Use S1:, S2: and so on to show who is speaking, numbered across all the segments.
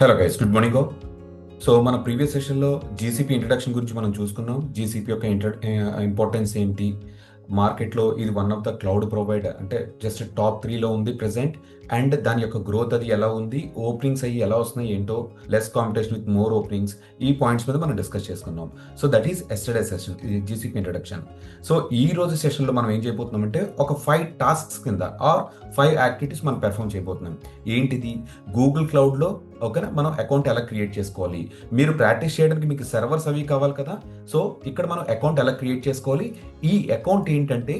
S1: Hello guys, good morning. So మన previous సెషన్లో GCP introduction గురించి మనం చూసుకున్నాం. జీసీపీ యొక్క ఇంపార్టెన్స్ ఏంటి, మార్కెట్లో ఇది one of the cloud provider, అంటే జస్ట్ టాప్ త్రీలో ఉంది ప్రెసెంట్. అండ్ దాని యొక్క గ్రోత్ అది ఎలా ఉంది, ఓపెనింగ్స్ అయ్యి ఎలా వస్తున్నాయి ఏంటో, less competition with more openings, ఈ పాయింట్స్ మీద మనం డిస్కస్ చేసుకున్నాం. So that is yesterday session, GCP introduction. So ఈ రోజు సెషన్లో మనం ఏం చేయబోతున్నామంటే ఒక 5 టాస్క్స్ కింద ఆర్ 5 యాక్టివిటీస్ మనం పెర్ఫామ్ చేయబోతున్నాం. ఏంటిది? గూగుల్ క్లౌడ్లో ఓకేనా మనం అకౌంట్ ఎలా క్రియేట్ చేసుకోవాలి, మీరు ప్రాక్టీస్ చేయడానికి మీకు సర్వర్స్ అవి కావాలి కదా. సో ఇక్కడ మనం అకౌంట్ ఎలా క్రియేట్ చేసుకోవాలి. ఈ అకౌంట్ ఏంటంటే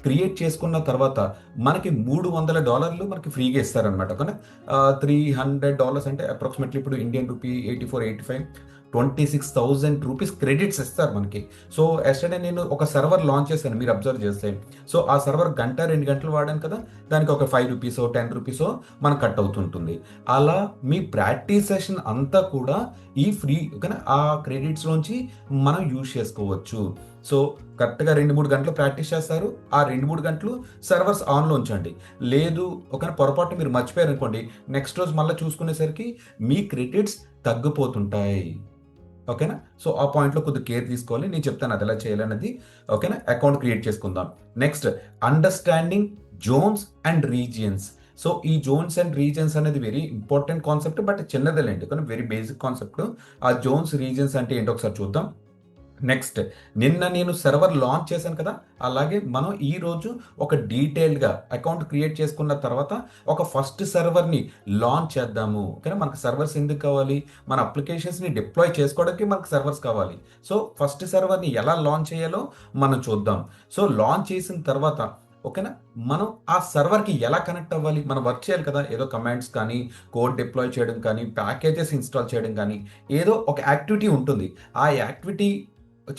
S1: క్రియేట్ చేసుకున్న తర్వాత మనకి $300 మనకి ఫ్రీగా ఇస్తారనమాట. ఓకేనా, $300 అంటే అప్రాక్సిమేట్లీ ఇప్పుడు ఇండియన్ రూపీ 84-85, 26,000 రూపీస్ క్రెడిట్స్ ఇస్తారు మనకి. సో ఎస్టర్డే నేను ఒక సర్వర్ లాంచ్ చేశాను, మీరు అబ్జర్వ్ చేస్తే. సో ఆ సర్వర్ గంట 2 గంటలు వాడాను కదా, దానికి ఒక ₹5 10 మనకు కట్ అవుతుంటుంది. అలా మీ ప్రాక్టీస్ సెషన్ అంతా కూడా ఈ ఫ్రీ ఓకేనా ఆ క్రెడిట్స్లోంచి మనం యూజ్ చేసుకోవచ్చు. సో కరెక్ట్గా 2-3 గంటలు ప్రాక్టీస్ చేస్తారు. ఆ 2-3 గంటలు సర్వర్స్ ఆన్లో ఉంచండి. లేదు ఒక పొరపాటు మీరు మర్చిపోయారు అనుకోండి, నెక్స్ట్ రోజు మళ్ళీ చూసుకునేసరికి మీ క్రెడిట్స్ తగ్గిపోతుంటాయి. ఓకేనా. సో ఆ పాయింట్లో కొద్దిగా కేర్ తీసుకోవాలి. నేను చెప్తాను అది ఎలా చేయాలన్నది. ఓకేనా, అకౌంట్ క్రియేట్ చేసుకుందాం. Next, understanding zones and regions. So ఈ జోన్స్ అండ్ రీజియన్స్ అనేది వెరీ ఇంపార్టెంట్ కాన్సెప్ట్, బట్ చిన్నదేలేండి కానీ వెరీ బేసిక్ కాన్సెప్ట్. ఆ జోన్స్ రీజియన్స్ అంటే ఏంటో ఒకసారి చూద్దాం. నెక్స్ట్, నిన్న నేను సర్వర్ లాంచ్ చేశాను కదా, అలాగే మనం ఈరోజు ఒక డీటెయిల్డ్గా అకౌంట్ క్రియేట్ చేసుకున్న తర్వాత ఒక ఫస్ట్ సర్వర్ని లాంచ్ చేద్దాము. ఓకేనా, మనకు సర్వర్స్ ఎందుకు కావాలి, మన అప్లికేషన్స్ని డిప్లాయ్ చేసుకోవడానికి మనకు సర్వర్స్ కావాలి. సో ఫస్ట్ సర్వర్ని ఎలా లాంచ్ చేయాలో మనం చూద్దాం. సో లాంచ్ చేసిన తర్వాత ఓకేనా మనం ఆ సర్వర్కి ఎలా కనెక్ట్ అవ్వాలి, మనం వర్క్ చేయాలి కదా, ఏదో కమాండ్స్ కానీ, కోడ్ డిప్లాయ్ చేయడం కానీ, ప్యాకేజెస్ ఇన్స్టాల్ చేయడం కానీ, ఏదో ఒక యాక్టివిటీ ఉంటుంది. ఆ యాక్టివిటీ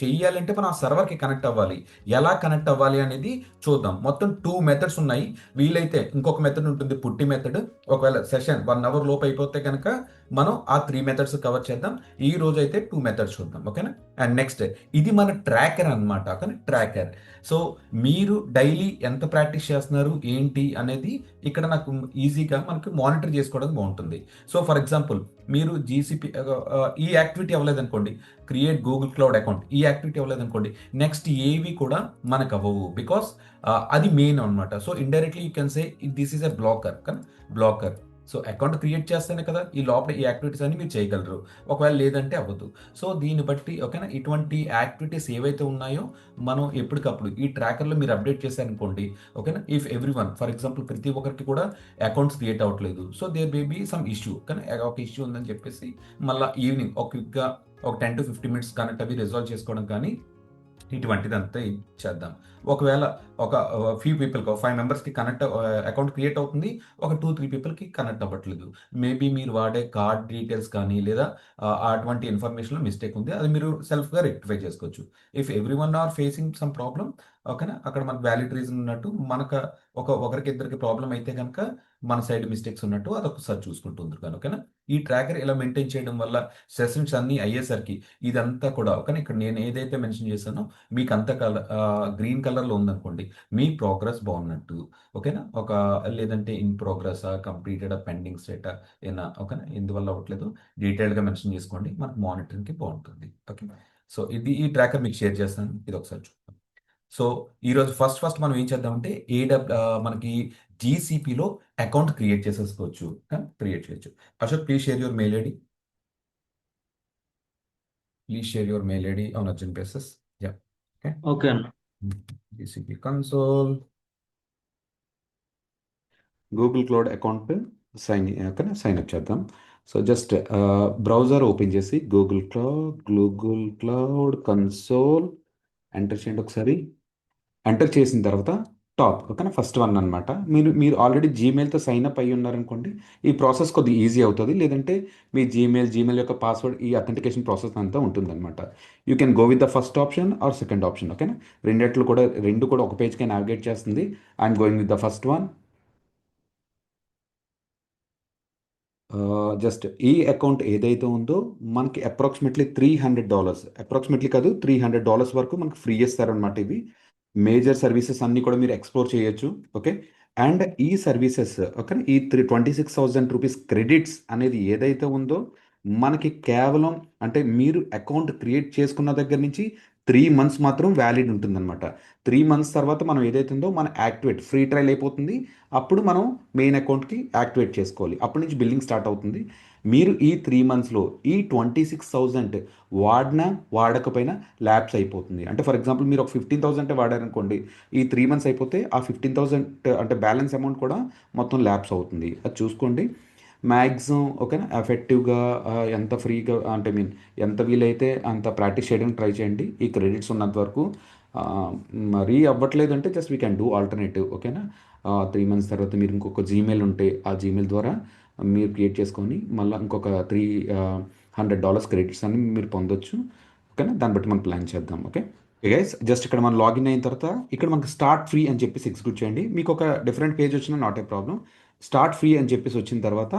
S1: చెయ్యాలంటే మనం ఆ సర్వర్కి కనెక్ట్ అవ్వాలి. ఎలా కనెక్ట్ అవ్వాలి అనేది చూద్దాం. మొత్తం 2 మెథడ్స్ ఉన్నాయి. వీలైతే ఇంకొక మెథడ్ ఉంటుంది, పుట్టి మెథడ్. ఒకవేళ సెషన్ 1 అవర్ లోపు అయిపోతే కనుక మనం ఆ 3 మెథడ్స్ కవర్ చేద్దాం. ఈ రోజు అయితే 2 మెథడ్స్ చూద్దాం. ఓకేనా. అండ్ నెక్స్ట్, ఇది మన ట్రాకర్ అనమాట. కానీ ట్రాకర్. సో మీరు డైలీ ఎంత ప్రాక్టీస్ చేస్తున్నారు ఏంటి అనేది ఇక్కడ నాకు ఈజీగా మనకి మానిటర్ చేసుకోవడం బాగుంటుంది. సో ఫర్ ఎగ్జాంపుల్, మీరు జీసీపీ ఈ యాక్టివిటీ అవ్వలేదనుకోండి, క్రియేట్ గూగుల్ క్లౌడ్ అకౌంట్, ఈ యాక్టివిటీ అవ్వలేదనుకోండి, నెక్స్ట్ ఏవి కూడా మనకు అవ్వవు. బికాస్ అది మెయిన్ అనమాట. So indirectly you can say this is a blocker. కానీ బ్లాకర్. సో అకౌంట్ క్రియేట్ చేస్తేనే కదా ఈ లోపల ఈ యాక్టివిటీస్ అన్ని మీరు చేయగలరు. ఒకవేళ లేదంటే అవ్వదు. సో దీన్ని బట్టి ఓకేనా, ఇటువంటి యాక్టివిటీస్ ఏవైతే ఉన్నాయో మనం ఎప్పటికప్పుడు ఈ ట్రాకర్లో మీరు అప్డేట్ చేశారనుకోండి. ఓకేనా, if everyone, for example ప్రతి ఒక్కరికి కూడా అకౌంట్స్ క్రియేట్ అవ్వట్లేదు, so there may be some issue. కానీ ఒక ఇష్యూ ఉందని చెప్పేసి మళ్ళీ ఈవినింగ్ ఒక క్విక్గా ఒక 10 to 15 minutes కనెక్ట్ అవి రిజాల్వ్ చేసుకోవడం కానీ ఇటువంటిదంతా చేద్దాం. ఒకవేళ ఒక ఫ్యూ పీపుల్కి, 5 మెంబర్స్కి కనెక్ట్ అకౌంట్ క్రియేట్ అవుతుంది, ఒక 2-3 పీపుల్కి కనెక్ట్ అవ్వట్లేదు. మేబీ మీరు వాడే కార్డ్ డీటెయిల్స్ కానీ లేదా అటువంటి ఇన్ఫర్మేషన్లో మిస్టేక్ ఉంది, అది మీరు సెల్ఫ్గా రెక్టిఫై చేసుకోవచ్చు. If every one or facing some problem, ఓకేనా, అక్కడ మనకు వ్యాలిడ్ రీజన్ ఉన్నట్టు, మనకు ఒకరికి ఇద్దరికి ప్రాబ్లం అయితే కనుక మన సైడ్ మిస్టేక్స్ ఉన్నట్టు అదొకసారి చూసుకుంటుంది కానీ. ఓకేనా, ఈ ట్రాకర్ ఇలా మెయింటైన్ చేయడం వల్ల సెషన్స్ అన్నీ అయ్యేసరికి ఇదంతా కూడా ఓకేనా, ఇక్కడ నేను ఏదైతే మెన్షన్ చేశానో మీకు అంత గ్రీన్ కలర్లో ఉందనుకోండి, మీ ప్రోగ్రెస్ బాగున్నట్టు. ఓకేనా, లేదంటే ఇన్ ప్రోగ్రెస్, కంప్లీటెడ్, పెండింగ్ స్టేటా ఏనా, ఓకేనా, ఎందువల్ల అవ్వట్లేదు డీటెయిల్డ్గా మెన్షన్ చేసుకోండి, మనకు మానిటరింగ్కి బాగుంటుంది. ఓకే. సో ఈ ట్రాకర్ మీకు షేర్ చేస్తాను, ఇది ఒకసారి చూద్దాం. సో ఈరోజు ఫస్ట్ మనం ఏం చేద్దామంటే మనకి జీసీపీలో అకౌంట్ క్రియేట్ చేసేసుకోవచ్చు, క్రియేట్ చేయొచ్చు. Ashok, please share your mail ID. Please share your mail ID on urgent basis. Yeah. Okay.
S2: Okay అన్న.
S1: GCP console, Google cloud account sign up చేద్దాం. సో జస్ట్ బ్రౌజర్ ఓపెన్ చేసి గూగుల్ క్లౌడ్ కన్సోల్ ఎంటర్ చేయండి ఒకసారి. Enter చేసిన తర్వాత top ఓకేనా, first one అనమాట. మీరు ఆల్రెడీ జీమెయిల్తో సైన్ అప్ అయ్యి ఉన్నారనుకోండి, ఈ ప్రాసెస్ కొద్దిగా ఈజీ అవుతుంది. లేదంటే మీ జీమెయిల్ యొక్క పాస్వర్డ్, ఈ అథెంటికేషన్ ప్రాసెస్ అంతా ఉంటుందన్నమాట. You can go with the first option or second option. ఓకేనా, రెండు కూడా ఒక పేజ్కి నావిగేట్ చేస్తుంది. I'm going with the first one. Just ఈ అకౌంట్ ఏదైతే ఉందో మనకి అప్రాక్సిమేట్లీ $300, అప్రాక్సిమేట్లీ కాదు $300 వరకు మనకు ఫ్రీ ఇస్తారనమాట. ఇవి మేజర్ సర్వీసెస్ అన్నీ కూడా మీరు ఎక్స్ప్లోర్ చేయొచ్చు. ఓకే. అండ్ ఈ సర్వీసెస్ ఓకే, ఈ 26,000 రూపీస్ క్రెడిట్స్ అనేది ఏదైతే ఉందో మనకి కేవలం అంటే మీరు అకౌంట్ క్రియేట్ చేసుకున్న దగ్గర నుంచి 3 మంత్స్ మాత్రం వ్యాలిడ్ ఉంటుందన్నమాట. 3 మంత్స్ తర్వాత మనం ఏదైతే ఉందో మన యాక్టివేట్ ఫ్రీ ట్రయల్ అయిపోతుంది. అప్పుడు మనం మెయిన్ అకౌంట్కి యాక్టివేట్ చేసుకోవాలి. అప్పటి నుంచి బిల్లింగ్ స్టార్ట్ అవుతుంది. మీరు ఈ 3 మంత్స్లో ఈ 26,000 వాడినా వాడకపోయినా ల్యాబ్స్ అయిపోతుంది. అంటే ఫర్ ఎగ్జాంపుల్ మీరు ఒక 15,000 వాడారనుకోండి, ఈ 3 మంత్స్ అయిపోతే ఆ 15,000 అంటే బ్యాలెన్స్ అమౌంట్ కూడా మొత్తం ల్యాప్స్ అవుతుంది. అది చూసుకోండి. మ్యాక్సిమం ఓకేనా ఎఫెక్టివ్గా ఎంత ఫ్రీగా అంటే మీన్ ఎంత వీలైతే అంత ప్రాక్టీస్ చేయడానికి ట్రై చేయండి ఈ క్రెడిట్స్ ఉన్నంత వరకు. ఆ, మరీ అవ్వట్లేదు అంటే just we can do alternative ఓకేనా. 3 మంత్స్ తర్వాత మీరు ఇంకొక జీమెయిల్ ఉంటే ఆ జీమెయిల్ ద్వారా మీరు క్రియేట్ చేసుకొని మళ్ళీ ఇంకొక $300 క్రెడిట్స్ అని మీరు పొందొచ్చు. ఓకేనా, దాన్ని బట్టి మనం ప్లాన్ చేద్దాం. ఓకే గైస్, జస్ట్ ఇక్కడ మనం లాగిన్ అయిన తర్వాత ఇక్కడ మనకి స్టార్ట్ ఫ్రీ అని చెప్పేసి ఎగ్జిక్యూట్ చేయండి. మీకు ఒక డిఫరెంట్ పేజ్ వచ్చినా not a problem. Start free అని చెప్పేసి వచ్చిన తర్వాత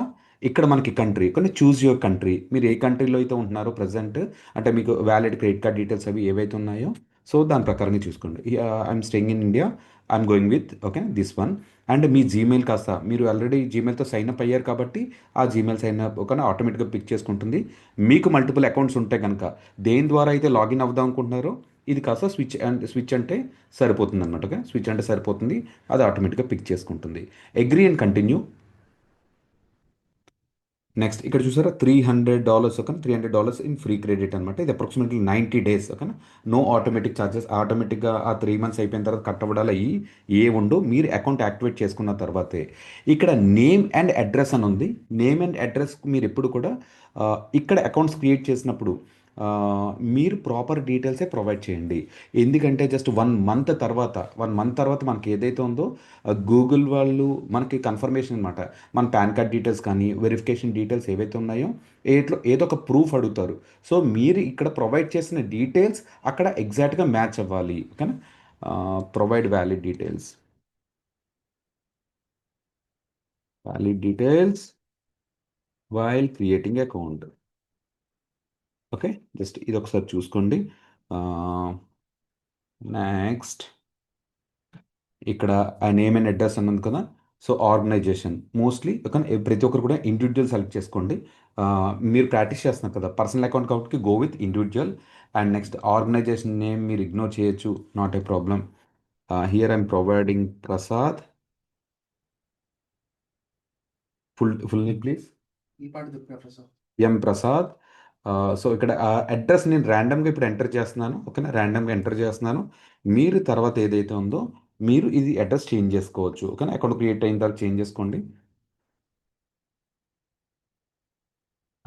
S1: ఇక్కడ మనకి కంట్రీ కొన్ని చూస్ యువర్ కంట్రీ, మీరు ఏ కంట్రీలో అయితే ఉంటున్నారో ప్రజెంట్, అంటే మీకు వ్యాలిడ్ క్రెడిట్ కార్డ్ డీటెయిల్స్ అవి ఏవైతే ఉన్నాయో సో దాని ప్రకారంగా చూసుకోండి. I'm staying in India, I'm going with okay this one. And me Gmail కాస్త మీరు ఆల్రెడీ జీమెయిల్తో సైన్ అప్ అయ్యారు కాబట్టి ఆ జీమెయిల్ సైన్ అప్ ఒక ఆటోమేటిక్గా పిక్ చేసుకుంటుంది. మీకు మల్టిపుల్ అకౌంట్స్ ఉంటే కనుక దేని ద్వారా అయితే లాగిన్ అవుదాం అనుకుంటున్నారో ఇది కాస్త స్విచ్ అంటే సరిపోతుంది అనమాట. ఓకే, స్విచ్ అంటే సరిపోతుంది, అది ఆటోమేటిక్గా పిక్ చేసుకుంటుంది. Agree and continue. నెక్స్ట్ ఇక్కడ చూసారా $300 ఓకే, $300 ఇన్ ఫ్రీ క్రెడిట్ అనమాట. ఇది అప్రాక్సిమేట్లీ 90 days ఓకేనా. నో ఆటోమేటిక్ ఛార్జెస్, ఆటోమేటిక్గా ఆ 3 మంత్స్ అయిపోయిన తర్వాత కట్ అవ్వడాలు అయ్యి ఏ ఉండో మీరు అకౌంట్ యాక్టివేట్ చేసుకున్న తర్వాతే. ఇక్కడ నేమ్ అండ్ అడ్రస్ అని ఉంది. నేమ్ అండ్ అడ్రస్ మీరు ఎప్పుడు కూడా ఇక్కడ అకౌంట్స్ క్రియేట్ చేసినప్పుడు ఆ, మీరు ప్రాపర్ డీటెయిల్సే ప్రొవైడ్ చేయండి. ఎందుకంటే జస్ట్ 1 మంత్ తర్వాత మనకి ఏదైతే ఉందో గూగుల్ వాళ్ళు మనకి కన్ఫర్మేషన్ అనమాట, మన పాన్ కార్డ్ డీటెయిల్స్ కానీ వెరిఫికేషన్ డీటెయిల్స్ ఏవైతే ఉన్నాయో ఏదో ఒక ప్రూఫ్ అడుగుతారు. సో మీరు ఇక్కడ ప్రొవైడ్ చేసిన డీటెయిల్స్ అక్కడ ఎగ్జాక్ట్గా మ్యాచ్ అవ్వాలి ఓకేనా. Provide valid details while creating account. Okay, just ఇది ఒకసారి చూసుకోండి. నెక్స్ట్ ఇక్కడ ఆ నేమ్ అండ్ అడ్రస్ అన్నది కదా. సో ఆర్గనైజేషన్ మోస్ట్లీ ప్రతి ఒక్కరు కూడా ఇండివిజువల్ సెలెక్ట్ చేసుకోండి. ఆ, మీరు ప్రాక్టీస్ చేస్తున్నారు కదా పర్సనల్ అకౌంట్ కాబట్టి go with individual. And next organisation name మీరు ఇగ్నోర్ చేయొచ్చు, not a problem. Here I'm providing Prasad. Full name please. M Prasad. So ఇక్కడ అడ్రస్ నేను ర్యాండమ్గా ఇప్పుడు ఎంటర్ చేస్తున్నాను ఓకేనా, ర్యాండమ్గా ఎంటర్ చేస్తున్నాను. మీరు తర్వాత ఏదైతే ఉందో మీరు ఇది అడ్రస్ చేంజ్ చేసుకోవచ్చు ఓకేనా. అకౌంట్ క్రియేట్ అయిన తర్వాత చేంజ్ చేసుకోండి.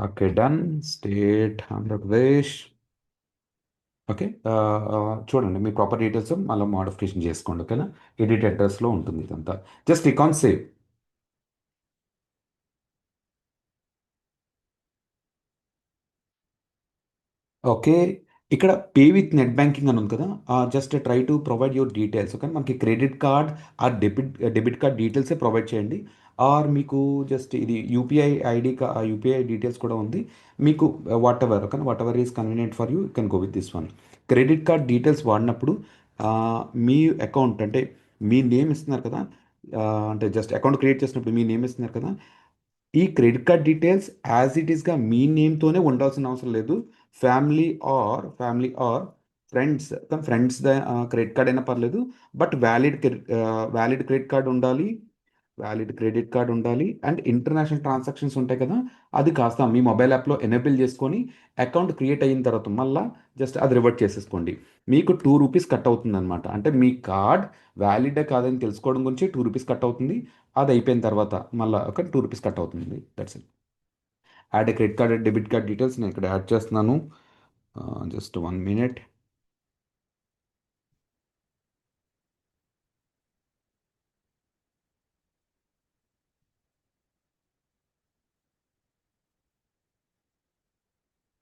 S1: Okay done. State Andhra Pradesh. Okay, చూడండి మీ ప్రాపర్ డీటెయిల్స్ మళ్ళీ మోడిఫికేషన్ చేసుకోండి ఓకేనా. ఎడిట్ అడ్రస్లో ఉంటుంది ఇదంతా. Just click on save. Okay, ఇక్కడ పే విత్ నెట్ బ్యాంకింగ్ అని ఉంది కదా. Just try to provide your details okay. మనకి క్రెడిట్ కార్డ్ ఆ డెబిట్ కార్డ్ డీటెయిల్సే ప్రొవైడ్ చేయండి. ఆర్ మీకు జస్ట్ ఇది యూపీఐ ఐడి యూపీఐ డీటెయిల్స్ కూడా ఉంది. మీకు what ever is convenient for you can go with this one. Credit card details వాడినప్పుడు ఆ, మీ అకౌంట్ అంటే మీ నేమ్ ఇస్తున్నారు కదా. అంటే జస్ట్ అకౌంట్ క్రియేట్ చేసినప్పుడు మీ నేమ్ ఇస్తున్నారు కదా. ఈ credit card details as it ఈస్గా మీ నేమ్తోనే ఉండాల్సిన అవసరం లేదు. ఫ్యామిలీ ఆర్ ఫ్రెండ్స్, కానీ ఫ్రెండ్స్ క్రెడిట్ కార్డ్ అయినా పర్లేదు. బట్ వ్యాలిడ్ క్రెడిట్ కార్డ్ ఉండాలి. వ్యాలిడ్ క్రెడిట్ కార్డ్ ఉండాలి అండ్ ఇంటర్నేషనల్ ట్రాన్సాక్షన్స్ ఉంటాయి కదా, అది కాస్త మీ మొబైల్ యాప్లో ఎనేబుల్ చేసుకొని అకౌంట్ క్రియేట్ అయిన తర్వాత మళ్ళీ జస్ట్ అది రివర్ట్ చేసేసుకోండి. మీకు ₹2 కట్ అవుతుంది అనమాట. అంటే మీ కార్డ్ వ్యాలిడే కాదని తెలుసుకోవడం గురించి ₹2 కట్ అవుతుంది. అది అయిపోయిన తర్వాత మళ్ళీ ఒక ₹2 కట్ అవుతుంది. That's it. Add credit card and debit card details నేను ఇక్కడ యాడ్ చేస్తున్నాను. Just 1 minute.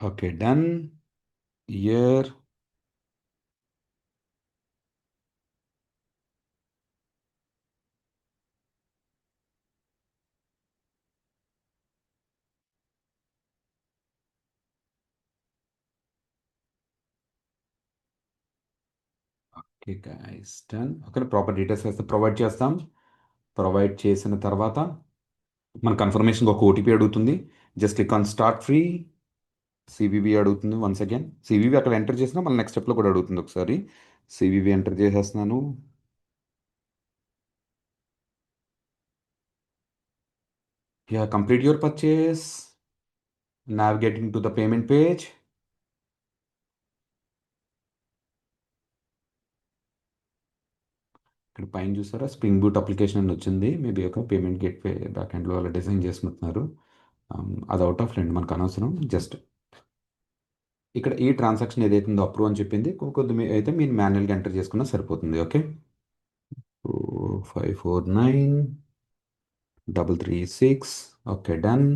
S1: Okay done. Year. Okay guys done. Okay, proper details అయితే ప్రొవైడ్ చేస్తాం. ప్రొవైడ్ చేసిన తర్వాత మన కన్ఫర్మేషన్కి ఒక ఓటీపీ అడుగుతుంది. Just click on start free. CVV అడుగుతుంది వన్స్ అగైన్. సివివి అక్కడ ఎంటర్ చేసినా మళ్ళీ నెక్స్ట్ స్టెప్లో కూడా అడుగుతుంది ఒకసారి. సివివి ఎంటర్ చేసేస్తున్నాను. Yeah, complete your purchase. Navigating to the payment page. ఇక్కడ పైన చూసారా, స్ప్రింగ్ బూట్ అప్లికేషన్ అని వచ్చింది. మేబీ ఒక పేమెంట్ గేట్వే బ్యాక్ ఎండ్లో అలా డిజైన్ చేసుకుంటున్నారు. అది అవుట్ ఆఫ్ లైన్, మనకు అనవసరం. జస్ట్ ఇక్కడ ఈ ట్రాన్సాక్షన్ ఏదైతే ఉందో అప్రూవ్ అని చెప్పింది, కొద్ది అయితే మీరు మాన్యువల్గా ఎంటర్ చేసుకున్నా సరిపోతుంది. ఓకే, 549 336. Okay, done.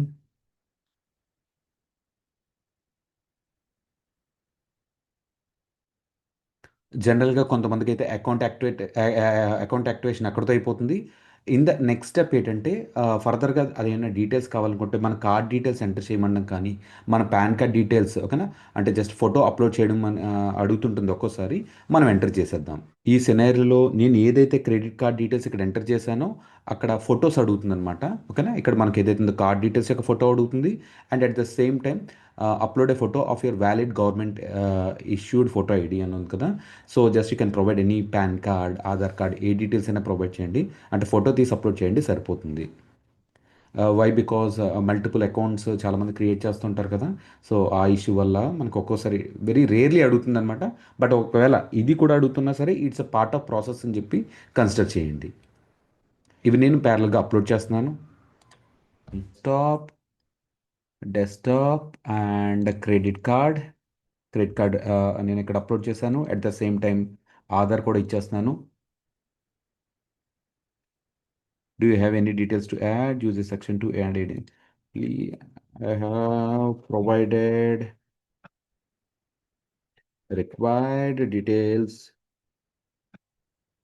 S1: జనరల్గా కొంతమందికి అయితే అకౌంట్ యాక్టివేషన్ అక్కడితో అయిపోతుంది. ఇన్ ద నెక్స్ట్ స్టెప్ ఏంటంటే, ఫర్దర్గా అదేమైనా డీటెయిల్స్ కావాలనుకుంటే మన కార్డ్ డీటెయిల్స్ ఎంటర్ చేయమనడం కానీ, మన పాన్ కార్డ్ డీటెయిల్స్, ఓకేనా, అంటే జస్ట్ ఫోటో అప్లోడ్ చేయడం అడుగుతుంటుంది ఒక్కోసారి. మనం ఎంటర్ చేసేద్దాం. ఈ సినారియోలో నేను ఏదైతే క్రెడిట్ కార్డ్ డీటెయిల్స్ ఇక్కడ ఎంటర్ చేశానో అక్కడ ఫొటోస్ అడుగుతుంది అనమాట. ఓకేనా, ఇక్కడ మనకి ఏదైతే ఉందో కార్డ్ డీటెయిల్స్ యొక్క ఫోటో అడుగుతుంది. And at the same time upload A photo of your valid government issued photo ID అని ఉంది కదా. So just you can provide any pan card, Aadhaar card, A details అయినా ప్రొవైడ్ చేయండి. అంటే ఫోటో తీసి upload చేయండి సరిపోతుంది. వై బికాజ్ మల్టిపుల్ అకౌంట్స్ చాలామంది క్రియేట్ చేస్తుంటారు కదా. సో ఆ ఇష్యూ వల్ల మనకు ఒక్కోసారి వెరీ రేర్లీ అడుగుతుంది అనమాట. బట్ ఒకవేళ ఇది కూడా అడుగుతున్నా సరే it's a part of process అని చెప్పి కన్సిడర్ చేయండి. ఇవి నేను ప్యారల్గా అప్లోడ్ చేస్తున్నాను. Top desktop and credit card నేను ఇక్కడ అప్లోడ్ చేశాను. At the same time Aadhaar కూడా ఇచ్చేస్తున్నాను. Do you have any details to add? Use this section to add it. I have provided required details.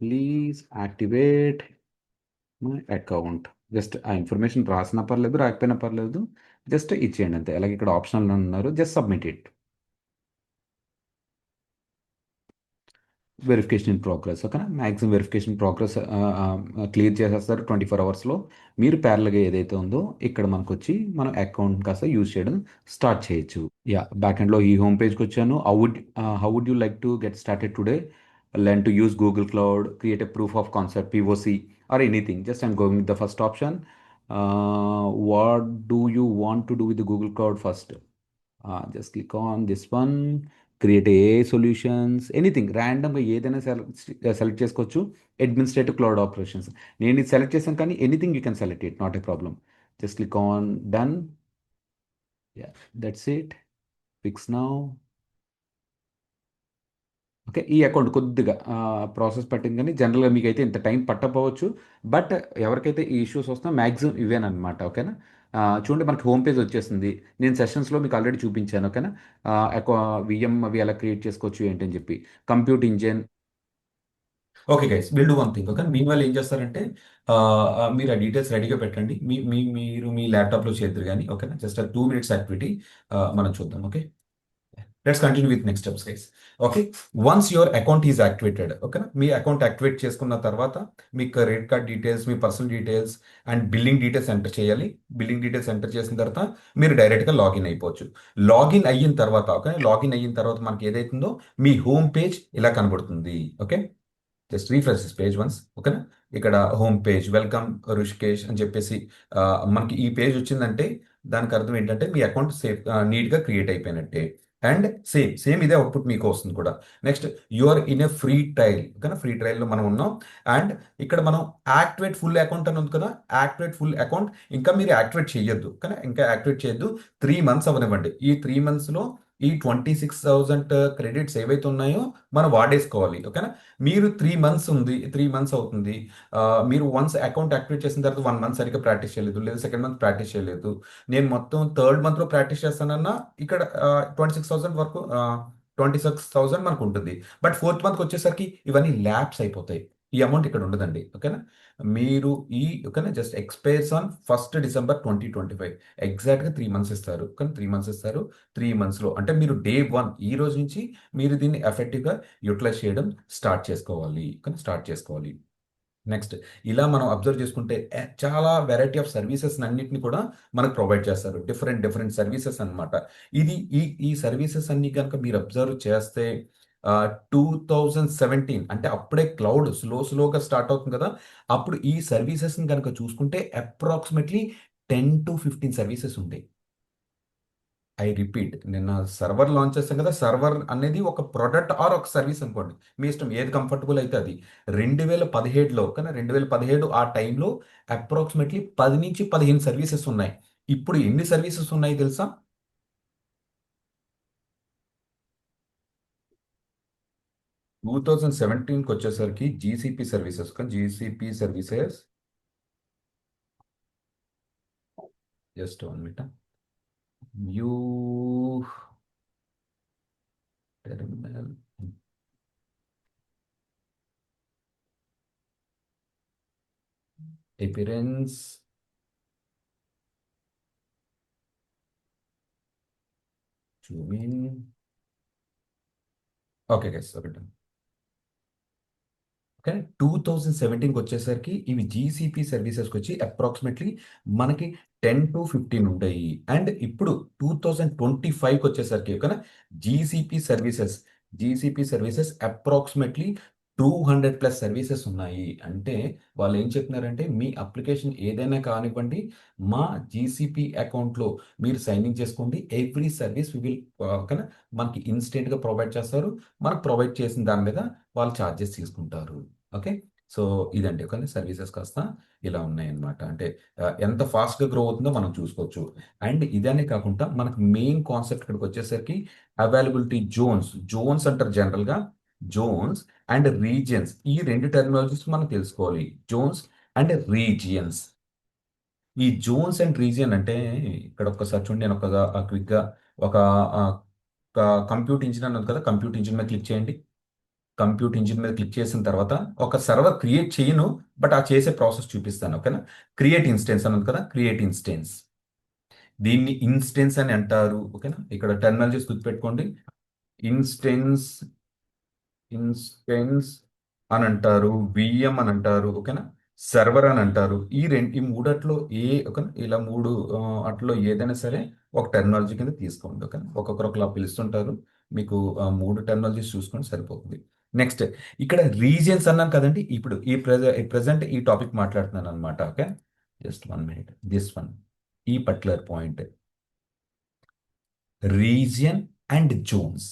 S1: Please activate my account. Just ఆ information రాసినా పర్లేదు, రాకపోయినా పర్లేదు, జస్ట్ ఇచ్చేయండి అంతే. అలాగే ఇక్కడ ఆప్షన్లు ఉన్నారు, just submit it. Verification in progress. ఓకేనా, మ్యాక్సిమం వెరిఫికేషన్ ప్రోగ్రెస్ క్లియర్ చేసేస్తారు 24 అవర్స్లో. మీరు ప్యారల్గా ఏదైతే ఉందో ఇక్కడ మనకు వచ్చి మనం అకౌంట్ కాస్త యూజ్ చేయడం స్టార్ట్ చేయొచ్చు. యా, బ్యాక్ ఎండ్లో ఈ హోమ్ పేజ్కి వచ్చాను. How would you like to get started today? Learn to use Google cloud, create a proof of concept, POC, or anything. Just I'm going with the first option. What do you want to do with Google cloud first? Just click on this one. Create a solutions, anything ర్యాండమ్గా ఏదైనా select చేసుకోవచ్చు. Administrative cloud operations, నేను ఇది select చేశాను, కానీ anything you can select it, not a problem. Just click on done. Yeah, that's it. Fix now. Okay, ఈ account కొద్దిగా process పట్టింది, కానీ జనరల్గా మీకు అయితే ఇంత టైం పట్టకపోవచ్చు. బట్ ఎవరికైతే ఈ ఇష్యూస్ వస్తున్నా మ్యాక్సిమం ఇవేనమాట. ఓకేనా, చూడండి మనకి హోమ్ పేజ్ వచ్చేసింది. నేను సెషన్స్లో మీకు ఆల్రెడీ చూపించాను. ఓకేనా, విఎం అవి ఎలా క్రియేట్ చేసుకోవచ్చు ఏంటని చెప్పి. Compute engine. Okay guys, will do one thing. Okay, మీ వాళ్ళు ఏం చేస్తారంటే మీరు ఆ డీటెయిల్స్ రెడీగా పెట్టండి. మీరు మీ ల్యాప్టాప్లో చేద్దరు కానీ. ఓకేనా, జస్ట్ 2 minutes యాక్టివిటీ మనం చూద్దాం. Okay, let's continue with next steps guys. Okay, once your account is activated, ఓకేనా, మీ అకౌంట్ యాక్టివేట్ చేసుకున్న తర్వాత మీ క్రెడిట్ కార్డ్ డీటెయిల్స్, మీ personal details and billing details enter చేయాలి. బిల్లింగ్ డీటెయిల్స్ ఎంటర్ చేసిన తర్వాత మీరు డైరెక్ట్గా లాగిన్ అయిపోవచ్చు. లాగిన్ అయిన తర్వాత, ఓకే, లాగిన్ అయిన తర్వాత మనకి ఏదైతుందో మీ హోమ్ పేజ్ ఇలా కనబడుతుంది. Okay, just refresh this page once. ఓకేనా, ఇక్కడ హోమ్ పేజ్ వెల్కమ్ రుషికేష్ అని చెప్పేసి మనకి ఈ పేజ్ వచ్చిందంటే దానికి అర్థం ఏంటంటే మీ అకౌంట్ సేఫ్ నీట్గా క్రియేట్ అయిపోయినట్టే. అండ్ సేమ్ ఇదే అవుట్పుట్ మీకు వస్తుంది కూడా. Next, you are in a free trial. ఓకేనా, ఫ్రీ ట్రయల్లో మనం ఉన్నాం. అండ్ ఇక్కడ మనం యాక్టివేట్ ఫుల్ అకౌంట్ అని ఉంది కదా. యాక్టివేట్ ఫుల్ అకౌంట్ ఇంకా మీరు యాక్టివేట్ చేయొద్దు. కానీ ఇంకా యాక్టివేట్ చేయొద్దు. 3 months అవనివ్వండి. ఈ 3 monthsలో ఈ 26,000 క్రెడిట్స్ ఏవైతే ఉన్నాయో మనం వాడేసుకోవాలి. ఓకేనా, మీరు 3 months ఉంది, 3 months అవుతుంది. మీరు వన్స్ అకౌంట్ యాక్టివేట్ చేసిన తర్వాత 1 month సరిగ్గా ప్రాక్టీస్ చేయలేదు, లేదా సెకండ్ మంత్ ప్రాక్టీస్ చేయలేదు. నేను మొత్తం థర్డ్ మంత్లో ప్రాక్టీస్ చేస్తానన్నా ఇక్కడ 26,000 వరకు 26,000 మనకు ఉంటుంది. బట్ ఫోర్త్ మంత్కి వచ్చేసరికి ఇవన్నీ ల్యాప్స్ అయిపోతాయి. ఈ అమౌంట్ ఇక్కడ ఉండదండి. ఓకేనా, మీరు ఓకేనా just expires on 1st December 2025. ఎగ్జాక్ట్గా 3 months ఇస్తారు. కానీ 3 months ఇస్తారు. 3 monthsలో అంటే మీరు day 1 ఈ రోజు నుంచి మీరు దీన్ని ఎఫెక్టివ్గా యూటిలైజ్ చేయడం స్టార్ట్ చేసుకోవాలి. కానీ స్టార్ట్ చేసుకోవాలి. నెక్స్ట్ ఇలా మనం అబ్జర్వ్ చేసుకుంటే చాలా వెరైటీ ఆఫ్ సర్వీసెస్ అన్నిటిని కూడా మనకు ప్రొవైడ్ చేస్తారు. డిఫరెంట్ డిఫరెంట్ సర్వీసెస్ అన్నమాట. ఇది ఈ సర్వీసెస్ అన్ని కనుక మీరు అబ్జర్వ్ చేస్తే 2017 అంటే అప్పుడే క్లౌడ్ స్లోగా స్టార్ట్ అవుతుంది కదా! అప్పుడు ఈ సర్వీసెస్‌ని గనుక చూసుకుంటే అప్రాక్సిమేట్‌లీ 10-15 సర్వీసెస్ ఉండేయి. ఐ రిపీట్, నిన్న సర్వర్ లాంచ్ చేస్తాం కదా! సర్వర్ అనేది ఒక ప్రొడక్ట్ ఆర్ ఒక సర్వీస్ అనుకోండి. మీ ఇష్టం ఏది కంఫర్టబుల్ అయితే అది. 2017లో కానీ 2017 ఆ టైంలో అప్రాక్సిమేట్‌లీ 10-15 సర్వీసెస్ ఉన్నాయి. ఇప్పుడు ఎన్ని సర్వీసెస్ ఉన్నాయి తెలుసా? 2017కి వచ్చేసరికి GCP services just 1 minute. View terminal appearance Zoom in. Okay guys. Okay. కానీ 2017కి వచ్చేసరికి ఇవి జీసీపీ సర్వీసెస్కి వచ్చి అప్రాక్సిమేట్లీ మనకి 10-15 ఉంటాయి. అండ్ ఇప్పుడు 2025కి వచ్చేసరికి ఓకేనా, GCP services GCP services approximately 200 plus services ఉన్నాయి. అంటే వాళ్ళు ఏం చెప్తున్నారంటే మీ అప్లికేషన్ ఏదైనా కానివ్వండి, మా జీసీపీ అకౌంట్లో మీరు సైన్ ఇన్ చేసుకోండి. ఎవ్రీ సర్వీస్ వి విల్ ఓకేనా, మనకి ఇన్స్టెంట్గా ప్రొవైడ్ చేస్తారు. మనకు ప్రొవైడ్ చేసిన దాని మీద వాళ్ళు ఛార్జెస్ తీసుకుంటారు. ఓకే. సో ఇదండి ఓకే. సర్వీసెస్ కాస్త ఇలా ఉన్నాయన్నమాట. అంటే ఎంత ఫాస్ట్‌గా గ్రో అవుతుందో మనం చూసుకోవచ్చు. అండ్ ఇదనే కాకుండా మనకు మెయిన్ కాన్సెప్ట్ ఇక్కడికి వచ్చేసరికి అవైలబిలిటీ జోన్స్ అంటారు జనరల్‌గా. జోన్స్ అండ్ రీజియన్స్ ఈ 2 టెర్మినాలజీస్ మనం తెలుసుకోవాలి. Zones and regions. ఈ జోన్స్ అండ్ రీజియన్ అంటే ఇక్కడ ఒక్కసారి చూడండి. నేను ఒక క్విక్‌గా ఒక ఆహ్, కంప్యూట్ ఇంజిన్ అన్నది కదా! కంప్యూట్ ఇంజిన్ మీద క్లిక్ చేయండి. కంప్యూట్ ఇంజిన్ మీద క్లిక్ చేసిన తర్వాత ఒక సర్వర్ క్రియేట్ చేయను. బట్ ఆ చేసే ప్రాసెస్ చూపిస్తాను. ఓకేనా? క్రియేట్ ఇన్స్టెన్స్ అని ఉంది కదా! Create instance. దీన్ని ఇన్స్టెన్స్ అని అంటారు. ఓకేనా? ఇక్కడ టెర్మినాలజీస్ గుర్తుపెట్టుకోండి. ఇన్స్టెన్స్, ఇన్స్టెన్స్ అని అంటారు. వీఎం అని అంటారు. ఓకేనా? సర్వర్ అని అంటారు. ఈ మూడిట్లో ఓకేనా? ఇలా 3 అట్లో ఏదైనా సరే ఒక టెర్మినాలజీ కింద తీసుకోండి. ఓకేనా? ఒక్కొక్కరు ఒకలా పిలుస్తుంటారు. మీకు 3 టెర్మినాలజీస్ చూసుకుంటే సరిపోతుంది. నెక్స్ట్ ఇక్కడ రీజియన్స్ అన్నాను కదండీ! ఇప్పుడు ఈ ప్రెజెంట్ ఈ టాపిక్ మాట్లాడుతున్నాను అనమాట. Okay. Just 1 minute. This one. ఈ particular point. Region and zones.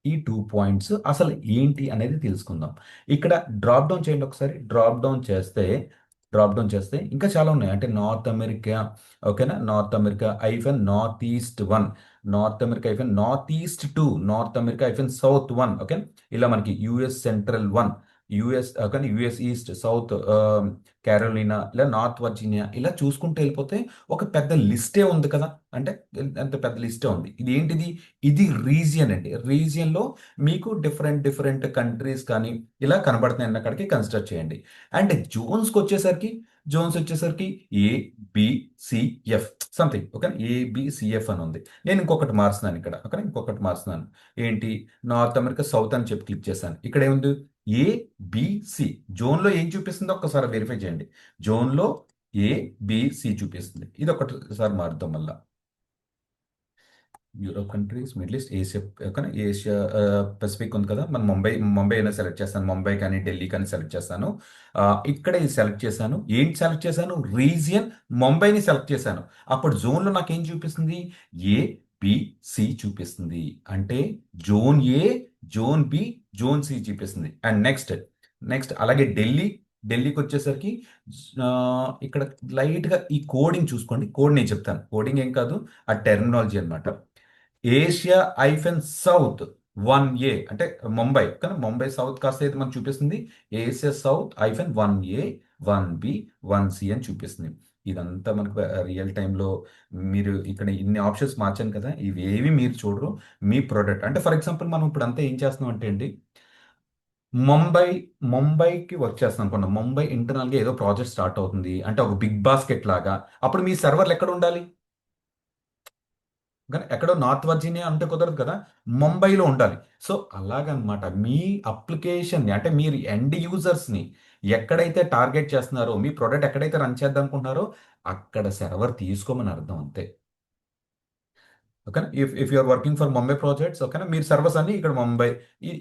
S1: ఈ 2 పాయింట్స్ అసలు ఏంటి అనేది తెలుసుకుందాం. ఇక్కడ డ్రాప్ డౌన్ చేయండి ఒకసారి. డ్రాప్ డౌన్ చేస్తే ఇంకా చాలా ఉన్నాయి. అంటే నార్త్ అమెరికా ఓకేనా? North America hyphen north east 1, north America hyphen north east 2, north America hyphen south 1 okay. ఇలా మనకి US central 1, US okay, US east, south Carolina, ఇలా నార్త్ వర్జీనియా ఇలా చూసుకుంటూ వెళ్ళిపోతే ఒక పెద్ద లిస్టే ఉంది కదా! అంటే ఎంత పెద్ద లిస్టే ఉంది. ఇది ఏంటిది? ఇది రీజియన్ అండి. రీజియన్‌లో మీకు డిఫరెంట్, డిఫరెంట్ కంట్రీస్ కానీ ఇలా కనబడుతున్నాయన్న కాడికి కన్సిడర్ చేయండి. అండ్ జోన్స్ వచ్చేసరికి ఏ, బి, సి, ఎఫ్ సంథింగ్ ఓకేనా? ఏ, బి, సి, ఎఫ్ అని ఉంది. నేను ఇంకొకటి మారుస్తున్నాను ఇక్కడ. ఓకేనా? ఇంకొకటి మారుస్తున్నాను. ఏంటి? నార్త్ అమెరికా సౌత్ అని చెప్పి క్లిక్ చేశాను. ఇక్కడ ఏముంది? ఏ, బి, సి. జోన్‌లో ఏం చూపిస్తుందో ఒక్కసారి వెరిఫై చేయండి. జోన్‌లో ఏ, బి, సి చూపిస్తుంది. ఇది ఒకటిసారి మారుద్దాం మళ్ళా. Europe countries, middle east, Asia కానీ ఏషియా పసిఫిక్ ఉంది కదా! మన ముంబై అయినా సెలెక్ట్ చేస్తాను. ముంబై కానీ, ఢిల్లీ కానీ సెలెక్ట్ చేస్తాను. ఇక్కడ ఇది సెలెక్ట్ చేశాను. ఏంటి సెలెక్ట్ చేశాను? రీజియన్ ముంబైని సెలెక్ట్ చేశాను. అప్పుడు జోన్‌లో నాకేం చూపిస్తుంది? ఏ, బి, సి చూపిస్తుంది. అంటే జోన్ ఏ, జోన్ బి, జోన్ సి చూపిస్తుంది. అండ్ నెక్స్ట్ అలాగే ఢిల్లీకొచ్చేసరికి ఇక్కడ లైట్‌గా ఈ కోడింగ్ చూసుకోండి. కోడ్ నేను చెప్తాను. కోడింగ్ ఏం కాదు. ఆ టెర్మినాలజీ అన్నమాట. ఏషియా ఐఫెన్ సౌత్ 1A అంటే ముంబై కానీ ముంబై సౌత్ కాస్త అయితే మనకు చూపిస్తుంది. Asia south hyphen 1A, 1B, 1C అని చూపిస్తుంది. ఇదంతా మనకు రియల్ టైమ్‌లో మీరు ఇక్కడ ఇన్ని ఆప్షన్స్ మార్చాను కదా! ఇవేవి మీరు చూడరు. మీ ప్రొడక్ట్ అంటే ఫర్ ఎగ్జాంపుల్ మనం ఇప్పుడంతా ఏం చేస్తున్నాం అంటే అండి, ముంబై ముంబైకి వర్క్ చేస్తున్నాం అనుకోండి. ముంబై ఇంటర్నల్‌గా ఏదో ప్రాజెక్ట్ స్టార్ట్ అవుతుంది. అంటే ఒక బిగ్ బాస్కెట్ లాగా. అప్పుడు మీ సర్వర్‌లు ఎక్కడ ఉండాలి? కానీ ఎక్కడో నార్త్ వర్జీనియా అంటే కుదరదు కదా, ముంబైలో ఉండాలి. సో అలాగనమాట మీ అప్లికేషన్ని అంటే మీరు ఎండ్ యూజర్స్ని ఎక్కడైతే టార్గెట్ చేస్తున్నారో, మీ ప్రోడక్ట్ ఎక్కడైతే రన్ చేద్దాం అనుకుంటున్నారో అక్కడ సర్వర్ తీసుకోమని అర్థం అంతే. ఓకేనా, if you're working for Mumbai projects, ఓకేనా, మీరు సర్వీస్ అన్ని ఇక్కడ ముంబై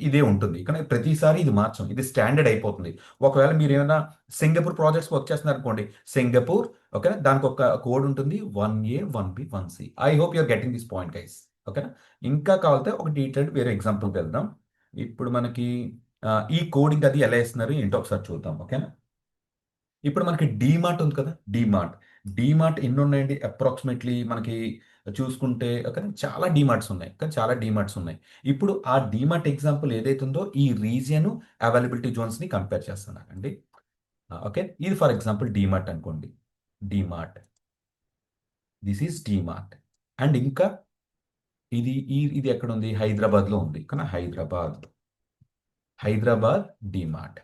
S1: ఇదే ఉంటుంది. కానీ ప్రతిసారి ఇది మార్చం, ఇది స్టాండర్డ్ అయిపోతుంది. ఒకవేళ మీరు ఏమైనా సింగపూర్ ప్రాజెక్ట్స్ వర్క్ చేస్తున్నారు అనుకోండి, సింగపూర్, ఓకేనా, దానికి ఒక కోడ్ ఉంటుంది 1A 1B 1C. I hope you're getting this point guys. ఓకేనా, ఇంకా కావాలంటే ఒక డీటెయిల్డ్ వేరే ఎగ్జాంపుల్కి వెళ్దాం. ఇప్పుడు మనకి ఈ కోడింగ్ అది ఎలా వేస్తున్నారు ఏంటో ఒకసారి చూద్దాం. ఓకేనా, ఇప్పుడు మనకి డీమార్ట్ ఉంది కదా, డీమార్ట్. డీమార్ట్ ఎన్ని ఉన్నాయండి అప్రాక్సిమేట్లీ మనకి చూసుకుంటే, కానీ చాలా డీమార్ట్స్ ఉన్నాయి, కానీ చాలా డీమార్ట్స్ ఉన్నాయి. ఇప్పుడు ఆ డీమార్ట్ ఎగ్జాంపుల్ ఏదైతే ఉందో ఈ రీజియన్ అవైలబిలిటీ జోన్స్ని కంపేర్ చేస్తున్నానండి. ఓకే, ఇది ఫర్ ఎగ్జాంపుల్ డీమార్ట్ అనుకోండి. DMart, this is DMart. And ఇంకా ఇది ఎక్కడ ఉంది, హైదరాబాద్లో ఉంది, కానీ హైదరాబాద్, హైదరాబాద్ డీమార్ట్.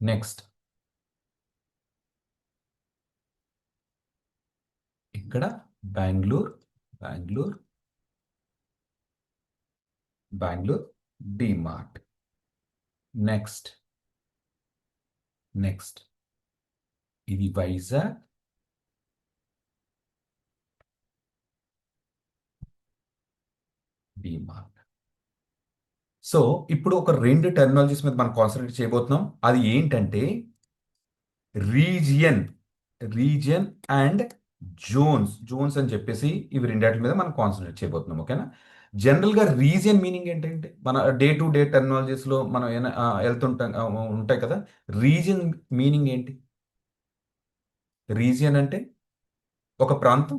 S1: నెక్స్ట్ ఇక్కడ బెంగళూరు, బెంగళూరు, బెంగళూరు డిమార్ట్. నెక్స్ట్, నెక్స్ట్ ఇది వైజాగ్, డిమార్ట్. సో ఇప్పుడు ఒక రెండు టెర్మినాలజీస్ మీద మనం కాన్సన్ట్రేట్ చేయబోతున్నాం. అది ఏంటంటే region, region and zones. Zones అని చెప్పేసి ఇవి రెండాటి మీద మనం కాన్సన్ట్రేట్ చేయబోతున్నాం. ఓకేనా, జనరల్గా రీజియన్ మీనింగ్ ఏంటంటే మన డే టు డే టెర్మినాలజీస్లో మనం వెళ్తుంటాం, ఉంటాయి కదా. రీజియన్ మీనింగ్ ఏంటి? రీజియన్ అంటే ఒక ప్రాంతం.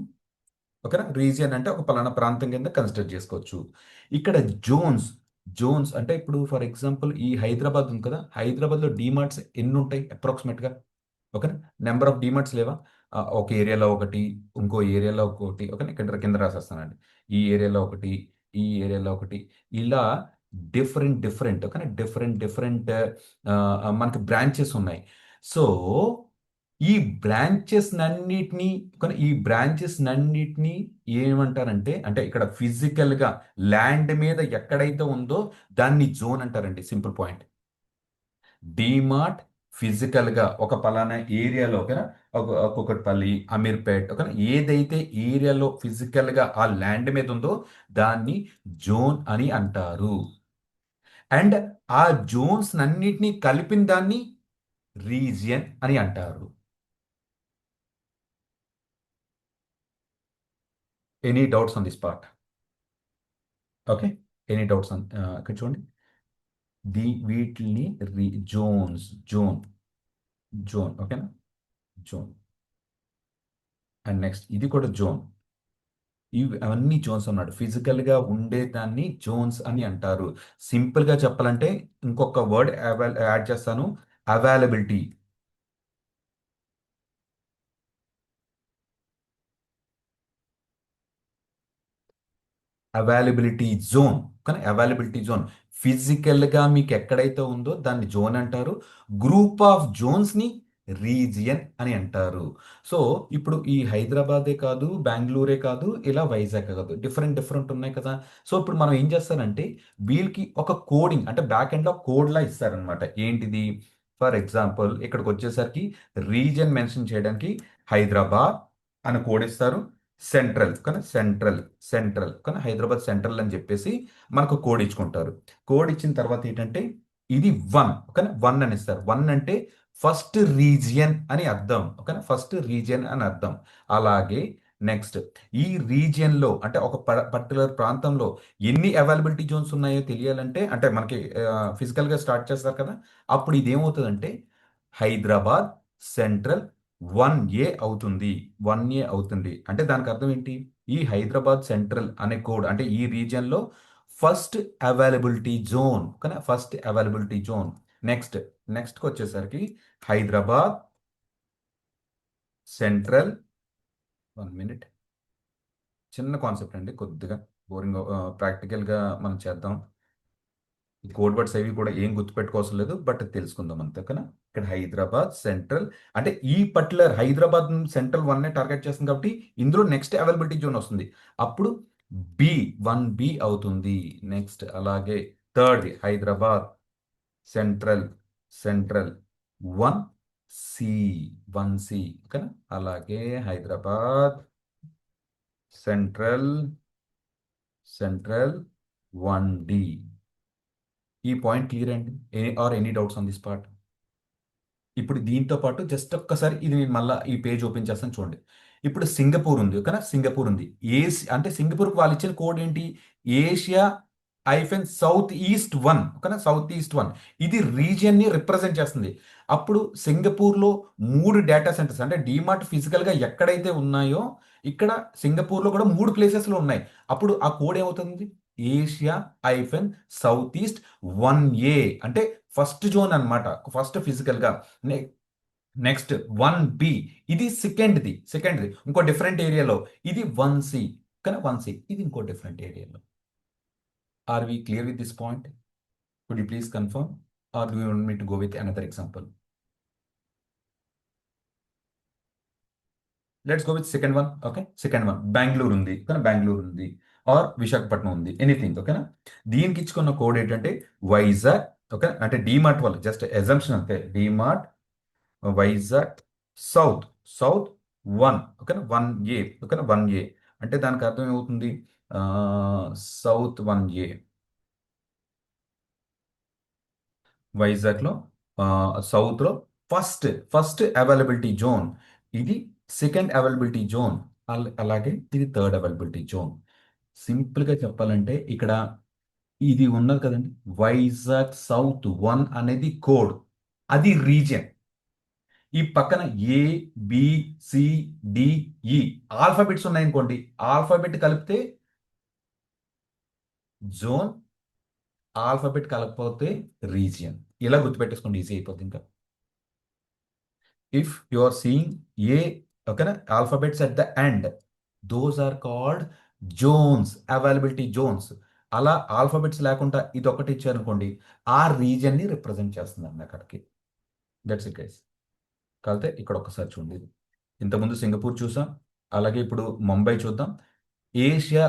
S1: ఓకేనా, రీజియన్ అంటే ఒక పలానా ప్రాంతం కింద కన్సిడర్ చేసుకోవచ్చు. ఇక్కడ జోన్స్, జోన్స్ అంటే ఇప్పుడు ఫర్ ఎగ్జాంపుల్ ఈ హైదరాబాద్ ఉంది కదా, హైదరాబాద్లో డీమార్ట్స్ ఎన్ని ఉంటాయి అప్రాక్సిమేట్గా? ఓకేనా, నెంబర్ ఆఫ్ డీమార్ట్స్ లేవా? ఒక ఏరియాలో ఒకటి, ఇంకో ఏరియాలో ఒకటి, ఓకేనా, ఇక్కడ కింద రాసేస్తానండి. ఈ ఏరియాలో ఒకటి, ఈ ఏరియాలో ఒకటి, ఇలా డిఫరెంట్ డిఫరెంట్, ఓకేనా, డిఫరెంట్ డిఫరెంట్ మనకి బ్రాంచెస్ ఉన్నాయి. సో ఈ బ్రాంచెస్ నన్నిటినీ, కానీ ఈ బ్రాంచెస్ నన్నిటినీ ఏమంటారంటే, అంటే ఇక్కడ ఫిజికల్ గా ల్యాండ్ మీద ఎక్కడైతే ఉందో దాన్ని జోన్ అంటారండి. Simple point. డిమార్ట్ ఫిజికల్ గా ఒక పలానా ఏరియాలో, ఓకేనా, కుకట్పల్లి, అమీర్పేట్, ఓకేనా, ఏదైతే ఏరియాలో ఫిజికల్ గా ఆ ల్యాండ్ మీద ఉందో దాన్ని జోన్ అని అంటారు. అండ్ ఆ జోన్స్ అన్నిటినీ కలిపిన దాన్ని రీజియన్ అని అంటారు. Any doubts on this part? Okay, any doubts on ఇక్కడ చూడండి, వీటిని జోన్స్, జోన్, జోన్, ఓకేనా, జోన్. అండ్ నెక్స్ట్ ఇది కూడా జోన్. ఇవి అవన్నీ జోన్స్ అన్నాడు. ఫిజికల్ గా ఉండేదాన్ని జోన్స్ అని అంటారు. సింపుల్ గా చెప్పాలంటే ఇంకొక వర్డ్ యాడ్ చేస్తాను, అవైలబిలిటీ. అవైలబిలిటీ జోన్, కానీ అవైలబిలిటీ జోన్ ఫిజికల్గా మీకు ఎక్కడైతే ఉందో దాన్ని జోన్ అంటారు. గ్రూప్ ఆఫ్ జోన్స్ని రీజియన్ అని అంటారు. సో ఇప్పుడు ఈ హైదరాబాదే కాదు, బెంగళూరే కాదు, ఇలా వైజాగ్ కాదు, డిఫరెంట్ డిఫరెంట్ ఉన్నాయి కదా. సో ఇప్పుడు మనం ఏం చేస్తారంటే వీళ్ళకి ఒక కోడింగ్ అంటే బ్యాక్ ఎండ్లో కోడ్లా ఇస్తారనమాట. ఏంటిది? ఫర్ ఎగ్జాంపుల్ ఇక్కడికి వచ్చేసరికి రీజియన్ మెన్షన్ చేయడానికి హైదరాబాద్ అని కోడ్ ఇస్తారు. సెంట్రల్, కానీ సెంట్రల్, సెంట్రల్, కానీ హైదరాబాద్ సెంట్రల్ అని చెప్పేసి మనకు కోడ్ ఇచ్చుకుంటారు. కోడ్ ఇచ్చిన తర్వాత ఏంటంటే ఇది వన్, కానీ వన్ అని ఇస్తారు. వన్ అంటే ఫస్ట్ రీజియన్ అని అర్థం, ఓకేనా, ఫస్ట్ రీజియన్ అని అర్థం. అలాగే నెక్స్ట్ ఈ రీజియన్లో అంటే ఒక పర్టికులర్ ప్రాంతంలో ఎన్ని అవైలబిలిటీ జోన్స్ ఉన్నాయో తెలియాలంటే, అంటే మనకి ఫిజికల్గా స్టార్ట్ చేస్తారు కదా, అప్పుడు ఇది ఏమవుతుందంటే హైదరాబాద్ సెంట్రల్ 1A అవుతుంది. 1A అవుతుంది అంటే దానికి అర్థం ఏంటి? ఈ హైదరాబాద్ సెంట్రల్ అనే కోడ్ అంటే ఈ రీజియన్లో ఫస్ట్ అవైలబిలిటీ జోన్, కానీ ఫస్ట్ అవైలబిలిటీ జోన్. నెక్స్ట్, నెక్స్ట్కి వచ్చేసరికి హైదరాబాద్ సెంట్రల్. 1 మినిట్, చిన్న కాన్సెప్ట్ అండి, కొద్దిగా బోరింగ్, ప్రాక్టికల్గా మనం చేద్దాం. ఈ కోడ్ వర్డ్స్ అవి కూడా ఏం గుర్తుపెట్టుకోవాల్సిన లేదు, బట్ తెలుసుకుందాం అంతే కదా. ఇక్కడ హైదరాబాద్ సెంట్రల్, అంటే ఈ particular Hyderabad central one target చేస్తుంది కాబట్టి ఇందులో నెక్స్ట్ అవైలబిలిటీ జోన్ వస్తుంది. అప్పుడు బి 1B అవుతుంది నెక్స్ట్. అలాగే third Hyderabad central, central 1C, 1C ఓకేనా. అలాగే హైదరాబాద్ సెంట్రల్, సెంట్రల్ 1D. ఈ పాయింట్ క్లియర్ అండి? Or any doubts on this part? ఇప్పుడు దీంతో పాటు జస్ట్ ఒక్కసారి ఇది నేను మళ్ళీ ఈ పేజ్ ఓపెన్ చేస్తాను చూడండి. ఇప్పుడు సింగపూర్ ఉంది ఓకేనా. సింగపూర్ ఉంది. అంటే సింగపూర్కి వాళ్ళు ఇచ్చిన కోడ్ ఏంటి? ఏషియా సౌత్ ఈస్ట్ 1 ఓకేనా. సౌత్ ఈస్ట్ 1 ఇది రీజియన్ని రిప్రజెంట్ చేస్తుంది. అప్పుడు సింగపూర్లో 3 డేటా సెంటర్స్, అంటే డీమార్ట్ ఫిజికల్గా ఎక్కడైతే ఉన్నాయో ఇక్కడ సింగపూర్లో కూడా 3 ప్లేసెస్లో ఉన్నాయి. అప్పుడు ఆ కోడ్ ఏమవుతుంది? ఏషియా సౌత్ ఈస్ట్ 1A అంటే ఫస్ట్ జోన్ అనమాట, ఫస్ట్ ఫిజికల్గా. నెక్స్ట్ 1B ఇది సెకండ్ది ఇంకో డిఫరెంట్ ఏరియాలో. ఇది 1C కానీ 1C ఇది ఇంకో డిఫరెంట్ ఏరియాలో. Are we clear with this point? Could you please confirm or do you want me to go with another example? Let's go with second one. Okay, second one Bengaluru ఉంది కానీ బెంగళూరు ఉంది, are Visakhapatnam ఉంది, anything ఓకేనా. దీనికి ఇచ్చుకున్న code ఏంటంటే Vizag okay. అంటే డీమార్ట్ వాళ్ళు just assumption అంతే. డీమార్ట్ వైజాగ్ సౌత్, సౌత్ 1 ఓకేనా. 1A ఓకేనా. 1A అంటే దానికి అర్థం ఏమవుతుంది? సౌత్ 1A వైజాగ్లో సౌత్లో ఫస్ట్ అవైలబిలిటీ జోన్. ఇది సెకండ్ అవైలబిలిటీ జోన్. అలాగే ఇది థర్డ్ అవైలబిలిటీ జోన్. సింపుల్గా చెప్పాలంటే ఇక్కడ ఇది ఉన్నది కదండి, వైజాగ్ సౌత్ 1 అనేది కోడ్, అది రీజియన్. ఈ పక్కన ABCDE ఆల్ఫాబెట్స్ ఉన్నాయనుకోండి, ఆల్ఫాబెట్ కలిపితే జోన్, ఆల్ఫాబెట్ కలపకపోతే రీజియన్. ఇలా గుర్తుపెట్టేసుకోండి, ఈజీ అయిపోతుంది. ఇంకా if you are seeing a ఓకేనా alphabets at the end, those are called zones, availability zones. అలా ఆల్ఫాబెట్స్ లేకుండా ఇది ఒకటి ఇచ్చారనుకోండి, ఆ రీజియన్ని రిప్రజెంట్ చేస్తుంది అన్న అక్కడికి. That's it guys. కాకపోతే ఇక్కడ ఒక్కసారి చూడండి. ఇంతకుముందు సింగపూర్ చూసాం, అలాగే ఇప్పుడు ముంబై చూద్దాం. Asia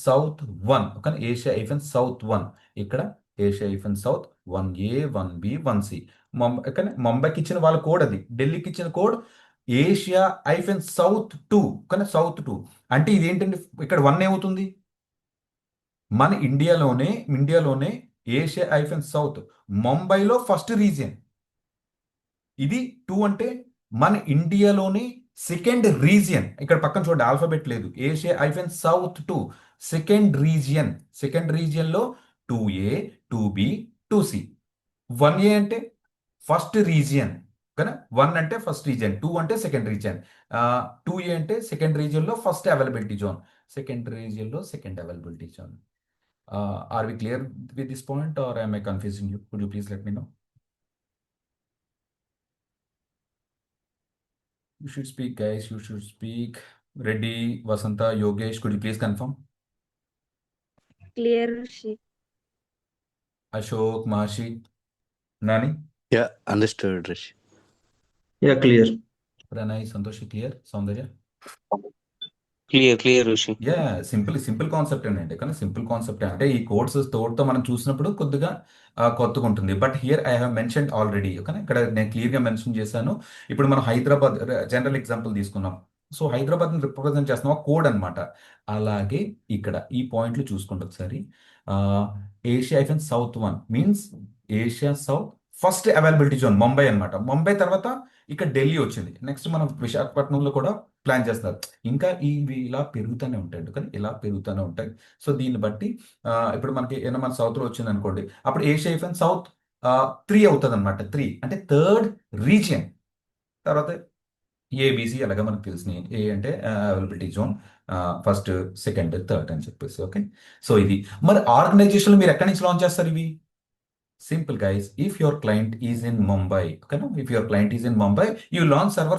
S1: south 1 okay. Asia south 1 ఇక్కడ Asia south 1A 1B 1C. Mumbai కానీ ముంబైకి ఇచ్చిన వాళ్ళ కోడ్ అది. ఢిల్లీకి ఇచ్చిన కోడ్ ఏషియా సౌత్ 2 కానీ సౌత్ 2 అంటే ఇది ఏంటండి? ఇక్కడ 1 ఏమవుతుంది? మన ఇండియాలోనే ఏషియా సౌత్ ముంబైలో ఫస్ట్ రీజియన్. ఇది 2 అంటే మన ఇండియాలోని సెకండ్ రీజియన్. ఇక్కడ పక్కన చూడండి ఆల్ఫాబెట్ లేదు. Asia south 2 second రీజియన్లో 2A 2B 2C. 1A అంటే ఫస్ట్ రీజియన్ కానీ 1 అంటే ఫస్ట్ రీజియన్, 2 అంటే సెకండ్ రీజియన్, 2A అంటే సెకండ్ రీజియన్లో ఫస్ట్ అవైలబిలిటీ జోన్, సెకండ్ రీజియన్లో second availability zone. Are we clear with this point or I confusing you? Could you please let me know? You should speak, guys. You should speak. Reddy, Vasanta, Yogesh, could you please confirm?
S2: Clear, Rishi.
S1: Ashok, Mashi, Nani,
S3: Yeah, understood, Rishi.
S4: Yeah, clear.
S1: Pranay, Santoshi, clear? Saundarya?
S5: Clear ఋషి.
S1: Simple concept అండి. కానీ simple concept అంటే ఈ course తోడుతో మనం చూసినప్పుడు కొద్దిగా కొత్తగా ఉంటుంది. But here I have mention already okay. ఇక్కడ నేను క్లియర్గా మెన్షన్ చేశాను. ఇప్పుడు మనం హైదరాబాద్ జనరల్ ఎగ్జాంపుల్ తీసుకున్నాం. సో హైదరాబాద్ని రిప్రజెంట్ చేస్తున్నాం కోడ్ అనమాట. అలాగే ఇక్కడ ఈ పాయింట్లు చూసుకుంటే ఒకసారి Asia south 1 means Asia south first availability zone Mumbai అనమాట. ముంబై తర్వాత ఇక్కడ ఢిల్లీ వచ్చింది. నెక్స్ట్ మనం విశాఖపట్నంలో కూడా ప్లాన్ చేస్తారు. ఇంకా ఇవి ఇలా పెరుగుతూనే ఉంటాయి కానీ ఇలా పెరుగుతూనే ఉంటాయి. సో దీన్ని బట్టి ఇప్పుడు మనకి ఏమైనా మన సౌత్లో వచ్చింది అనుకోండి, అప్పుడు ఏషియా సౌత్ 3 అవుతుంది అనమాట. 3 అంటే థర్డ్ రీజియన్. తర్వాత ఏబిసి అలాగే మనకు తెలిసినాయి. ఏ అంటే availability zone, first second third అని చెప్పేసి ఓకే. సో ఇది మరి ఆర్గనైజేషన్లో మీరు ఎక్కడి నుంచి లాంచ్ చేస్తారు ఇవి? Simple guys, if your client is in Mumbai, okay, no? If your client is in Mumbai, you launch server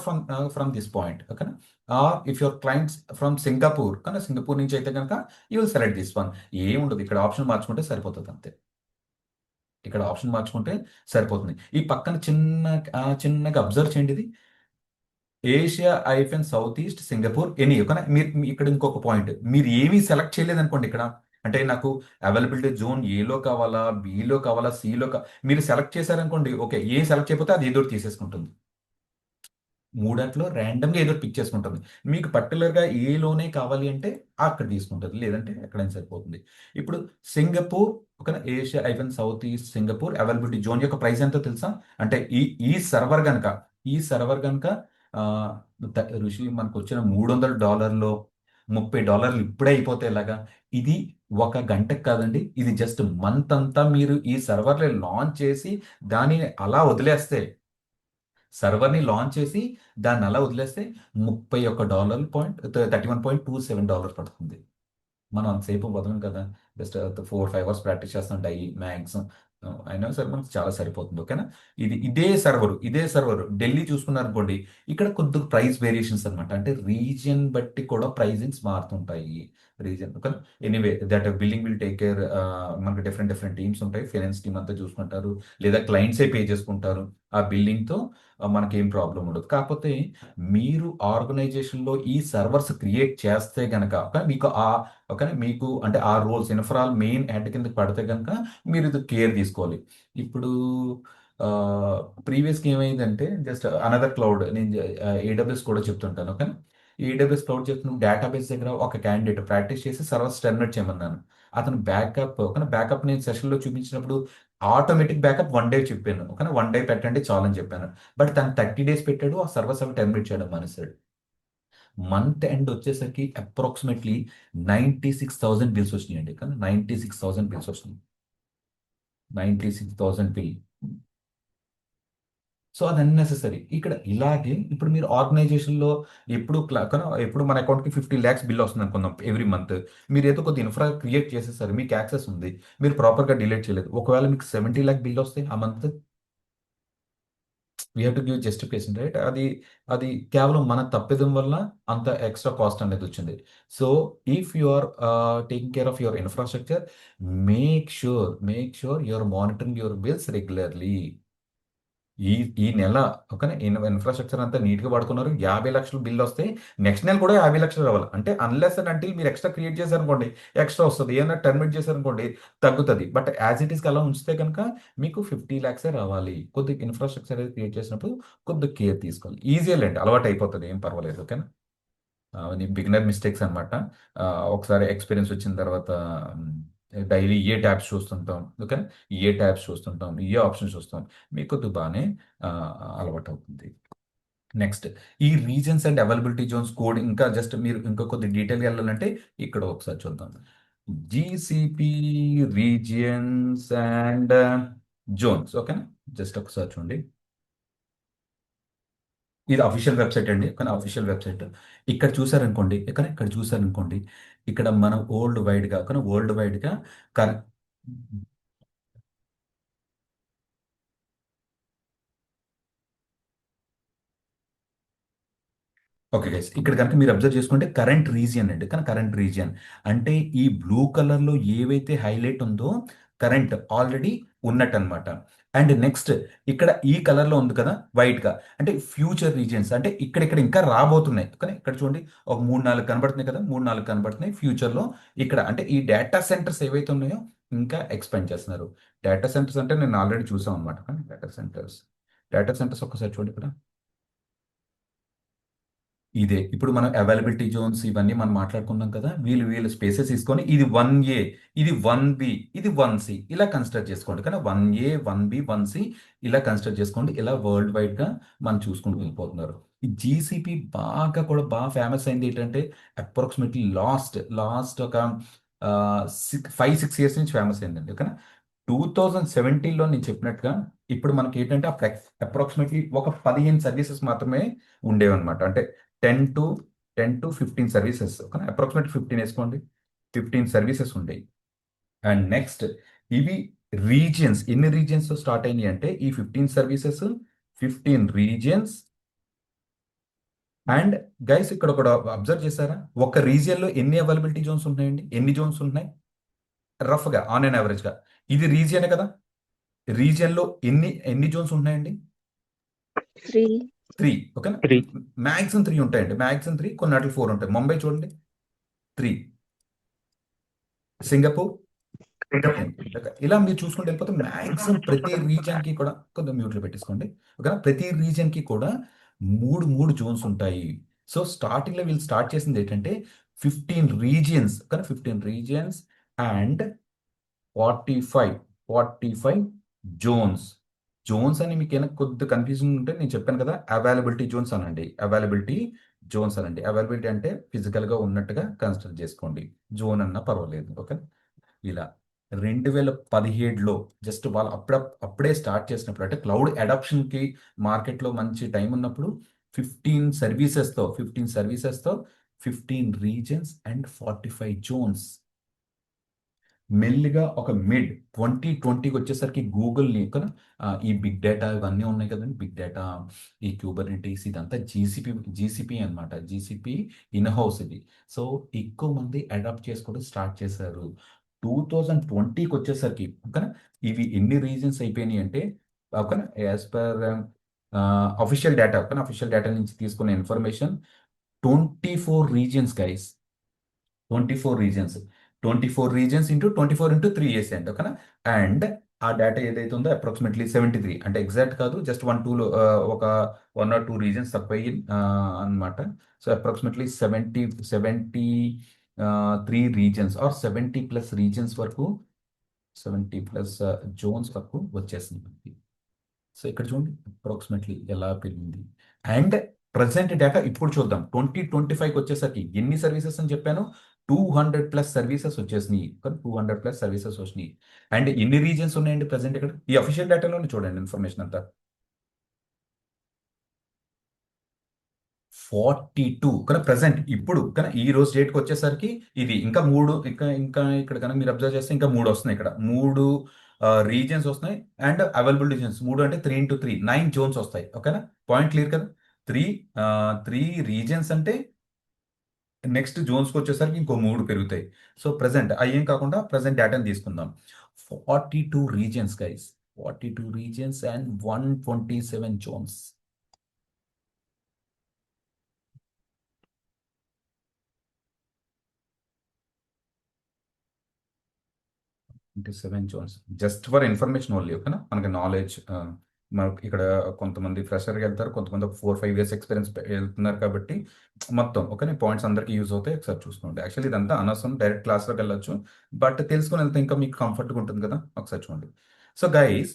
S1: from this point, okay, no? Or if your clients from Singapore, okay, Singapore నుంచి అయితే కనుక you will select this one. ఏం ఉండదు ఇక్కడ, option మార్చుకుంటే సరిపోతుంది అంతే. ఇక్కడ ఆప్షన్ మార్చుకుంటే సరిపోతుంది. ఈ పక్కన చిన్నగా అబ్జర్వ్ చేయండి ఇది. Asia hyphen south east Singapore any ఓకేనా. ఇక్కడ ఇంకొక పాయింట్, మీరు ఏమీ సెలెక్ట్ చేయలేదు అనుకోండి ఇక్కడ, అంటే నాకు అవైలబిలిటీ జోన్ ఏలో కావాలా, బిలో కావాలా, సిలో మీరు సెలెక్ట్ చేశారనుకోండి, ఓకే, ఏ సెలెక్ట్ చేయకపోతే అది ఏదో ఒకటి తీసేసుకుంటుంది. మూడాట్లో ర్యాండమ్గా ఏదో పిక్ చేసుకుంటుంది. మీకు పర్టికులర్గా ఏలోనే కావాలి అంటే అక్కడ తీసుకుంటుంది, లేదంటే ఎక్కడైనా సరిపోతుంది. ఇప్పుడు సింగపూర్ ఒక Asia hyphen south east Singapore availability zone యొక్క ప్రైస్ ఎంతో తెలుసా? అంటే ఈ సర్వర్ కనుక ఆ, ఋషి మనకు వచ్చిన $300 $30 ఇప్పుడే అయిపోతే ఎలాగా? ఇది ఒక గంటకు కాదండి, ఇది జస్ట్ మంత్ అంతా మీరు ఈ సర్వర్ని లాంచ్ చేసి దానిని అలా వదిలేస్తే, సర్వర్ని లాంచ్ చేసి దాన్ని అలా వదిలేస్తే $31.27 పడుతుంది. మనం అంతసేపు వదలం కదా, జస్ట్ 4-5 అవర్స్ ప్రాక్టీస్ చేస్తాం డైలీ మ్యాక్సిమం. అయినా సరే మనకు చాలా సరిపోతుంది, ఓకేనా. ఇదే సర్వర్ ఢిల్లీ చూసుకున్నారనుకోండి, ఇక్కడ కొద్దిగా ప్రైస్ వేరియేషన్స్ అనమాట, అంటే రీజియన్ బట్టి కూడా ప్రైజింగ్స్ మారుతుంటాయి. Region okay. Anyway that billing will take care, మనకు డిఫరెంట్ డిఫరెంట్ టీమ్స్ ఉంటాయి, ఫైనాన్స్ టీమ్ అంతా చూసుకుంటారు, లేదా క్లయింట్సే పే చేసుకుంటారు. ఆ బిల్లింగ్తో మనకేం ప్రాబ్లం ఉండదు. కాకపోతే మీరు ఆర్గనైజేషన్లో ఈ సర్వర్స్ క్రియేట్ చేస్తే గనక మీకు అంటే ఆ రోల్స్ ఇన్ఫ్రాల్ మెయిన్ హెడ్ కింద పడితే కనుక మీరు ఇది కేర్ తీసుకోవాలి. ఇప్పుడు ప్రీవియస్గా ఏమైందంటే, జస్ట్ అనదర్ క్లౌడ్, నేను ఏడబ్ల్యూఎస్ కూడా చెప్తుంటాను, ఓకే. ఏడబ్ల్యూఎస్ క్లౌడ్ చెప్తున్న డేటాబేస్ దగ్గర ఒక క్యాండిడేట్ ప్రాక్టీస్ చేసి సర్వర్స్ టెర్మినేట్ చేయమన్నాను. అతను బ్యాకప్ నేను సెషన్లో చూపించినప్పుడు ఆటోమేటిక్ బ్యాకప్ 1 డే చెప్పాను, ఓకే, 1 డే పెట్టండి చాలని చెప్పాను. బట్ తను 30 days పెట్టాడు, ఆ సర్వర్స్ అవి టెర్మినేట్ చేయడం మానేశాడు. మంత్ ఎండ్ వచ్చేసరికి అప్రాక్సిమేట్లీ 96,000 బిల్స్ వచ్చినాయండి, కానీ 96,000 బిల్స్ వచ్చినాయి. 96,000 బిల్. సో అది అన్నెసెసరీ. ఇక్కడ ఇలాగే ఇప్పుడు మీరు ఆర్గనైజేషన్లో ఎప్పుడు మన అకౌంట్కి 50 lakhs బిల్ వస్తుంది అనుకుందాం ఎవ్రీ మంత్. మీరు ఏదో కొద్ది ఇన్ఫ్రా క్రియేట్ చేసేసారు, మీకు యాక్సెస్ ఉంది, మీరు ప్రాపర్గా డిలీట్ చేయలేదు. ఒకవేళ మీకు 70 lakh బిల్ వస్తే ఆ month we have to give justification, right? అది కేవలం మన తప్పిదం వల్ల అంత ఎక్స్ట్రా కాస్ట్ అనేది వచ్చింది. So if you are taking care of your infrastructure, make sure you are monitoring your bills regularly. ఈ ఈ నెల ఒక ఇన్ఫ్రాస్ట్రక్చర్ అంతా నీట్గా వాడుకున్నారు, 50 లక్షలు బిల్ వస్తే నెక్స్ట్ నెల కూడా 50 లక్షలు రావాలి. అంటే అన్లెస్ అండ్ అంటే మీరు ఎక్స్ట్రా క్రియేట్ చేశారనుకోండి ఎక్స్ట్రా వస్తుంది, ఏదైనా టర్మినేట్ చేశారనుకోండి తగ్గుతుంది. బట్ యాజ్ ఇట్ ఈస్ అలా ఉంచితే కనుక మీకు 50 lakhs రావాలి. కొద్దిగా ఇన్ఫ్రాస్ట్రక్చర్ అనేది క్రియేట్ చేసినప్పుడు కొద్దిగా కేర్ తీసుకోవాలి. ఈజీ లేండి, అలవాటు అయిపోతుంది, ఏం పర్వాలేదు, ఓకేనా. అవన్నీ బిగినర్ మిస్టేక్స్ అనమాట. ఒకసారి ఎక్స్పీరియన్స్ వచ్చిన తర్వాత డైలీ ఏ ట్యాబ్స్ చూస్తుంటాం, ఓకే, ఏ ట్యాబ్స్ చూస్తుంటాం, ఏ ఆప్షన్స్ చూస్తాం, మీకు కొద్దిగా బాగానే అలవాటు అవుతుంది. నెక్స్ట్, ఈ reasons and availability Jones code ఇంకా జస్ట్ మీరు ఇంకా కొద్ది డీటెయిల్గా వెళ్ళాలంటే ఇక్కడ ఒకసారి చూద్దాం. జీసీపీ రీజియన్స్ అండ్ జోన్స్, ఓకేనా. జస్ట్ ఒకసారి చూడండి, ఇది అఫీషియల్ వెబ్సైట్ అండి, కానీ అఫీషియల్ వెబ్సైట్. ఇక్కడ చూసారనుకోండి ఇక్కడ మనం వరల్డ్ వైడ్గా కర్ ఓకే గైస్, ఇక్కడ కనుక మీరు అబ్జర్వ్ చేసుకుంటే కరెంట్ రీజియన్ అండి, కానీ కరెంట్ రీజియన్ అంటే ఈ బ్లూ కలర్లో ఏవైతే హైలైట్ ఉందో కరెంట్ ఆల్రెడీ ఉన్నట్టు అనమాట. అండ్ నెక్స్ట్ ఇక్కడ ఈ కలర్లో ఉంది కదా వైట్గా, అంటే ఫ్యూచర్ రీజియన్స్, అంటే ఇక్కడ ఇంకా రాబోతున్నాయి, కానీ ఇక్కడ చూడండి ఒక 3-4 కనబడుతున్నాయి కదా, 3-4 కనబడుతున్నాయి ఫ్యూచర్లో. ఇక్కడ అంటే ఈ డేటా సెంటర్స్ ఏవైతే ఉన్నాయో ఇంకా ఎక్స్పాండ్ చేస్తున్నారు. డేటా సెంటర్స్ అంటే నేను ఆల్రెడీ చూసాం అనమాట, కానీ డేటా సెంటర్స్ ఒక్కసారి చూడండి ఇక్కడ. ఇప్పుడు మనం అవైలబిలిటీ జోన్స్ ఇవన్నీ మనం మాట్లాడుకున్నాం కదా, వీళ్ళు స్పేసెస్ తీసుకొని ఇది 1A, ఇది 1B, ఇది 1C ఇలా కన్సిడర్ చేసుకోండి, కానీ 1A 1B 1C ఇలా కన్సిడర్ చేసుకోండి. ఇలా వరల్డ్ వైడ్గా మనం చూసుకుంటూ వెళ్ళిపోతున్నారు. ఈ జీసీపీ బాగా ఫేమస్ అయింది ఏంటంటే అప్రాక్సిమేట్లీ లాస్ట్ ఒక 5-6 years నుంచి ఫేమస్ అయిందండి, ఓకేనా. 2017లో నేను చెప్పినట్టుగా ఇప్పుడు మనకి ఏంటంటే అప్రాక్సిమేట్లీ ఒక 15 సర్వీసెస్ మాత్రమే ఉండేవన్నమాట. అంటే 10 to 15 సర్వీసెస్, ఓకే, అప్రాక్సిమేట్ 15 వేసుకోండి, 15 సర్వీసెస్ ఉండేవి. అండ్ నెక్స్ట్ ఇవి రీజియన్స్, ఎన్ని రీజియన్స్ స్టార్ట్ అయినాయి అంటే ఈ 15 సర్వీసెస్ 15 రీజియన్స్. అండ్ గైస్ ఇక్కడ కూడా అబ్జర్వ్ చేశారా, ఒక రీజియన్లో ఎన్ని అవైలబిలిటీ జోన్స్ ఉన్నాయండి, ఎన్ని జోన్స్ ఉన్నాయి రఫ్గా ఆన్ అండ్ యావరేజ్గా? ఇది రీజియనే కదా, రీజియన్లో ఎన్ని జోన్స్ ఉన్నాయండి?
S2: 3.
S1: 3. ఓకేనా?
S4: 3.
S1: మ్యాక్సిమం 3 ఉంటాయండి. మ్యాక్సిమం 3, కొన్ని వాటిలో 4 ఉంటాయి. ముంబై చూడండి 3, సింగపూర్ 10. ఓకే, ఇలా మీరు చూసుకుంటూ వెళ్ళిపోతే మ్యాక్సిమం ప్రతి రీజియన్కి కూడా కొంచెం మ్యూట్లో పెట్టేసుకోండి. ఓకేనా? ప్రతి రీజియన్కి కూడా 3 జోన్స్ ఉంటాయి. సో స్టార్టింగ్లో వీళ్ళు స్టార్ట్ చేసింది ఏంటంటే 15 రీజియన్స్, కానీ 15 రీజియన్స్ అండ్ 45 జోన్స్. జోన్స్ అని మీకు ఏమైనా కొద్ది కన్ఫ్యూజన్ ఉంటే నేను చెప్పాను కదా, అవైలబిలిటీ జోన్స్ అనండి. అవైలబిలిటీ అంటే ఫిజికల్గా ఉన్నట్టుగా కన్సిడర్ చేసుకోండి. జోన్ అన్నా పర్వాలేదు. ఓకే, ఇలా 2017లో జస్ట్ వాళ్ళు అప్పుడే స్టార్ట్ చేసినప్పుడు, అంటే క్లౌడ్ అడాప్షన్కి మార్కెట్లో మంచి టైం ఉన్నప్పుడు 15 సర్వీసెస్తో 15 రీజన్స్ అండ్ 45 జోన్స్. మెల్లిగా ఒక మిడ్ 2020కి వచ్చేసరికి గూగుల్ని కదా, ఈ బిగ్ డేటా ఇవన్నీ ఉన్నాయి కదండి, బిగ్ డేటా, ఈ క్యూబర్నెటీస్, ఇదంతా జీసీపీ అనమాట. జీసీపీ ఇన్ హౌస్ ఇది. సో ఎక్కువ మంది అడాప్ట్ చేసుకోవడం స్టార్ట్ చేశారు. 2020కి వచ్చేసరికి ఓకేనా, ఇవి ఎన్ని రీజన్స్ అయిపోయినాయి అంటే ఓకేనా, యాజ్ పర్ అఫీషియల్ డేటా, ఓకేనా, అఫీషియల్ డేటా నుంచి తీసుకున్న information 24 regions guys. 24 reasons into 3 years అండి. ఓకేనా? అండ్ ఆ డేటా ఏదైతే ఉందో అప్రాక్సిమేట్లీ 73, అంటే ఎగ్జాక్ట్ కాదు, జస్ట్ 1-2లో ఒక 1 or 2 రీజన్స్ తక్కువ అనమాట. So approximately 73 regions or 70+ regions వరకు, 70+ జోన్స్ వరకు వచ్చేసింది మనకి. సో ఇక్కడ చూడండి అప్రాక్సిమేట్లీ ఎలా పెరిగింది. అండ్ ప్రజెంట్ డేటా ఇప్పుడు చూద్దాం. 2025కి వచ్చేసరికి ఎన్ని సర్వీసెస్ అని చెప్పాను, 200+ సర్వీసెస్ వచ్చేసినాయి. 200+ సర్వీసెస్ వచ్చినాయి. అండ్ ఎన్ని రీజన్స్ ఉన్నాయండి ప్రజెంట్ ఇక్కడ? ఈ అఫీషియల్ డేటాలోనే చూడండి ఇన్ఫర్మేషన్ అంతా. 42 కానీ ప్రజెంట్ ఇప్పుడు కానీ ఈ రోజు డేట్కి వచ్చేసరికి ఇది ఇంకా 3, ఇంకా ఇక్కడ కనుక మీరు అబ్జర్వ్ చేస్తే ఇంకా 3 వస్తున్నాయి. ఇక్కడ 3 రీజన్స్ వస్తున్నాయి అండ్ అవైలబుల్ రీజన్స్ 3 అంటే 3 into 3 9 జోన్స్ వస్తాయి. ఓకేనా? పాయింట్ క్లియర్ కదా? 3 రీజన్స్ అంటే నెక్స్ట్ జోన్స్కి వచ్చేసరికి ఇంకో 3 పెరుగుతాయి. సో ప్రజెంట్ అయ్యేం కాకుండా ప్రజెంట్ డేటాని తీసుకుందాం. 42 regions guys, 42 regions and 127 zones. 27 zones just for information only. ఓకేనా? మనకి నాలెడ్జ్, మనకి ఇక్కడ కొంతమంది ఫ్రెషర్గా వెళ్తారు, కొంతమంది ఒక 4-5 ఇయర్స్ ఎక్స్పీరియన్స్ వెళ్తున్నారు కాబట్టి మొత్తం ఓకే పాయింట్స్ అందరికీ యూజ్ అవుతాయి. ఒకసారి చూసుకోండి. యాక్చువల్లీ ఇదంతా అనవసరం, డైరెక్ట్ క్లాస్లోకి వెళ్ళొచ్చు, బట్ తెలుసుకొని వెళ్తే ఇంకా మీకు కంఫర్ట్గా ఉంటుంది కదా. ఒకసారి చూడండి. సో గైస్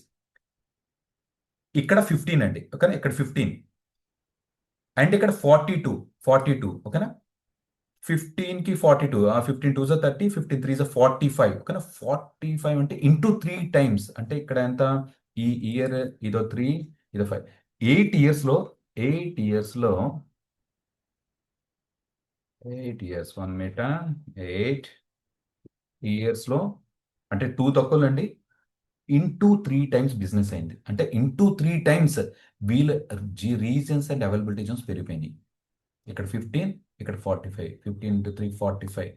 S1: ఇక్కడ 15 అండి. ఓకేనా? ఇక్కడ 15 అండ్ ఇక్కడ 42 ఓకేనా? 15కి 42, 15 2s 30, 15 3s 45. ఓకేనా? 45 అంటే ఇంటూ 3 టైమ్స్, అంటే ఇక్కడ ఎంత, ఈ ఇయర్ ఇదో 3 ఇదో 5, 8 ఇయర్స్లో 8 ఇయర్స్లో 8 ఇయర్స్ 1 మీటర్ 8 ఇయర్స్లో అంటే 2 తక్కువలండి, ఇంటూ 3 టైమ్స్ బిజినెస్ అయింది. అంటే ఇంటూ 3 టైమ్స్ వీళ్ళ రీజన్స్ అండ్ అవైలబిలిటీ జోన్స్ పెరిగిపోయినాయి. ఇక్కడ 15, ఇక్కడ 45, 15 into 3 45.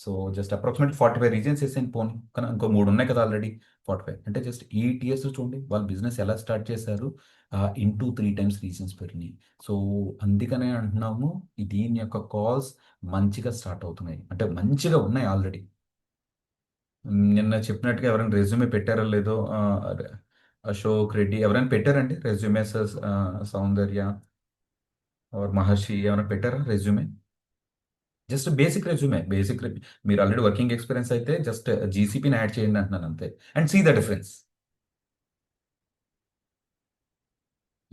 S1: So just approximate 45 reasons వేసాను పోనీ, కానీ ఇంకో 3 ఉన్నాయి కదా ఆల్రెడీ. 45 అంటే జస్ట్ 8 ఇయర్స్ చూడండి వాళ్ళు బిజినెస్ ఎలా స్టార్ట్ చేశారు. ఇంటూ 3 టైమ్స్ రీజన్స్ పెరిగినాయి. సో అందుకనే అంటున్నాము దీని యొక్క కాల్స్ మంచిగా స్టార్ట్ అవుతున్నాయి, అంటే మంచిగా ఉన్నాయి ఆల్రెడీ. నిన్న చెప్పినట్టుగా ఎవరైనా రెజ్యూమే పెట్టారో లేదో, అశోక్ రెడ్డి ఎవరైనా పెట్టారండి రెజ్యూమే? సౌందర్య ఆర్ మహర్షి ఎవరైనా పెట్టారా రెజ్యూమే? జస్ట్ బేసిక్ రెజ్యూమే, మీరు ఆల్రెడీ వర్కింగ్ ఎక్స్పీరియన్స్ అయితే జస్ట్ జీసీపీని యాడ్ చేయండి అంటున్నాను అంతే. And see the difference.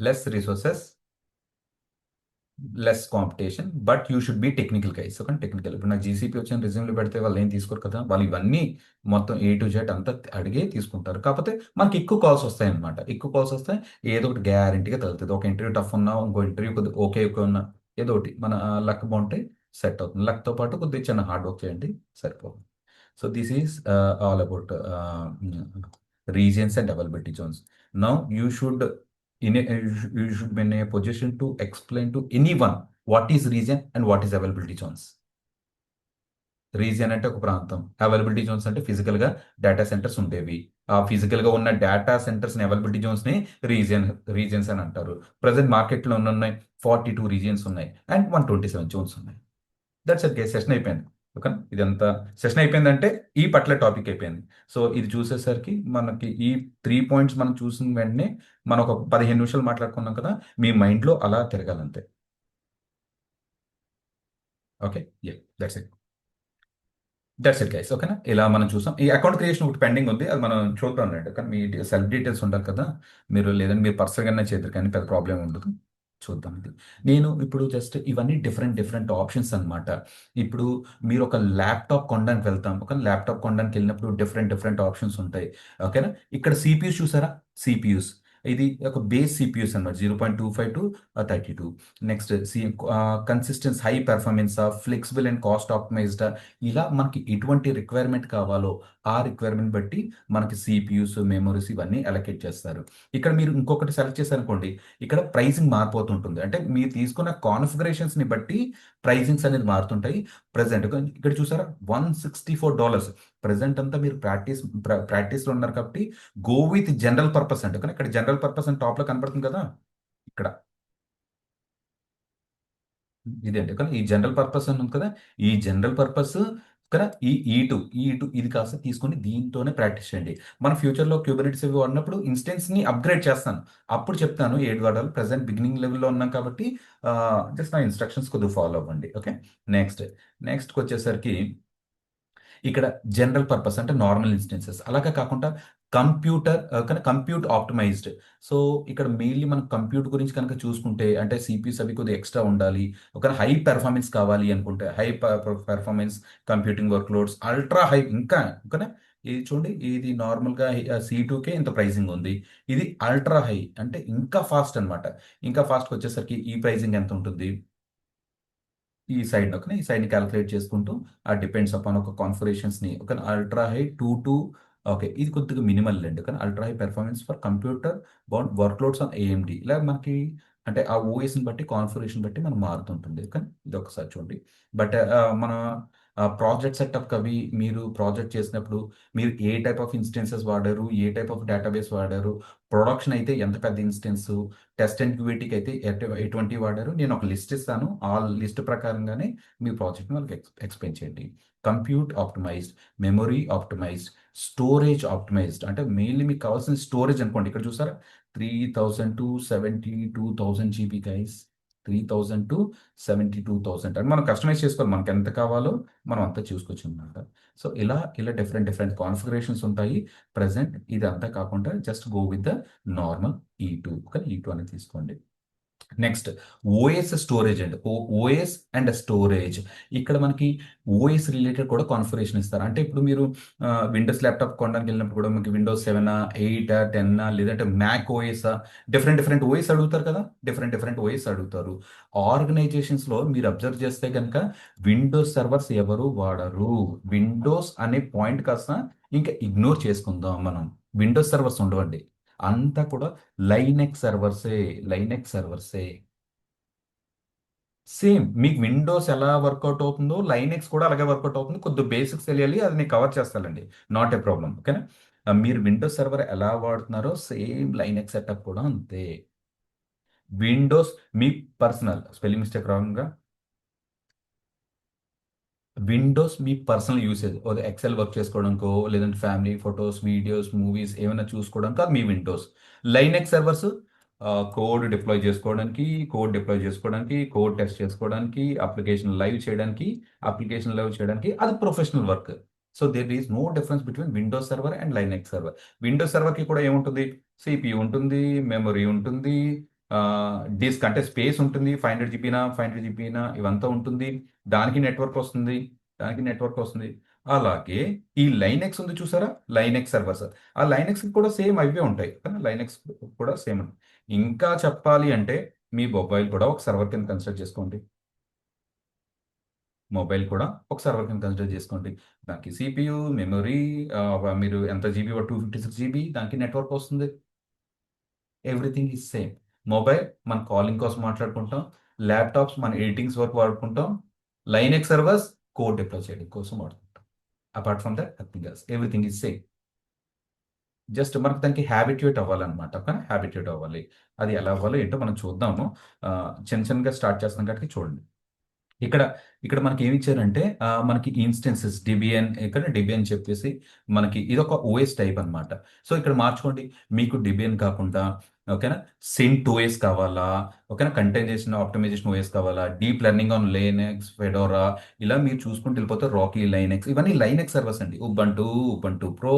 S1: Less resources, less competition, but you should be technical guys. Okay, technical. ఇప్పుడు నాకు జీసీపీ వచ్చిన రెజ్యూమ్లు పెడితే వాళ్ళు ఏం తీసుకోరు కదా, వాళ్ళు ఇవన్నీ మొత్తం A to Z అంతా అడిగే తీసుకుంటారు. కాకపోతే మనకి ఎక్కువ కాల్స్ వస్తాయి అనమాట. ఎక్కువ కాల్స్ వస్తాయి, ఏదో ఒకటి గ్యారంటీగా తగులుతుంది. ఒక ఇంటర్వ్యూ టఫ్ ఉన్నా, ఇంకో ఇంటర్వ్యూ కొద్దిగా ఓకే ఉన్నా, ఏదో ఒకటి మన లక్ బాగుంటే సెట్ అవుతుంది. లక్తో పాటు కొద్దిగా చిన్న హార్డ్ వర్క్ చేయండి, సరిపోతుంది. So this is all about regions and availability zones. Now you should you should be in a position to explain to anyone what is region and what is availability zones. Region అంటే ఒక ప్రాంతం, availability Jones అంటే ఫిజికల్గా data centres ఉండేవి.
S5: ఫిజికల్గా ఉన్న data సెంటర్స్ని availability జోన్స్ని regions అని అంటారు. ప్రజెంట్ మార్కెట్లో ఉన్నాయి 42 రీజియన్స్ ఉన్నాయి అండ్ 127 జోన్స్ ఉన్నాయి. దట్స్ ఇట్ గైస్, సెషన్ అయిపోయింది. ఓకే, ఇదంతా సెషన్ అయిపోయిందంటే ఈ పట్ల టాపిక్ అయిపోయింది. సో ఇది చూసేసరికి మనకి ఈ 3 పాయింట్స్ మనం చూసిన వెంటనే మనం ఒక 15 నిమిషాలు మాట్లాడుకున్నాం కదా, మీ మైండ్లో అలా తిరగాలంతే. Okay, that's it guys. ఓకేనా, ఇలా మనం చూసాం. ఈ అకౌంట్ క్రియేషన్ ఒకటి పెండింగ్ ఉంది, అది మనం చూద్దాం రండి. కానీ మీ సెల్ఫ్ డీటెయిల్స్ ఉండాలి కదా, మీరు లేదంటే మీరు పర్సనల్గానే చేద్దరు కానీ పెద్ద ప్రాబ్లం ఉండదు. చూద్దాం. ఇది నేను ఇప్పుడు జస్ట్ ఇవన్నీ డిఫరెంట్ ఆప్షన్స్ అన్నమాట. ఇప్పుడు మీరు ఒక ల్యాప్టాప్ కొనడానికి వెళ్తాం, ఒక ల్యాప్టాప్ కొనడానికి వెళ్ళినప్పుడు డిఫరెంట్ ఆప్షన్స్ ఉంటాయి. ఓకేనా, ఇక్కడ సిపియూస్ చూసారా, సిపియూస్ ఇది ఒక బేస్ సిపియూస్ అన్నమాట, 0.25 to 32. Next consistence high performance, flexible and cost optimised, ఇలా మనకి ఎటువంటి రిక్వైర్మెంట్ కావాలో ఆ రిక్వైర్మెంట్ బట్టి మనకి సిపియూస్, మెమరీస్ ఇవన్నీ అలొకేట్ చేస్తారు. ఇక్కడ మీరు ఇంకొకటి సెలెక్ట్ చేశారనుకోండి, ఇక్కడ ప్రైసింగ్ మారిపోతుంటుంది. అంటే మీరు తీసుకున్న కాన్ఫిగరేషన్స్ని బట్టి ప్రైసింగ్స్ అనేది మారుతుంటాయి. ప్రజెంట్ ఇక్కడ చూసారా $164. ప్రజెంట్ అంతా మీరు ప్రాక్టీస్లో ఉన్నారు కాబట్టి గో విత్ జనరల్ పర్పస్ అంటే, కానీ ఇక్కడ జనరల్ పర్పస్ అని టాప్లో కనబడుతుంది కదా, ఇక్కడ ఇదేంటి కానీ ఈ జనరల్ పర్పస్ అని ఉంది కదా, ఈ జనరల్ పర్పస్ కదా, ఈ టూ ఇది కాస్త తీసుకొని దీంతోనే ప్రాక్టీస్ చేయండి. మన ఫ్యూచర్లో క్యూబర్నెటిస్ ఇవి వాడినప్పుడు ఇన్స్టెన్స్ని అప్గ్రేడ్ చేస్తాను, అప్పుడు చెప్తాను ఏడు వాడాలి. ప్రజెంట్ బిగినింగ్ లెవెల్లో ఉన్నాం కాబట్టి జస్ట్ నా ఇన్స్ట్రక్షన్స్ కొద్దిగా ఫాలో అవ్వండి. ఓకే, నెక్స్ట్కి వచ్చేసరికి ఇక్కడ జనరల్ పర్పస్ అంటే నార్మల్ ఇన్స్టెన్సెస్, అలాగే కాకుండా కంప్యూట్ ఆప్టిమైజ్డ్. సో ఇక్కడ మెయిన్లీ మనం కంప్యూట్ గురించి కనుక చూసుకుంటే, అంటే సిపియూస్ అవి కొద్దిగా ఎక్స్ట్రా ఉండాలి, ఒక హై పెర్ఫార్మెన్స్ కావాలి అనుకుంటే high performance computing workloads, ultra high, ఇంకా ఓకేనా. ఇది చూడండి, ఇది నార్మల్గా C2కే ఇంత ప్రైసింగ్ ఉంది, ఇది అల్ట్రా హై అంటే ఇంకా ఫాస్ట్ అనమాట. ఇంకా ఫాస్ట్కి వచ్చేసరికి ఈ ప్రైసింగ్ ఎంత ఉంటుంది, ఈ సైడ్ ఓకే, ఈ సైడ్ని క్యాలిక్యులేట్ చేసుకుంటూ డిపెండ్స్ అపాన్ ఒక కాన్ఫిగరేషన్స్ని. ఒక అల్ట్రా హై 2 ఓకే, ఇది కొద్దిగా మినిమల్ అండి. కానీ ultra high performance for computer bound workloads on AMD, ఇలా మనకి అంటే ఆ ఓఎస్ని బట్టి కాన్ఫిగరేషన్ బట్టి మనం మారుతుంటుంది. కానీ ఇది ఒకసారి చూడండి. బట్ మన ప్రాజెక్ట్ సెటప్ అవి మీరు ప్రాజెక్ట్ చేసినప్పుడు మీరు ఏ టైప్ ఆఫ్ ఇన్స్టెన్సెస్ వాడారు, ఏ టైప్ ఆఫ్ డేటాబేస్ వాడారు, ప్రొడక్షన్ అయితే ఎంత పెద్ద ఇన్స్టెన్స్, టెస్ట్ అండ్ క్యూఏటీకి అయితే ఎటువంటి వాడారు, నేను ఒక లిస్ట్ ఇస్తాను. ఆ లిస్ట్ ప్రకారంగానే మీ ప్రాజెక్ట్ని వాళ్ళకి ఎక్స్ప్లెయిన్ చేయండి. Compute optimised, memory optimised, storage optimised, అంటే మెయిన్లీ మీకు కావాల్సిన స్టోరేజ్ అనుకోండి. ఇక్కడ చూసారా 3000 to 72,000 GB గైస్, 3000 to 72,000 అని మనం కస్టమైజ్ చేసుకోవాలి, మనకి ఎంత కావాలో మనం అంతా చూసుకోవచ్చు అనమాట. సో ఇలా డిఫరెంట్ కాన్ఫిగరేషన్స్ ఉంటాయి. ప్రజెంట్ ఇదంతా కాకుండా just go with the normal E2, కానీ E2 అనేది తీసుకోండి. నెక్స్ట్ ఓఎస్ స్టోరేజ్ అండి, ఓఎస్ అండ్ స్టోరేజ్. ఇక్కడ మనకి ఓఎస్ రిలేటెడ్ కూడా కాన్ఫిగరేషన్ ఇస్తారు. అంటే ఇప్పుడు మీరు విండోస్ ల్యాప్టాప్ కొనడానికి వెళ్ళినప్పుడు కూడా మీకు విండోస్ 7, 8, 10 లేదంటే మ్యాక్ ఓఎస్, డిఫరెంట్ ఓఎస్ అడుగుతారు కదా, డిఫరెంట్ ఓఎస్ అడుగుతారు. ఆర్గనైజేషన్స్లో మీరు అబ్జర్వ్ చేస్తే కనుక విండోస్ సర్వర్స్ ఎవరు వాడరు. విండోస్ అనే పాయింట్ కాస్త ఇంకా ఇగ్నోర్ చేసుకుందాం మనం, విండోస్ సర్వర్స్ ఉండవండి, అంతా కూడా లైనెక్స్ సర్వర్సే. సేమ్ మీకు విండోస్ ఎలా వర్కౌట్ అవుతుందో లైనెక్స్ కూడా అలాగే వర్కౌట్ అవుతుంది. కొద్ది బేసిక్స్ తెలియాలి, అది నేను కవర్ చేస్తానండి, నాట్ ఏ ప్రాబ్లం. ఓకేనా, మీరు విండోస్ సర్వర్ ఎలా వాడుతున్నారో సేమ్ లైనెక్స్ సెటప్ కూడా అంతే. విండోస్ మీ పర్సనల్, స్పెల్లింగ్ మిస్టేక్ రాంగ్గా, విండోస్ మీ పర్సనల్ యూసేజ్, ఎక్సెల్ వర్క్ చేసుకోవడానికో లేదంటే ఫ్యామిలీ ఫొటోస్, వీడియోస్, మూవీస్ ఏమైనా చూసుకోవడానికి అది మీ Windows. Linux servers code deploy చేసుకోవడానికి, కోడ్ టెస్ట్ చేసుకోవడానికి, అప్లికేషన్ లైవ్ చేయడానికి అది professional work. So there is no difference between Windows server and Linux server. Windows సర్వర్కి కూడా ఏముంటుంది, సిపియూ ఉంటుంది, మెమరీ ఉంటుంది, డిస్క్ అంటే స్పేస్ ఉంటుంది, 500 జీబీనా ఇవంతా ఉంటుంది, దానికి నెట్వర్క్ వస్తుంది. అలాగే ఈ లైనెక్స్ ఉంది చూసారా, లైనెక్స్ సర్వర్స్, ఆ లైనెక్స్ కూడా సేమ్ అవే ఉంటాయి కదా, లైనెక్స్ కూడా సేమ్. ఇంకా చెప్పాలి అంటే మీ మొబైల్ కూడా ఒక సర్వర్ కింద కన్సిడర్ చేసుకోండి, దానికి సిపియు, మెమరీ, మీరు ఎంత జీబీ 256 జీబీ, దానికి నెట్వర్క్ వస్తుంది. Everything is same. మొబైల్ మన కాలింగ్ కోసం మాట్లాడుకుంటాం, ల్యాప్టాప్స్ మన ఎడిటింగ్స్ వరకు వాడుకుంటాం, లైనెక్స్ సర్వర్స్ కోడ్ డిప్లాయ్ చేయడం కోసం వాడుకుంటాం. Apart from that nothing else, everything is same. Just మనకు దానికి హ్యాబిట్యూట్ అవ్వాలన్నమాట. ఓకేనా? హ్యాబిట్యూట్ అవ్వాలి. అది ఎలా అవ్వాలో ఏంటో మనం చూద్దాము. చిన్న చిన్నగా స్టార్ట్ చేస్తాం కాబట్టి చూడండి. ఇక్కడ ఇక్కడ మనకి ఏమి ఇచ్చారంటే మనకి ఇన్స్టెన్సెస్ డిబిఎన్, ఇక్కడ డిబిఎన్ చెప్పేసి మనకి ఇది ఒక ఓఎస్ టైప్ అన్నమాట. సో ఇక్కడ మార్చుకోండి. మీకు డిబిఎన్ కాకుండా ఓకేనా సెంట్ ఓఎస్ కావాలా, ఓకేనా కంటైనరేషన్ ఆప్టిమైజేషన్ ఓఎస్ కావాలా, deep learning on Linux Fedora, ఇలా మీరు చూసుకుంటూ వెళ్ళిపోతే రాకీ లైనెక్స్, ఇవన్నీ లైనెక్స్ సర్వర్స్ అండి. Ubuntu pro,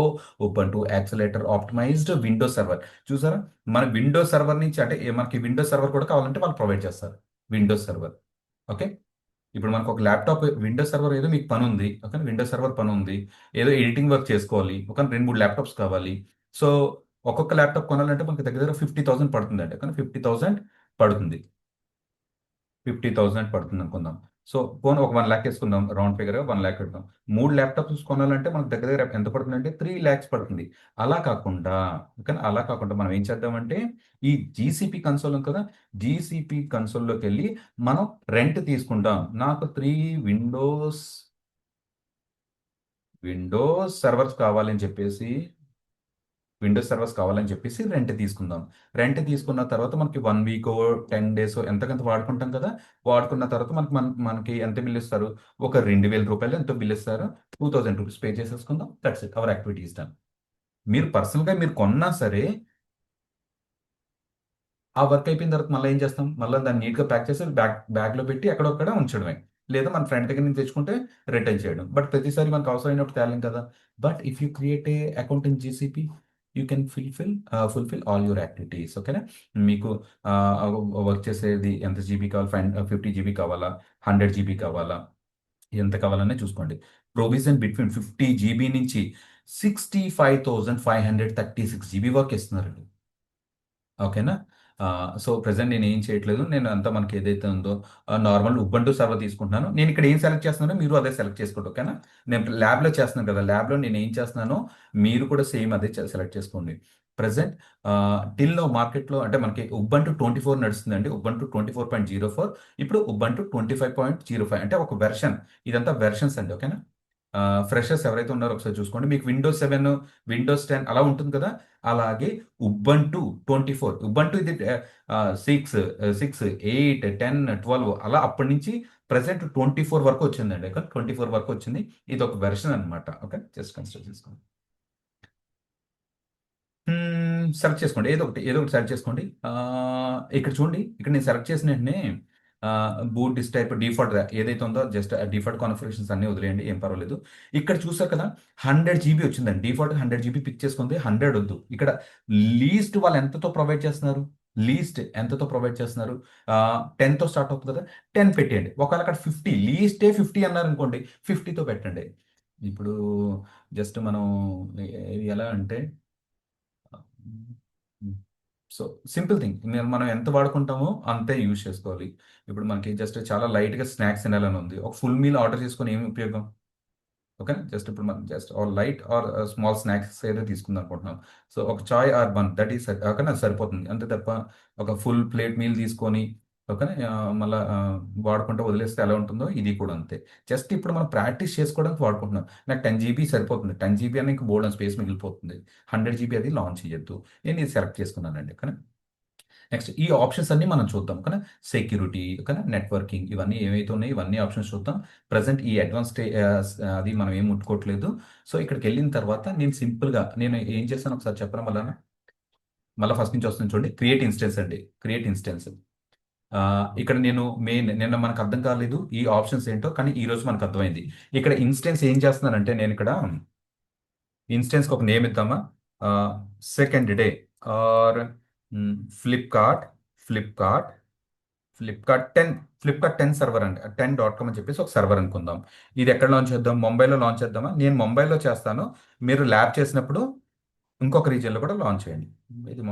S5: Ubuntu accelerator optimised Windows server. చూసారా? మన విండోస్ సర్వర్ నుంచి అంటే మనకి విండోస్ సర్వర్ కూడా కావాలంటే వాళ్ళు ప్రొవైడ్ చేస్తారు. Windows server. ఓకే. ఇప్పుడు మనకు ఒక ల్యాప్టాప్ విండోస్ సర్వర్ ఏదో మీకు పని ఉంది. ఓకే. విండోస్ సర్వర్ పని ఉంది. ఏదో ఎడిటింగ్ వర్క్ చేసుకోవాలి. ఒక 2, 3 ల్యాప్టాప్స్ కావాలి. సో ఒక్కొక్క ల్యాప్టాప్ కొనాలంటే మనకి దగ్గర దగ్గర 50,000 పడుతుందండి. కానీ 50,000 పడుతుంది. 50,000 పడుతుంది అనుకుందాం. సో పోనీ ఒక 1,00,000 వేసుకుందాం. రౌండ్ ఫిగర్ 1,00,000 పెడదాం. 3 ల్యాప్టాప్స్ కొనాలంటే మనకు దగ్గర దగ్గర ఎంత పడుతుందంటే 3,00,000 పడుతుంది. అలా కాకుండా ఓకేనా అలా కాకుండా మనం ఏం చేద్దామంటే ఈ జీసీపీ కన్సోల్ ఉంది కదా, జీసీపీ కన్సోల్లోకి వెళ్ళి మనం రెంట్ తీసుకుంటాం. నాకు 3 విండోస్ సర్వర్స్ కావాలని చెప్పేసి రెంట్ తీసుకుందాం. రెంట్ తీసుకున్న తర్వాత మనకి 1 వీక్ 10 డేస్ ఎంతకంత వాడుకుంటాం కదా. వాడుకున్న తర్వాత మనకి ఎంత బిల్ ఇస్తారు? ఒక 2,000 రూపాయలు ఎంతో బిల్ ఇస్తారు. 2,000 రూపీస్ పే చేసేసుకుందాం. That's it, our activity is done. మీరు పర్సనల్గా మీరు కొన్నా సరే ఆ వర్క్ అయిపోయిన తర్వాత మళ్ళీ ఏం చేస్తాం? మళ్ళీ దాన్ని నీట్గా ప్యాక్ చేసి బ్యాగ్లో పెట్టి ఎక్కడొక్కడ ఉంచడమే. లేదా మన ఫ్రెండ్ దగ్గర నుంచి తెచ్చుకుంటే రిటర్న్ చేయడం. బట్ ప్రతిసారి మనకు అవసరమైనప్పుడు తేలేం కదా. But if you create a account in GCP you can fulfil all your activities. ఓకేనా? మీకు వర్క్ చేసేది ఎంత జీబీ కావాలి? 50 జీబీ కావాలా, 100 జీబీ కావాలా, ఎంత కావాలనే చూసుకోండి. ప్రొవిజన్ బిట్వీన్ 50 జీబీ నుంచి 65,536 జీబీ వరకు ఇస్తున్నారండి. ఓకేనా? సో ప్రెజెంట్ నేను ఏం చేయట్లేదు. నేను అంతా మనకి ఏదైతే ఉందో నార్మల్ ఉబంటు సర్వర్ తీసుకుంటున్నాను. నేను ఇక్కడ ఏం సెలెక్ట్ చేస్తున్నానో మీరు అదే సెలెక్ట్ చేసుకోండి. ఓకేనా? నేను ల్యాబ్లో చేస్తున్నాను కదా, ల్యాబ్లో నేను ఏం చేస్తున్నానో మీరు కూడా సేమ్ అదే సెలెక్ట్ చేసుకోండి. ప్రెజెంట్ టిల్ నో మార్కెట్లో అంటే మనకి ఉబంటు 24 నడుస్తుందండి. ఉబంటు 24.04. ఇప్పుడు ఉబంటు 25.05 అంటే ఒక వెర్షన్. ఇదంతా వెర్షన్స్ అండి. ఓకేనా? ఫ్రెషర్స్ ఎవరైతే ఉన్నారో ఒకసారి చూసుకోండి. మీకు విండోస్ 7, విండోస్ 10 అలా ఉంటుంది కదా. అలాగే ఉబంటు 24, ఉబంటు ఇది 6, 8, 10, 12 అలా అప్పటి నుంచి ప్రెసెంట్ 24 వరకు వచ్చిందండి. ఓకే. 24 వరకు వచ్చింది. ఇది ఒక వెర్షన్ అనమాట. ఓకే. జస్ట్ కన్సిడర్ చేసుకోండి. సెలెక్ట్ చేసుకోండి. ఏదో ఒకటి సెలెక్ట్ చేసుకోండి. ఇక్కడ చూడండి. ఇక్కడ నేను సెలెక్ట్ చేసిన వెంటనే బూట్ డిస్ టైప్ డిఫాల్ట్ ఏదైతే ఉందో జస్ట్ డిఫాల్ట్ కాన్ఫిగరేషన్స్ అన్ని వదిలేయండి, ఏం పర్వాలేదు. ఇక్కడ చూసారు కదా 100 జీబీ వచ్చిందండి. డిఫాల్ట్ 100 జీబీ పిక్ చేసుకుంది. 100 వద్దు. ఇక్కడ లీస్ట్ వాళ్ళు ఎంతతో ప్రొవైడ్ చేస్తున్నారు? లీస్ట్ ఎంతతో ప్రొవైడ్ చేస్తున్నారు? 10తో స్టార్ట్ అవుతుంది కదా, 10 పెట్టేయండి. ఒకవేళ అక్కడ 50 లీస్టే 50 అన్నారు అనుకోండి, 50తో పెట్టండి. ఇప్పుడు జస్ట్ మనం ఎలా అంటే సో సింపుల్ థింగ్, మనం ఎంత వాడుకుంటామో అంతే యూజ్ చేసుకోవాలి. ఇప్పుడు మనకి జస్ట్ చాలా లైట్గా స్నాక్స్ తినాలని ఉంది. ఒక ఫుల్ మీల్ ఆర్డర్ చేసుకొని ఏమి ఉపయోగం? ఓకే. జస్ట్ ఇప్పుడు మనం just light or small snacks ఏదో తీసుకుందాం అనుకుంటున్నాం. సో ఒక చాయ్ ఆర్ బన్ దట్ ఈస్ ఓకేనా సరిపోతుంది. అంతే తప్ప ఒక ఫుల్ ప్లేట్ మీల్ తీసుకొని ఓకేనా మళ్ళీ వాడుకుంటూ వదిలేస్తే ఎలా ఉంటుందో ఇది కూడా అంతే. జస్ట్ ఇప్పుడు మనం ప్రాక్టీస్ చేసుకోవడానికి వాడుకుంటున్నాం. నాకు 10 జీబీ సరిపోతుంది. 10 జీబీ అని ఇంకా బోల్డ్ స్పేస్ మిగిలిపోతుంది. 100 జీబీ అది లాంచ్ చేయొద్దు. నేను ఇది సెలెక్ట్ చేసుకున్నానండి. ఓకేనా? నెక్స్ట్ ఈ ఆప్షన్స్ అన్ని మనం చూద్దాం. ఓకేనా? సెక్యూరిటీ, ఓకేనా, నెట్వర్కింగ్, ఇవన్నీ ఏవైతే ఉన్నాయో ఇవన్నీ ఆప్షన్స్ చూద్దాం. ప్రజెంట్ ఈ అడ్వాన్స్ అది మనం ఏం ముట్టుకోవట్లేదు. సో ఇక్కడికి వెళ్ళిన తర్వాత నేను సింపుల్గా నేను ఏం చేస్తాను ఒకసారి చెప్పడం వల్ల మళ్ళీ ఫస్ట్ నుంచి వస్తుంది చూడండి. క్రియేట్ ఇన్స్టెన్స్ అండి. Create instance. ఇక్కడ నేను నిన్న మనకు అర్థం కాలేదు ఈ ఆప్షన్స్ ఏంటో, కానీ ఈ రోజు మనకు అర్థమైంది. ఇక్కడ ఇన్స్టెన్స్ ఏం చేస్తున్నానంటే నేను ఇక్కడ ఇన్స్టెన్స్కి ఒక నేమ్ ఇద్దామా? Second day or Flipkart Flipkart Flipkart 10 server అండి. 10.com అని చెప్పేసి ఒక సర్వర్ అనుకుందాం. ఇది ఎక్కడ లాంచ్ చేద్దాం? ముంబైలో లాంచ్ చేద్దామా? నేను ముంబైలో చేస్తాను. మీరు ల్యాబ్ చేసినప్పుడు ఇంకొక రీజియన్లో కూడా లాంచ్ చేయండి. ఇది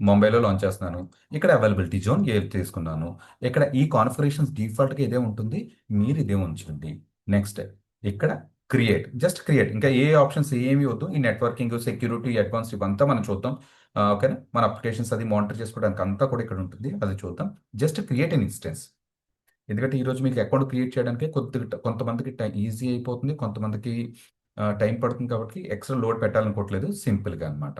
S5: ముంబైలో లాంచ్ చేస్తున్నాను. ఇక్కడ అవైలబిలిటీ జోన్ ఏ తీసుకున్నాను. ఇక్కడ ఈ కాన్ఫిగరేషన్స్ డిఫాల్ట్గా ఇదే ఉంటుంది. మీరు ఇదే ఉంచండి. నెక్స్ట్ ఇక్కడ జస్ట్ క్రియేట్. ఇంకా ఏ ఆప్షన్స్ ఏమి వద్దు. ఈ నెట్వర్కింగ్, సెక్యూరిటీ, అడ్వాన్స్ ఇవంతా మనం చూద్దాం. ఓకేనా? మన అప్లికేషన్స్ అది మానిటర్ చేసుకోవడానికి అంతా కూడా ఇక్కడ ఉంటుంది. అది చూద్దాం. Just create an instance. ఎందుకంటే ఈరోజు మీకు అకౌంట్ క్రియేట్ చేయడానికి కొంతమందికి ఈజీ అయిపోతుంది, కొంతమందికి టైం పడుతుంది కాబట్టి ఎక్స్ట్రా లోడ్ పెట్టాలనుకోవట్లేదు సింపుల్గా అనమాట.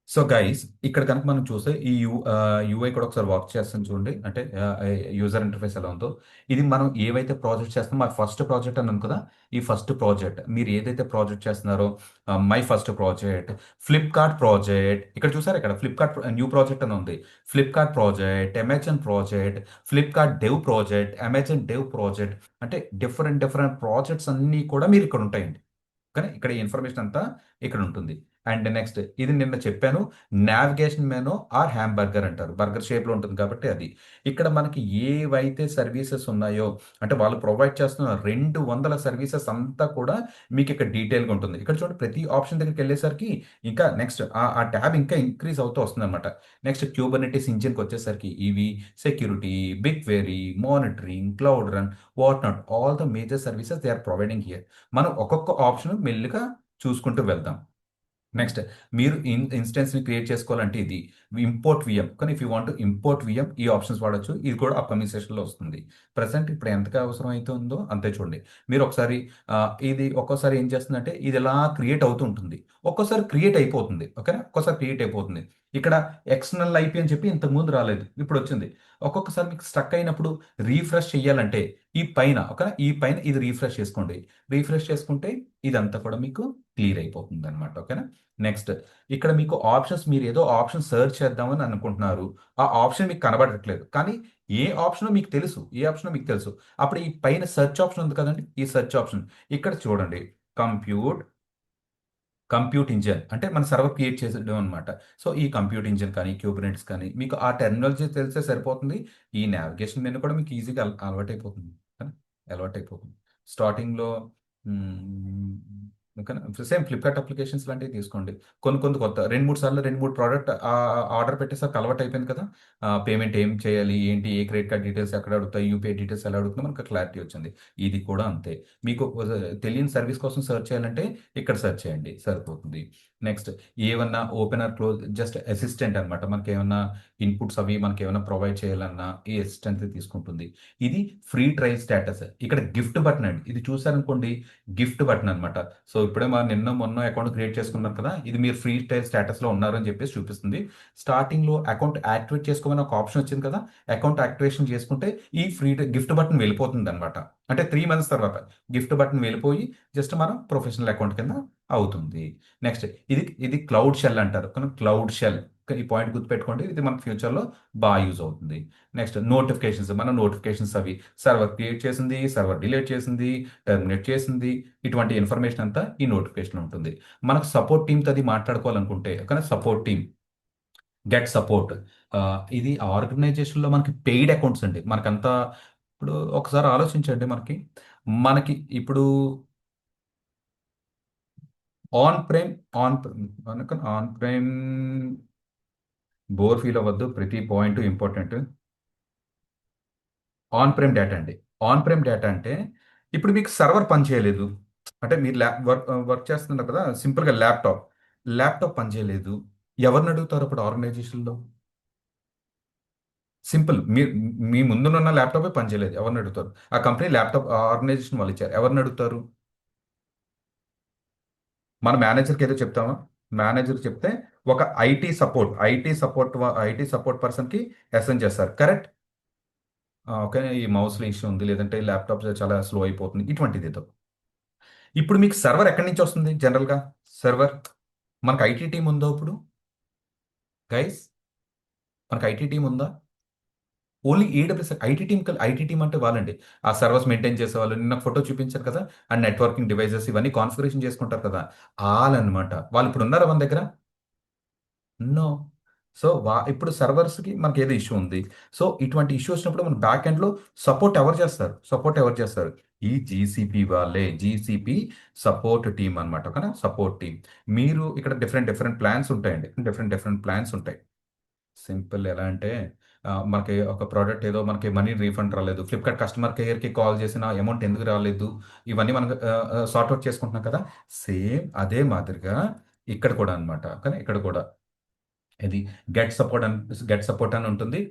S5: సో గైస్ ఇక్కడ కనుక మనం చూస్తే ఈ యూఐ కూడా ఒకసారి వర్క్ చేస్తాం చూడండి, అంటే యూజర్ ఇంటర్ఫేస్ ఎలా ఉందో. ఇది మనం ఏవైతే ప్రాజెక్ట్ చేస్తామో మా ఫస్ట్ ప్రాజెక్ట్ అన్నాను కదా, ఈ ఫస్ట్ ప్రాజెక్ట్ మీరు ఏదైతే ప్రాజెక్ట్ చేస్తున్నారో my first project, Flipkart project, ఇక్కడ చూసారు ఇక్కడ ఫ్లిప్కార్ట్ న్యూ ప్రాజెక్ట్ అని ఉంది. Flipkart project, Amazon project, Flipkart dev project, Amazon dev project, అంటే డిఫరెంట్ డిఫరెంట్ ప్రాజెక్ట్స్ అన్నీ కూడా మీరు ఇక్కడ ఉంటాయండి. కానీ ఇక్కడ ఈ ఇన్ఫర్మేషన్ అంతా ఇక్కడ ఉంటుంది. అండ్ నెక్స్ట్ ఇది నిన్న చెప్పాను, నావిగేషన్ మెనూ ఆర్ హ్యాంబర్గర్ అంటారు, బర్గర్ షేప్లో ఉంటుంది కాబట్టి అది. ఇక్కడ మనకి ఏవైతే సర్వీసెస్ ఉన్నాయో, అంటే వాళ్ళు ప్రొవైడ్ చేస్తున్న 200 సర్వీసెస్ అంతా కూడా మీకు ఇక్కడ డీటెయిల్గా ఉంటుంది. ఇక్కడ చూడండి ప్రతి ఆప్షన్ దగ్గరికి వెళ్ళేసరికి ఇంకా నెక్స్ట్ ఆ ట్యాబ్ ఇంకా ఇంక్రీజ్ అవుతూ వస్తుంది అనమాట. నెక్స్ట్ క్యూబర్నెటిస్ ఇంజిన్కి వచ్చేసరికి ఇవి security, big query, monitoring, cloud run, what not, all the major services they are providing here. మనం ఒక్కొక్క ఆప్షన్ మెల్లిగా చూసుకుంటూ వెళ్దాం. నెక్స్ట్ మీరు ఇన్స్టెన్స్ని క్రియేట్ చేసుకోవాలంటే ఇది ఇంపోర్ట్ విఎం, కానీ if you want import VM ఈ ఆప్షన్స్ వాడచ్చు. ఇది కూడా అప్కమింగ్ సెషన్లో వస్తుంది. ప్రజెంట్ ఇప్పుడు ఎంతగా అవసరం అయితే ఉందో అంతే చూడండి. మీరు ఒకసారి ఇది ఒక్కోసారి ఏం చేస్తుందంటే ఇది ఎలా క్రియేట్ అవుతూ ఉంటుంది, ఒక్కోసారి క్రియేట్ అయిపోతుంది, ఓకేనా, ఒక్కోసారి క్రియేట్ అయిపోతుంది. ఇక్కడ ఎక్స్టర్నల్ ఐపీ అని చెప్పి ఇంతకుముందు రాలేదు, ఇప్పుడు వచ్చింది. ఒక్కొక్కసారి మీకు స్టక్ అయినప్పుడు రీఫ్రెష్ చేయాలంటే ఈ పైన, ఓకేనా, ఈ పైన ఇది రీఫ్రెష్ చేసుకోండి. రీఫ్రెష్ చేసుకుంటే ఇదంతా కూడా మీకు క్లియర్ అయిపోతుంది అనమాట, ఓకేనా. నెక్స్ట్ ఇక్కడ మీకు ఆప్షన్స్, మీరు ఏదో ఆప్షన్ సెర్చ్ చేద్దామని అనుకుంటున్నారు, ఆ ఆప్షన్ మీకు కనబడట్లేదు, కానీ ఏ ఆప్షనో మీకు తెలుసు, ఏ ఆప్షనో మీకు తెలుసు. అప్పుడు ఈ పైన సెర్చ్ ఆప్షన్ ఉంది కదండి, ఈ సెర్చ్ ఆప్షన్ ఇక్కడ చూడండి, కంప్యూట్ ఇంజిన్ అంటే మన సర్వర్ క్రియేట్ చేసేయడం అనమాట. సో ఈ కంప్యూట్ ఇంజిన్ కానీ క్యూబర్నెటిస్ కానీ మీకు ఆ టెర్మినాలజీ తెలిస్తే సరిపోతుంది. ఈ నావిగేషన్ మెనూ కూడా మీకు ఈజీగా అలవాటు అయిపోతుంది, అలవాటు అయిపోతుంది. స్టార్టింగ్లో సేమ్ ఫ్లిప్కార్ట్ అప్లికేషన్స్ లాంటివి తీసుకోండి. కొన్ని కొత్త 2-3 సార్లు 2-3 ప్రోడక్ట్ ఆర్డర్ పెట్టేసరికి అలవాటు అయిపోయింది కదా. పేమెంట్ ఏం చేయాలి, ఏంటి, ఏ క్రెడిట్ కార్డ్ డీటెయిల్స్ ఎక్కడ అడుగుతాయి, యూపీఐ డీటెయిల్స్ ఎలా అడుగుతుందో మనకు క్లారిటీ వచ్చింది. ఇది కూడా అంతే. మీకు తెలియని సర్వీస్ కోసం సెర్చ్ చేయాలంటే ఇక్కడ సెర్చ్ చేయండి సరిపోతుంది. నెక్స్ట్ ఏమన్నా open or close, just assistant అనమాట. మనకి ఏమన్నా ఇన్పుట్స్ అవి మనకి ఏమైనా ప్రొవైడ్ చేయాలన్నా ఈ అసిస్టెంట్ తీసుకుంటుంది. ఇది ఫ్రీ ట్రయల్ స్టేటస్. ఇక్కడ గిఫ్ట్ బటన్ అండి, ఇది చూసారనుకోండి గిఫ్ట్ బటన్ అనమాట. సో ఇప్పుడే మా మొన్న అకౌంట్ క్రియేట్ చేసుకున్నారు కదా, ఇది మీరు ఫ్రీ ట్రయల్ స్టేటస్లో ఉన్నారని చెప్పేసి చూపిస్తుంది. స్టార్టింగ్లో అకౌంట్ యాక్టివేట్ చేసుకోమని ఒక ఆప్షన్ వచ్చింది కదా, అకౌంట్ యాక్టివేషన్ చేసుకుంటే ఈ ఫ్రీ గిఫ్ట్ బటన్ వెళ్ళిపోతుంది అనమాట. అంటే 3 months తర్వాత గిఫ్ట్ బటన్ వెళ్ళిపోయి జస్ట్ మనం ప్రొఫెషనల్ అకౌంట్ కింద అవుతుంది. నెక్స్ట్ ఇది క్లౌడ్ షెల్ అంటారు, కానీ క్లౌడ్ షెల్, ఈ పాయింట్ గుర్తుపెట్టుకోండి, ఇది మన ఫ్యూచర్లో బాగా యూజ్ అవుతుంది. నెక్స్ట్ నోటిఫికేషన్స్, మన నోటిఫికేషన్స్ అవి సర్వర్ క్రియేట్ చేసింది, సర్వర్ డిలీట్ చేసింది, టర్మినేట్ చేసింది, ఇటువంటి ఇన్ఫర్మేషన్ అంతా ఈ నోటిఫికేషన్ ఉంటుంది. మనకు సపోర్ట్ టీమ్తో అది మాట్లాడుకోవాలనుకుంటే, కానీ సపోర్ట్ టీమ్ గెట్ సపోర్ట్, ఇది ఆర్గనైజేషన్లో మనకి పెయిడ్ అకౌంట్స్ అండి. మనకంతా ఇప్పుడు ఒకసారి ఆలోచించండి, మనకి ఇప్పుడు on prime on prime bore feel అవ్వద్దు, ప్రతి point important. On prime data అండి, ఆన్ ప్రైమ్ డేటా అంటే ఇప్పుడు మీకు సర్వర్ పనిచేయలేదు, అంటే మీరు వర్క్ చేస్తున్నారు కదా, సింపుల్గా ల్యాప్టాప్ పనిచేయలేదు, ఎవరిని అడుగుతారు అప్పుడు ఆర్గనైజేషన్లో? సింపుల్, మీ ముందున్న ల్యాప్టాపే పనిచేయలేదు, ఎవరిని అడుగుతారు? ఆ కంపెనీ ల్యాప్టాప్ ఆర్గనైజేషన్ వాళ్ళు ఇచ్చారు, ఎవరిని అడుగుతారు? మన మేనేజర్కి ఏదో చెప్తామా? మేనేజర్ చెప్తే ఒక ఐటీ సపోర్ట్ పర్సన్కి అసైన్ చేస్తారు, కరెక్ట్? ఓకే, ఈ మౌస్లో ఇష్యూ ఉంది, లేదంటే ల్యాప్టాప్ చాలా స్లో అయిపోతుంది, ఇటువంటిది ఏదో. ఇప్పుడు మీకు సర్వర్ ఎక్కడి నుంచి వస్తుంది జనరల్గా? సర్వర్ మనకు ఐటీ టీం ఉందో ఇప్పుడు గైస్? మనకు ఐటీ టీం ఉందా? ఓన్లీ ఏడబ్ల్యూఎస్ ఐటీ టీం అంటే వాళ్ళండి, ఆ సర్వర్స్ మెయింటైన్ చేసే వాళ్ళు. నిన్న ఫోటో చూపించారు కదా, అండ్ నెట్వర్కింగ్ డివైజెస్ ఇవన్నీ కాన్ఫిగరేషన్ చేసుకుంటారు కదా, వాళ్ళనమాట. వాళ్ళు ఇప్పుడు ఉన్నారా మన దగ్గర? నో. సో ఇప్పుడు సర్వర్స్కి మనకి ఏదో ఇష్యూ ఉంది. సో ఇటువంటి ఇష్యూ వచ్చినప్పుడు మన బ్యాక్ ఎండ్లో సపోర్ట్ ఎవరు చేస్తారు? ఈ జీసీపీ వాళ్ళే, జీసీపీ సపోర్ట్ టీం అనమాట, ఓకేనా, సపోర్ట్ టీం. మీరు ఇక్కడ డిఫరెంట్ ప్లాన్స్ ఉంటాయండి, డిఫరెంట్ ప్లాన్స్ ఉంటాయి. సింపుల్ ఎలా అంటే మనకి ఒక ప్రోడక్ట్ ఏదో మనకి మనీ రీఫండ్ రాలేదు, ఫ్లిప్కార్ట్ కస్టమర్ కేర్కి కాల్ చేసిన అమౌంట్ ఎందుకు రాలేదు, ఇవన్నీ మనం సార్ట్అవుట్ చేసుకుంటున్నాం కదా. సేమ్ అదే మాదిరిగా ఇక్కడ కూడా అనమాట, కానీ ఇక్కడ కూడా ఇది గెట్ సపోర్ట్ అని ఉంటుంది.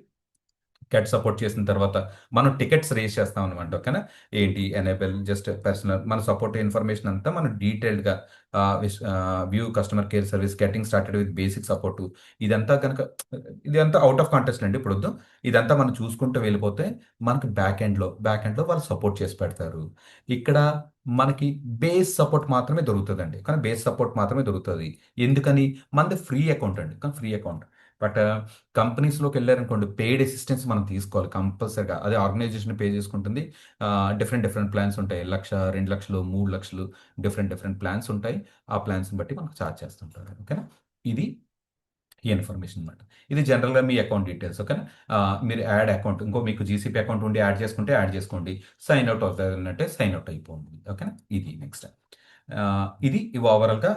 S5: గెట్ సపోర్ట్ చేసిన తర్వాత మనం టికెట్స్ రేస్ చేస్తాం అనమాట. ఓకేనా? ఏంటి ఎనేబుల్ జస్ట్ పర్సనల్ మన సపోర్ట్ ఇన్ఫర్మేషన్ అంతా మనం డీటెయిల్డ్గా view customer care service getting started with basic support ఇదంతా కనుక ఇదంతా అవుట్ ఆఫ్ కాంటెస్ట్ అండి ఇప్పుడు వద్దు. ఇదంతా మనం చూసుకుంటూ వెళ్ళిపోతే మనకి బ్యాక్ ఎండ్లో వాళ్ళు సపోర్ట్ చేసి పెడతారు. ఇక్కడ మనకి బేస్ సపోర్ట్ మాత్రమే దొరుకుతుందండి. కానీ బేస్ సపోర్ట్ మాత్రమే దొరుకుతుంది. ఎందుకని? మనది ఫ్రీ అకౌంట్ అండి. కానీ ఫ్రీ అకౌంట్. బట్ కంపెనీస్లోకి వెళ్ళారనుకోండి పెయిడ్ అసిస్టెన్స్ మనం తీసుకోవాలి కంపల్సరీగా. అదే ఆర్గనైజేషన్ పే చేసుకుంటుంది. డిఫరెంట్ డిఫరెంట్ ప్లాన్స్ ఉంటాయి. 1,00,000, 2,00,000, 3,00,000 డిఫరెంట్ డిఫరెంట్ ప్లాన్స్ ఉంటాయి. ఆ ప్లాన్స్ని బట్టి మనకు ఛార్జ్ చేస్తుంటారు. ఓకేనా? ఇది ఈ ఇన్ఫర్మేషన్ అనమాట. ఇది జనరల్గా మీ అకౌంట్ డీటెయిల్స్. ఓకేనా? మీరు యాడ్ అకౌంట్ ఇంకో మీకు జీసీపీ అకౌంట్ ఉండి యాడ్ చేసుకుంటే యాడ్ చేసుకోండి. సైన్ అవుట్ అవుతారంటే సైన్ అవుట్ అయిపోండి. ఓకేనా? ఇది నెక్స్ట్. ఇది ఓవరాల్గా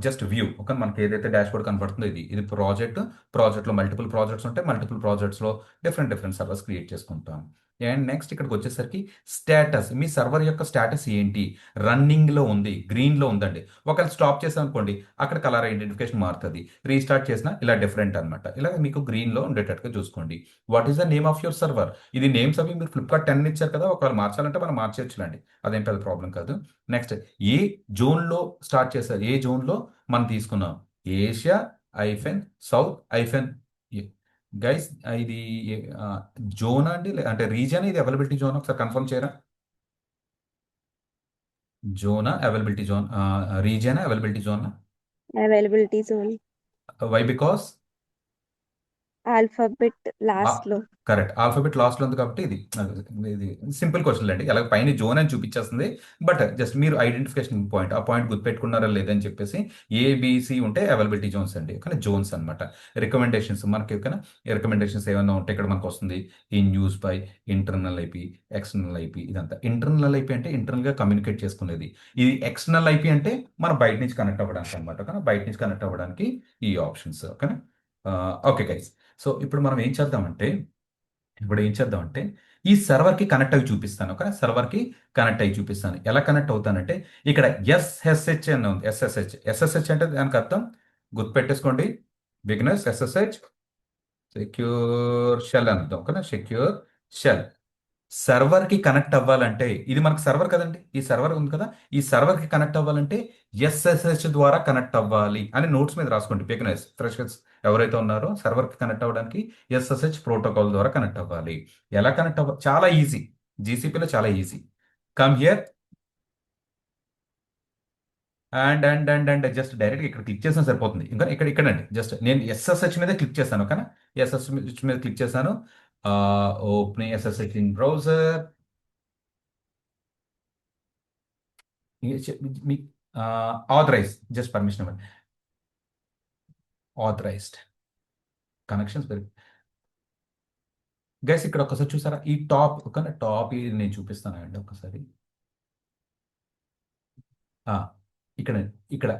S5: జస్ట్ వ్యూ. ఓకే, మనకి ఏదైతే డాష్ బోర్డ్ కనపడుతుందో ఇది ప్రాజెక్ట్లో మల్టిపుల్ ప్రాజెక్ట్స్ ఉంటాయి. మల్టిపుల్ ప్రాజెక్ట్స్లో డిఫరెంట్ డిఫరెంట్ సర్వర్స్ క్రియేట్ చేసుకుంటాం. అండ్ నెక్స్ట్ ఇక్కడికి వచ్చేసరికి స్టేటస్. మీ సర్వర్ యొక్క స్టేటస్ ఏంటి? రన్నింగ్లో ఉంది, గ్రీన్లో ఉందండి. ఒకవేళ స్టాప్ చేసాం అనుకోండి అక్కడ కలర్ ఐడెంటిఫికేషన్ మారుతుంది. రీస్టార్ట్ చేసినా ఇలా డిఫరెంట్ అనమాట. ఇలా మీకు గ్రీన్లో ఉండేటట్టుగా చూసుకోండి. What is the name of your server? ఇది నేమ్స్ అవి మీరు ఫ్లిప్కార్ట్ 10 ఇచ్చారు కదా, ఒకవేళ మార్చాలంటే మనం మార్చేయచ్చులండి. అదేం పెద్ద ప్రాబ్లం కాదు. నెక్స్ట్ ఏ జోన్లో స్టార్ట్ చేశారు? ఏ జోన్లో మనం తీసుకున్నాం? ఏషియా సౌత్ గైస్ ఇది జోన్ అండి అంటే రీజన్ ఇది అవైలబిలిటీ జోన్ ఒకసారి కన్ఫర్మ్ చేయరా? జోనా అవైలబిలిటీ జోన్ రీజనా అవైలబిలిటీ జోనా?
S2: Availability zone
S5: why? Because
S2: alphabet last లో.
S5: కరెక్ట్, ఆల్ఫాబెట్ లాస్ట్లో ఉంది కాబట్టి ఇది సింపుల్ క్వశ్చన్ అండి. అలాగే పైన జోన్ అని చూపించేస్తుంది. బట్ జస్ట్ మీరు ఐడెంటిఫికేషన్ పాయింట్ ఆ పాయింట్ గుర్తుపెట్టుకున్నారా లేదని చెప్పేసి ఏబిసి ఉంటే అవైలబిలిటీ జోన్స్ అండి. కానీ జోన్స్ అనమాట. రికమెండేషన్స్ మనకి కానీ రికమెండేషన్స్ ఏమైనా ఉంటే ఇక్కడ మనకు వస్తుంది. ఈ news by internal IP, external IP. ఇదంతా ఇంటర్నల్ ఐపీ అంటే ఇంటర్నల్గా కమ్యూనికేట్ చేసుకునేది. ఇది ఎక్స్టర్నల్ ఐపీ అంటే మనం బయట నుంచి కనెక్ట్ అవ్వడానికి అనమాట. కానీ బయట నుంచి కనెక్ట్ అవ్వడానికి ఈ ఆప్షన్స్. ఓకేనా? Okay guys. సో ఇప్పుడు ఏం చేద్దామంటే ఈ సర్వర్కి కనెక్ట్ అయ్యి చూపిస్తాను. ఓకే, సర్వర్కి కనెక్ట్ అయ్యి చూపిస్తాను. ఎలా కనెక్ట్ అవుతానంటే ఇక్కడ ఎస్ఎస్హెచ్ అని ఉంది. ఎస్ఎస్హెచ్ అంటే దానికి అర్థం గుర్తుపెట్టేసుకోండి. బిగినర్స్ ఎస్ఎస్హెచ్ సెక్యూర్ షెల్ అని అర్థం. ఓకేనా? Secure shell. సర్వర్కి కనెక్ట్ అవ్వాలంటే ఇది మనకు సర్వర్ కదండి, ఈ సర్వర్ ఉంది కదా, ఈ సర్వర్కి కనెక్ట్ అవ్వాలంటే ఎస్ఎస్హెచ్ ద్వారా కనెక్ట్ అవ్వాలి అని నోట్స్ మీద రాసుకోండి. బిగినర్స్ ఫ్రెషర్స్ ఎవరైతే ఉన్నారో సర్వర్కి కనెక్ట్ అవ్వడానికి ఎస్ఎస్హెచ్ ప్రోటోకాల్ ద్వారా కనెక్ట్ అవ్వాలి. ఎలా కనెక్ట్ అవ్వాలి? చాలా ఈజీ. జీసీపీలో చాలా easy. Come here and just direct ఇక్కడ క్లిక్ చేసినా సరిపోతుంది. ఇంకా ఇక్కడండి జస్ట్ నేను ఎస్ఎస్హెచ్ మీద క్లిక్ చేశాను. ఓకేనా? ఎస్ఎస్హెచ్ మీద క్లిక్ చేశాను. Open SSH in browser. మీ ఆథరైజ్ జస్ట్ పర్మిషన్ ఇవ్వండి. ఆథరైజ్డ్ కనెక్షన్స్ గైస్ ఇక్కడ ఒకసారి చూసారా? ఈ టాప్ ఇది నేను చూపిస్తాను అండి ఒకసారి. ఇక్కడ ఇక్కడ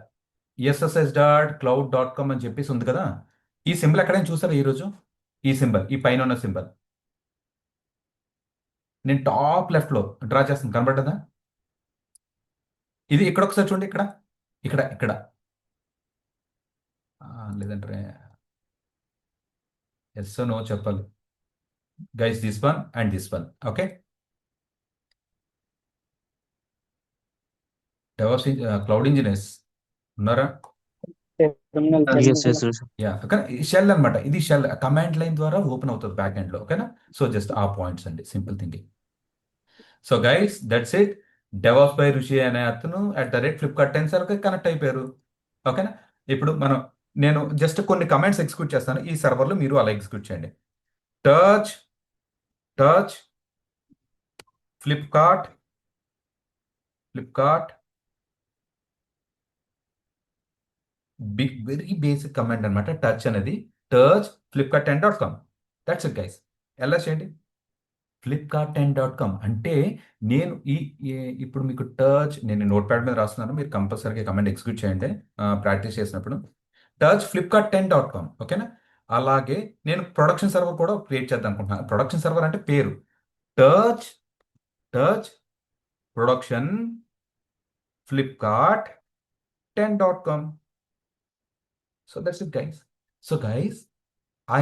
S5: ssh.cloud.com అని చెప్పేసి ఉంది కదా, ఈ సింబల్ ఎక్కడైనా చూసారా ఈరోజు? ఈ సింబల్, ఈ పైన ఉన్న సింబల్ నేను టాప్ లెఫ్ట్లో డ్రా చేస్తాను, కనబడ్డదా? ఇది ఇక్కడ ఒకసారి చూడండి. ఇక్కడ ఇక్కడ ఇక్కడ లేదంటే ఎస్ నో చెప్పాలి guys. This one and this one. Okay, DevOps cloud engineers ఉన్నారా?
S3: Yes, yes, yes.
S5: Yeah, okay. Shell అనమాట. ఇది షెల్ కమాండ్ లైన్ ద్వారా ఓపెన్ అవుతుంది బ్యాక్ ఎండ్లో. ఓకేనా? సో జస్ట్ ఆ పాయింట్స్ అండి, simple thinking. So guys that's it. DevOps by Rishi అనే అతను @flipkart 10 సర్వర్కి కనెక్ట్ అయిపోయారు. ఓకేనా? ఇప్పుడు నేను జస్ట్ కొన్ని కమాండ్స్ ఎగ్జిక్యూట్ చేస్తాను. ఈ సర్వర్లో మీరు అలా ఎగ్జిక్యూట్ చేయండి. Touch Flipkart very basic command అనమాట. టచ్ అనేది touch flipkart10.com. That's it guys. ఎలా చేయండి? flipkart10.com అంటే నేను ఇప్పుడు మీకు నేను నోట్ ప్యాడ్ మీద రాస్తున్నాను. మీరు కంపల్సరీగా కమాండ్ ఎగ్జిక్యూట్ చేయండి ప్రాక్టీస్ చేసినప్పుడు. Touch flipkart10.com. ఓకేనా? అలాగే నేను ప్రొడక్షన్ సర్వర్ కూడా క్రియేట్ చేద్దాం అనుకుంటున్నాను. ప్రొడక్షన్ సర్వర్ అంటే పేరు touch production flipkart10.com. So that's it guys. So guys I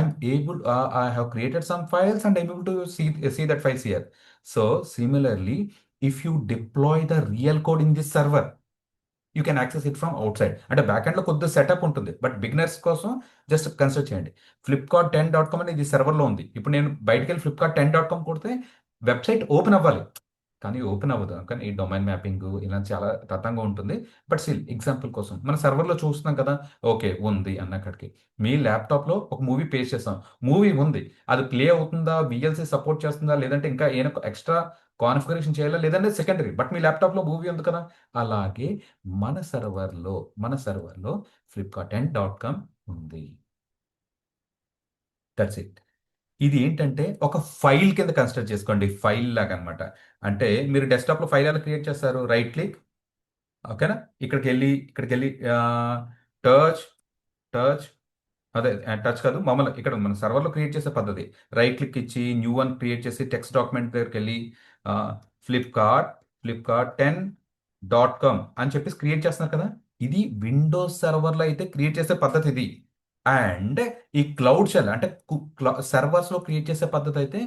S5: have created some files and I'm able to see that files here. So similarly, if you deploy the real code in this server, you can access it from out side. అంటే back ఎండ్లో కొద్దిగా setup ఉంటుంది, but beginners కోసం just consider చేయండి. flipkart10.com అనేది ఇది సర్వర్లో ఉంది. ఇప్పుడు నేను బయటికి వెళ్ళి flipkart10.com కొడితే వెబ్సైట్ ఓపెన్ అవ్వాలి, కానీ ఓపెన్ అవ్వదు. కానీ ఈ డొమైన్ మ్యాపింగ్ ఇలా చాలా తతంగా ఉంటుంది. బట్ స్టిల్ ఎగ్జాంపుల్ కోసం మన సర్వర్లో చూస్తున్నాం కదా, ఓకే ఉంది అన్నక్కడికి. మీ ల్యాప్టాప్లో ఒక మూవీ పేస్ట్ చేస్తాం, మూవీ ఉంది, అది ప్లే అవుతుందా, విఎల్సీ సపోర్ట్ చేస్తుందా, లేదంటే ఇంకా ఏమైనా ఎక్స్ట్రా కాన్ఫిగరేషన్ చేయాలా లేదంటే సెకండరీ, బట్ మీ ల్యాప్టాప్లో మూవీ ఉంది కదా. అలాగే మన సర్వర్లో flipkart10.com ఉంది. That's it. ఇది ఏంటంటే ఒక ఫైల్ కింద కన్సిడర్ చేసుకోండి, ఫైల్ లాగా అనమాట. అంటే మీరు డెస్క్టాప్లో ఫైల్ ఎలా క్రియేట్ చేస్తారు, రైట్ క్లిక్, ఓకేనా, ఇక్కడికి వెళ్ళి టచ్ టచ్ అదే టచ్ కాదు, మామూలు ఇక్కడ మన సర్వర్లో క్రియేట్ చేసే పద్ధతి. రైట్ క్లిక్ ఇచ్చి న్యూ వన్ క్రియేట్ చేసి టెక్స్ట్ డాక్యుమెంట్ దగ్గరికి వెళ్ళి flipkart10.com అని చెప్పేసి క్రియేట్ చేస్తున్నారు కదా. ఇది విండోస్ సర్వర్లో అయితే క్రియేట్ చేసే పద్ధతి ఇది. అండ్ ఈ క్లౌడ్ షెల్ అంటే సర్వర్స్లో క్రియేట్ చేసే పద్ధతి అయితే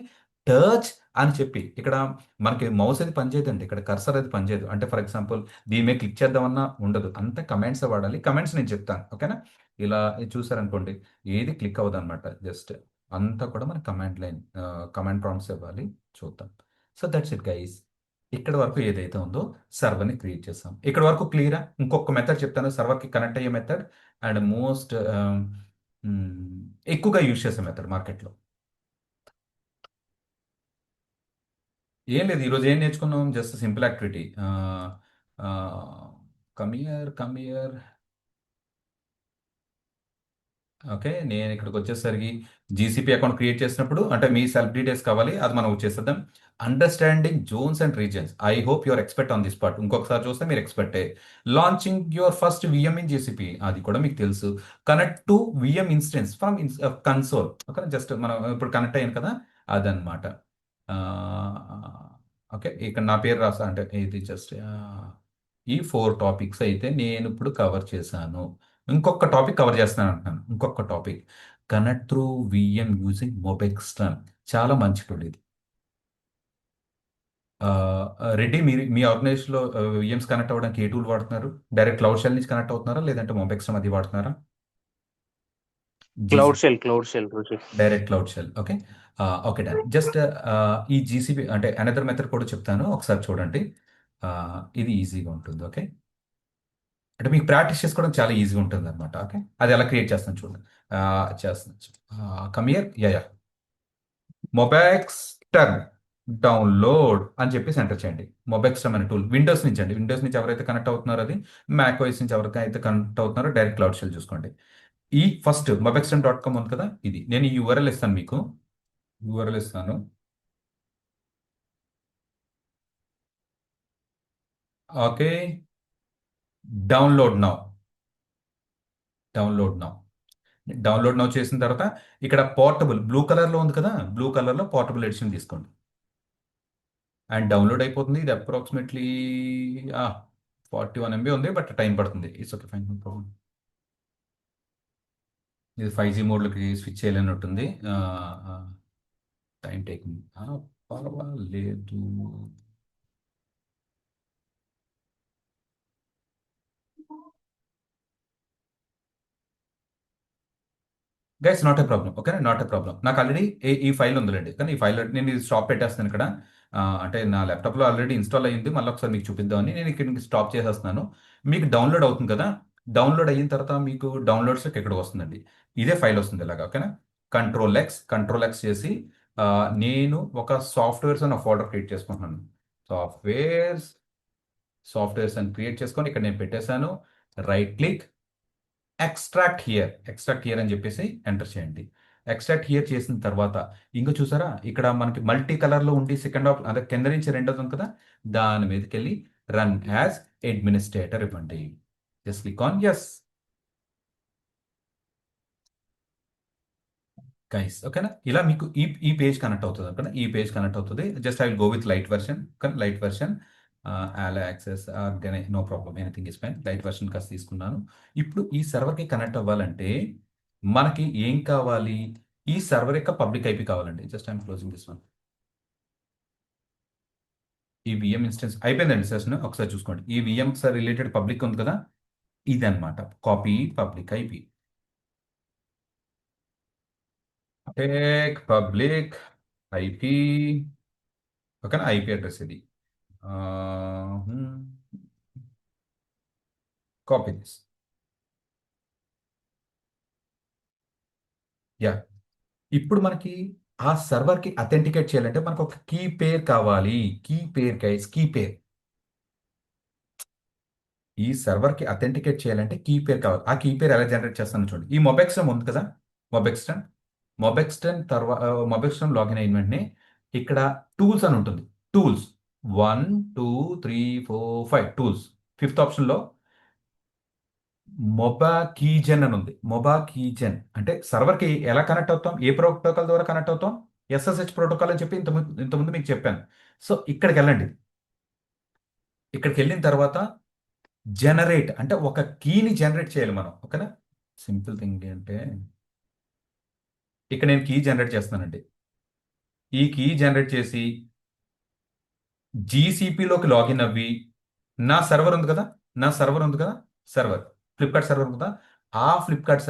S5: టచ్ అని చెప్పి, ఇక్కడ మనకి మౌస్ అది పనిచేయదండి, ఇక్కడ కర్సర్ అది పనిచేయదు. అంటే ఫర్ ఎగ్జాంపుల్ దీని మీద క్లిక్ చేద్దామన్నా ఉండదు, అంతా కమెంట్స్ వాడాలి. కమెంట్స్ నేను చెప్తాను, ఓకేనా. ఇలా చూసారనుకోండి ఏది క్లిక్ అవ్వదు అనమాట, జస్ట్ అంతా కూడా మన కమాండ్ ప్రాంప్ట్స్ ఇవ్వాలి. చూద్దాం. So that's it guys. ఇక్కడ వరకు ఏదైతే ఉందో సర్వర్ని క్రియేట్ చేస్తాం. ఇక్కడ వరకు క్లియరా? ఇంకొక మెథడ్ చెప్తాను, సర్వర్కి కనెక్ట్ అయ్యే మెథడ్ అండ్ మోస్ట్ ఎక్కువగా యూజ్ చేసే మెథడ్ మార్కెట్లో. ఏం లేదు, ఈరోజు ఏం నేర్చుకున్నాం, just simple activity. Come here okay. నేను ఇక్కడికి వచ్చేసరికి జీసీపీ అకౌంట్ క్రియేట్ చేసినప్పుడు అంటే మీ సెల్ఫ్ డీటెయిల్స్ కావాలి, అది మనం వచ్చేసేద్దాం. Understanding zones and reasons, I hope your expect on this part. ఇంకొకసారి చూస్తే మీరు ఎక్స్పెక్టే. Launching your first VM in GCP, అది కూడా మీకు తెలుసు. Connect to VM instance from console, okay. Just మనం ఇప్పుడు కనెక్ట్ అయ్యాను కదా, అదనమాట. ఓకే, ఇక్కడ నా పేరు రాసా, అంటే ఇది జస్ట్ ఈ 4 టాపిక్స్ అయితే నేను ఇప్పుడు కవర్ చేశాను. ఇంకొక టాపిక్ కవర్ చేస్తాను అంటున్నాను, ఇంకొక topic connect through VM using MobaXterm. చాలా మంచి టూల్ ఇది. రెడ్డి, మీరు మీ ఆర్గనైజేషన్లో విఎమ్స్ కనెక్ట్ అవ్వడానికి ఏ టూల్ వాడుతున్నారు? డైరెక్ట్ క్లౌడ్ షెల్ నుంచి కనెక్ట్ అవుతున్నారా లేదంటే మొబెక్స్ట్రాన్ అది వాడుతున్నారా?
S3: Cloud shell Ruchi.
S5: Direct cloud shell, okay. Okay done. Just ఈ జీసీబీ అంటే అనదర్ మెథడ్ కూడా చెప్తాను, ఒకసారి చూడండి. ఇది ఈజీగా ఉంటుంది, ఓకే. అంటే మీకు ప్రాక్టీస్ చేసుకోవడం చాలా ఈజీగా ఉంటుంది అనమాట, ఓకే. అది ఎలా క్రియేట్ చేస్తాను చూడండి. కమియర్ యా మొబెక్స్టర్న్ డౌన్లోడ్ అని చెప్పేసి ఎంటర్ చేయండి. మొబెక్స్టర్న్ అనే టూల్ విండోస్ నుంచి అండి, విండోస్ నుంచి ఎవరైతే కనెక్ట్ అవుతున్నారో అది, మ్యాక్ ఓఎస్ నుంచి ఎవరికైతే కనెక్ట్ అవుతున్నారో డైరెక్ట్ క్లౌడ్ షెల్ చూసుకోండి. ఈ ఫస్ట్ మొబెక్స్టర్న్.com ఉంది కదా, ఇది నేను ఈ యూఆర్ఎల్ ఇస్తాను, మీకు యూఆర్ఎల్ ఇస్తాను. Okay, download now download now చేసిన తర్వాత ఇక్కడ పోర్టబుల్ బ్లూ కలర్లో ఉంది కదా, బ్లూ కలర్లో పోర్టబుల్ ఎడిషన్ తీసుకోండి అండ్ డౌన్లోడ్ అయిపోతుంది. ఇది అప్రాక్సిమేట్లీ 41 MB ఉంది, బట్ టైం పడుతుంది. It's okay, fine, no problem. ఇది 5G మోడ్లోకి స్విచ్ చేయాలన్నట్టుంది, టైం టేకింగ్. పర్వాలేదు. గైస్ నాట్ ఏ ప్రాబ్లం, ఓకేనా, నాట్ ఏ ప్రాబ్లం. నాకు ఆల్రెడీ ఈ ఫైల్ ఉందిలేండి, కానీ ఈ ఫైల్ నేను ఇది స్టాప్ పెట్టేస్తాను ఇక్కడ. అంటే నా ల్యాప్టాప్లో ఆల్రెడీ ఇన్స్టాల్ అయ్యింది, మళ్ళీ ఒకసారి మీకు చూపిద్దామని నేను ఇక్కడ స్టాప్ చేసేస్తున్నాను. మీకు డౌన్లోడ్ అవుతుంది కదా, డౌన్లోడ్ అయిన తర్వాత మీకు డౌన్లోడ్స్ ఇక్కడ వస్తుందండి, ఇదే ఫైల్ వస్తుంది ఇలాగా, ఓకేనా. కంట్రోల్ ఎక్స్ చేసి నేను ఒక సాఫ్ట్వేర్స్ అని ఫోల్డర్ క్రియేట్ చేసుకుంటున్నాను. సాఫ్ట్వేర్స్ అని క్రియేట్ చేసుకొని ఇక్కడ నేను పెట్టేశాను. రైట్ క్లిక్, ఎక్స్ట్రాక్ట్ హియర్ అని చెప్పేసి ఎంటర్ చేయండి. ఎక్స్ట్రాక్ట్ హియర్ చేసిన తర్వాత ఇంకా చూసారా, ఇక్కడ మనకి మల్టీ కలర్లో ఉండి సెకండ్ ఆఫ్ అదే కింద నుంచి రెండోది ఉంది కదా, దాని మీదకి వెళ్ళి రన్ యాజ్ అడ్మినిస్ట్రేటర్ ఇవ్వండి. Just click on yes guys, ఓకేనా. ఇలా మీకు ఈ పేజ్ కనెక్ట్ అవుతుంది, ఓకేనా. ఈ పేజ్ కనెక్ట్ అవుతుంది. Just I will go with lite version. అలా access no problem, anything is fine. Lite version కాస్త తీసుకున్నాను. ఇప్పుడు ఈ సర్వర్కి కనెక్ట్ అవ్వాలంటే మనకి ఏం కావాలి, ఈ సర్వర్ యొక్క పబ్లిక్ ఐపీ కావాలండి. Just I'm closing this one. ఈ విఎం ఇన్స్టెన్స్ అయిపోయిందండి సెషన్. ఒకసారి చూసుకోండి. ఈ విఎం సార్ రిలేటెడ్ పబ్లిక్ ఉంది కదా, ఇదన్నమాట copy public IP. Take public IP, ఓకేనా, ఐపీ అడ్రస్ ఇది. Copy this. యా, ఇప్పుడు మనకి ఆ సర్వర్కి అథెంటికేట్ చేయాలంటే మనకు ఒక కీ పేర్ కావాలి. Key pair guys, key pair. ఈ సర్వర్కి అథెంటికేట్ చేయాలంటే కీ పేర్ కావాలి. ఆ కీ పేర్ ఎలా జనరేట్ చేస్తానో చూడండి. ఈ మొబెక్స్టమ్ ఉంది కదా, మొబెక్స్టమ్. మొబెక్స్టమ్ లాగిన్ అయిన వెంటనే ఇక్కడ టూల్స్ అని ఉంటుంది. Tools 1 2 3 4 5 tools. ఫిఫ్త్ ఆప్షన్లో మొబా కీజెన్ అని ఉంది. మొబా కీజెన్ అంటే సర్వర్కి ఎలా కనెక్ట్ అవుతాం, ఏ ప్రోటోకాల్ ద్వారా కనెక్ట్ అవుతాం, ఎస్ఎస్హెచ్ ప్రోటోకాల్ అని చెప్పి ఇంతకుముందు మీకు చెప్పాను. సో ఇక్కడికి వెళ్ళండి. ఇక్కడికి వెళ్ళిన తర్వాత జనరేట్ అంటే ఒక కీని జనరేట్ చేయాలి మనం, ఓకేనా. సింపుల్ థింగ్ అంటే ఇక్కడ నేను కీ జనరేట్ చేస్తున్నానండి. ఈ కీ జనరేట్ చేసి జీసీపీలోకి లాగిన్ అవ్వి, నా సర్వర్ ఉంది కదా, సర్వర్ ఫ్లిప్కార్ట్ సర్వర్ ఉంది కదా, ఆ ఫ్లిప్కార్ట్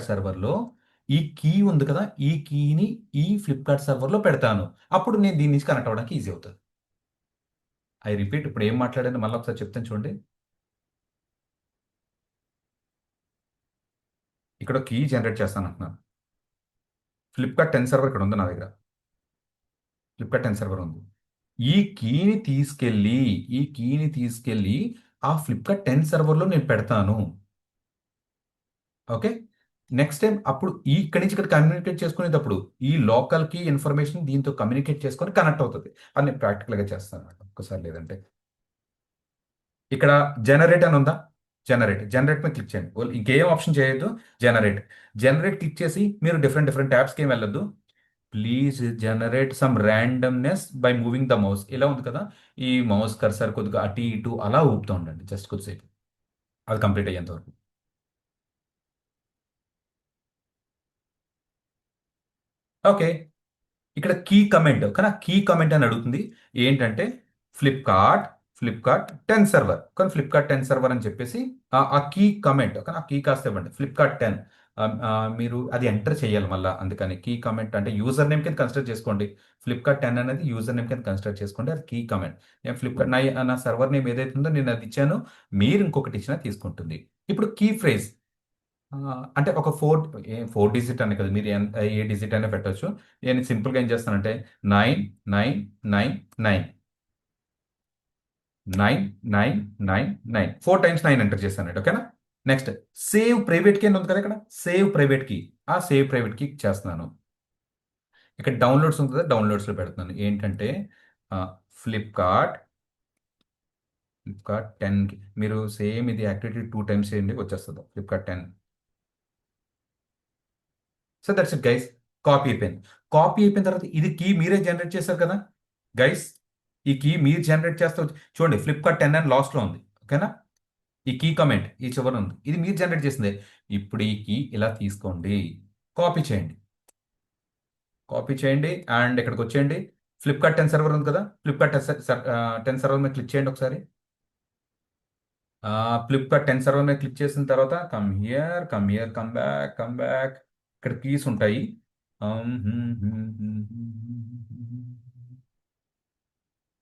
S5: సర్వర్లో ఈ కీ ఉంది కదా, ఈ కీని ఈ ఫ్లిప్కార్ట్ సర్వర్లో పెడతాను. అప్పుడు నేను దీని నుంచి కనెక్ట్ అవ్వడానికి ఈజీ అవుతుంది. ఐ రిపీట్, ఇప్పుడు ఏం మాట్లాడాను మళ్ళీ ఒకసారి చెప్తాను చూడండి. ఇక్కడ కీ జనరేట్ చేస్తాను అంటున్నాను. ఫ్లిప్కార్ట్ 10 సర్వర్ ఇక్కడ ఉంది నా దగ్గర. ఫ్లిప్కార్ట్ 10 సర్వర్ ఉంది. ఈ కీని తీసుకెళ్ళి ఆ ఫ్లిప్కార్ట్ 10 సర్వర్లో నేను పెడతాను. ఓకే, నెక్స్ట్ టైం అప్పుడు ఇక్కడి నుంచి ఇక్కడ కమ్యూనికేట్ చేసుకునేటప్పుడు ఈ లోకల్ కీ ఇన్ఫర్మేషన్ దీంతో కమ్యూనికేట్ చేసుకొని కనెక్ట్ అవుతుంది. అని నేను ప్రాక్టికల్గా చేస్తాను ఒక్కసారి. లేదంటే ఇక్కడ జనరేట్ అని ఉందా, జనరేట్ మీద క్లిక్ చేయండి. ఇంకేం ఆప్షన్ చేయొద్దు, జనరేట్ క్లిక్ చేసి మీరు డిఫరెంట్ ట్యాబ్స్కి ఏం వెళ్ళొద్దు. Please generate some randomness by moving the mouse. ఇలా ఉంది కదా, ఈ మౌస్ కర్సర్ కొద్దిగా అటు ఇటు అలా ఊపుతూ ఉండండి జస్ట్ కొద్దిసేపు, అది కంప్లీట్ అయ్యేంత వరకు. ఓకే, ఇక్కడ కీ కమెంట్ కానీ కీ కమెంట్ అని అడుగుతుంది. ఏంటంటే ఫ్లిప్కార్ట్ 10 సర్వర్, కానీ ఫ్లిప్కార్ట్ 10 సర్వర్ అని చెప్పేసి ఆ కీ కమెంట్, కానీ ఆ కీ కాస్త ఇవ్వండి. ఫ్లిప్కార్ట్ 10 మీరు అది ఎంటర్ చేయాలి మళ్ళీ. అందుకని కీ కమెంట్ అంటే యూజర్ నేమ్ కింద కన్సిడర్ చేసుకోండి. ఫ్లిప్కార్ట్ 10 అనేది యూజర్ నేమ్ కింద కన్సిడర్ చేసుకోండి. అది కీ కమెంట్. నేను ఫ్లిప్కార్ట్ నా సర్వర్ నేమ్ ఏదైతే ఉందో నేను అది ఇచ్చాను, మీరు ఇంకొకటి ఇచ్చినా తీసుకుంటుంది. ఇప్పుడు కీ ఫ్రేజ్ అంటే ఒక 4 డిజిట్ అనే కదా, మీరు ఏ డిజిట్ అయినా పెట్టవచ్చు. నేను సింపుల్గా ఏం చేస్తానంటే 9999 9999 4 టైమ్స్ 9 ఎంటర్ చేస్తానండి. ఓకేనా. నెక్స్ట్ సేవ్ ప్రైవేట్ కీ అని ఉంది కదా, ఇక్కడ సేవ్ ప్రైవేట్ కీ. ఆ సేవ్ ప్రైవేట్ కీ చేస్తున్నాను. ఇక్కడ డౌన్లోడ్స్ ఉంది కదా, డౌన్లోడ్స్లో పెడుతున్నాను. ఏంటంటే ఫ్లిప్కార్ట్ 10కి మీరు సేమ్ ఇది యాక్టివిటీ 2 టైమ్స్ చేయండి, వచ్చేస్తుంది Flipkart 10. So that's it guys. Copy అయిపోయిన తర్వాత ఇది కీ మీరే జనరేట్ చేశారు కదా గైస్. ఈ కీ మీరు జనరేట్ చేస్తే చూడండి ఫ్లిప్కార్ట్ 10 అని లాస్ట్లో ఉంది, ఓకేనా. ఈ కీ కమెంట్ ఈ చివరి ఉంది, ఇది మీరు జనరేట్ చేసిందే. ఇప్పుడు ఈ కీ ఇలా తీసుకోండి, కాపీ చేయండి అండ్ ఇక్కడికి వచ్చేయండి. ఫ్లిప్కార్ట్ 10 సర్వర్ ఉంది కదా, ఫ్లిప్కార్ట్ 10 సర్వర్ మీద క్లిక్ చేయండి ఒకసారి. ఫ్లిప్కార్ట్ 10 సర్వర్ మీద క్లిక్ చేసిన తర్వాత కమ్ హియర్, కమ్ బ్యాక్. ఇక్కడ కీస్ ఉంటాయి.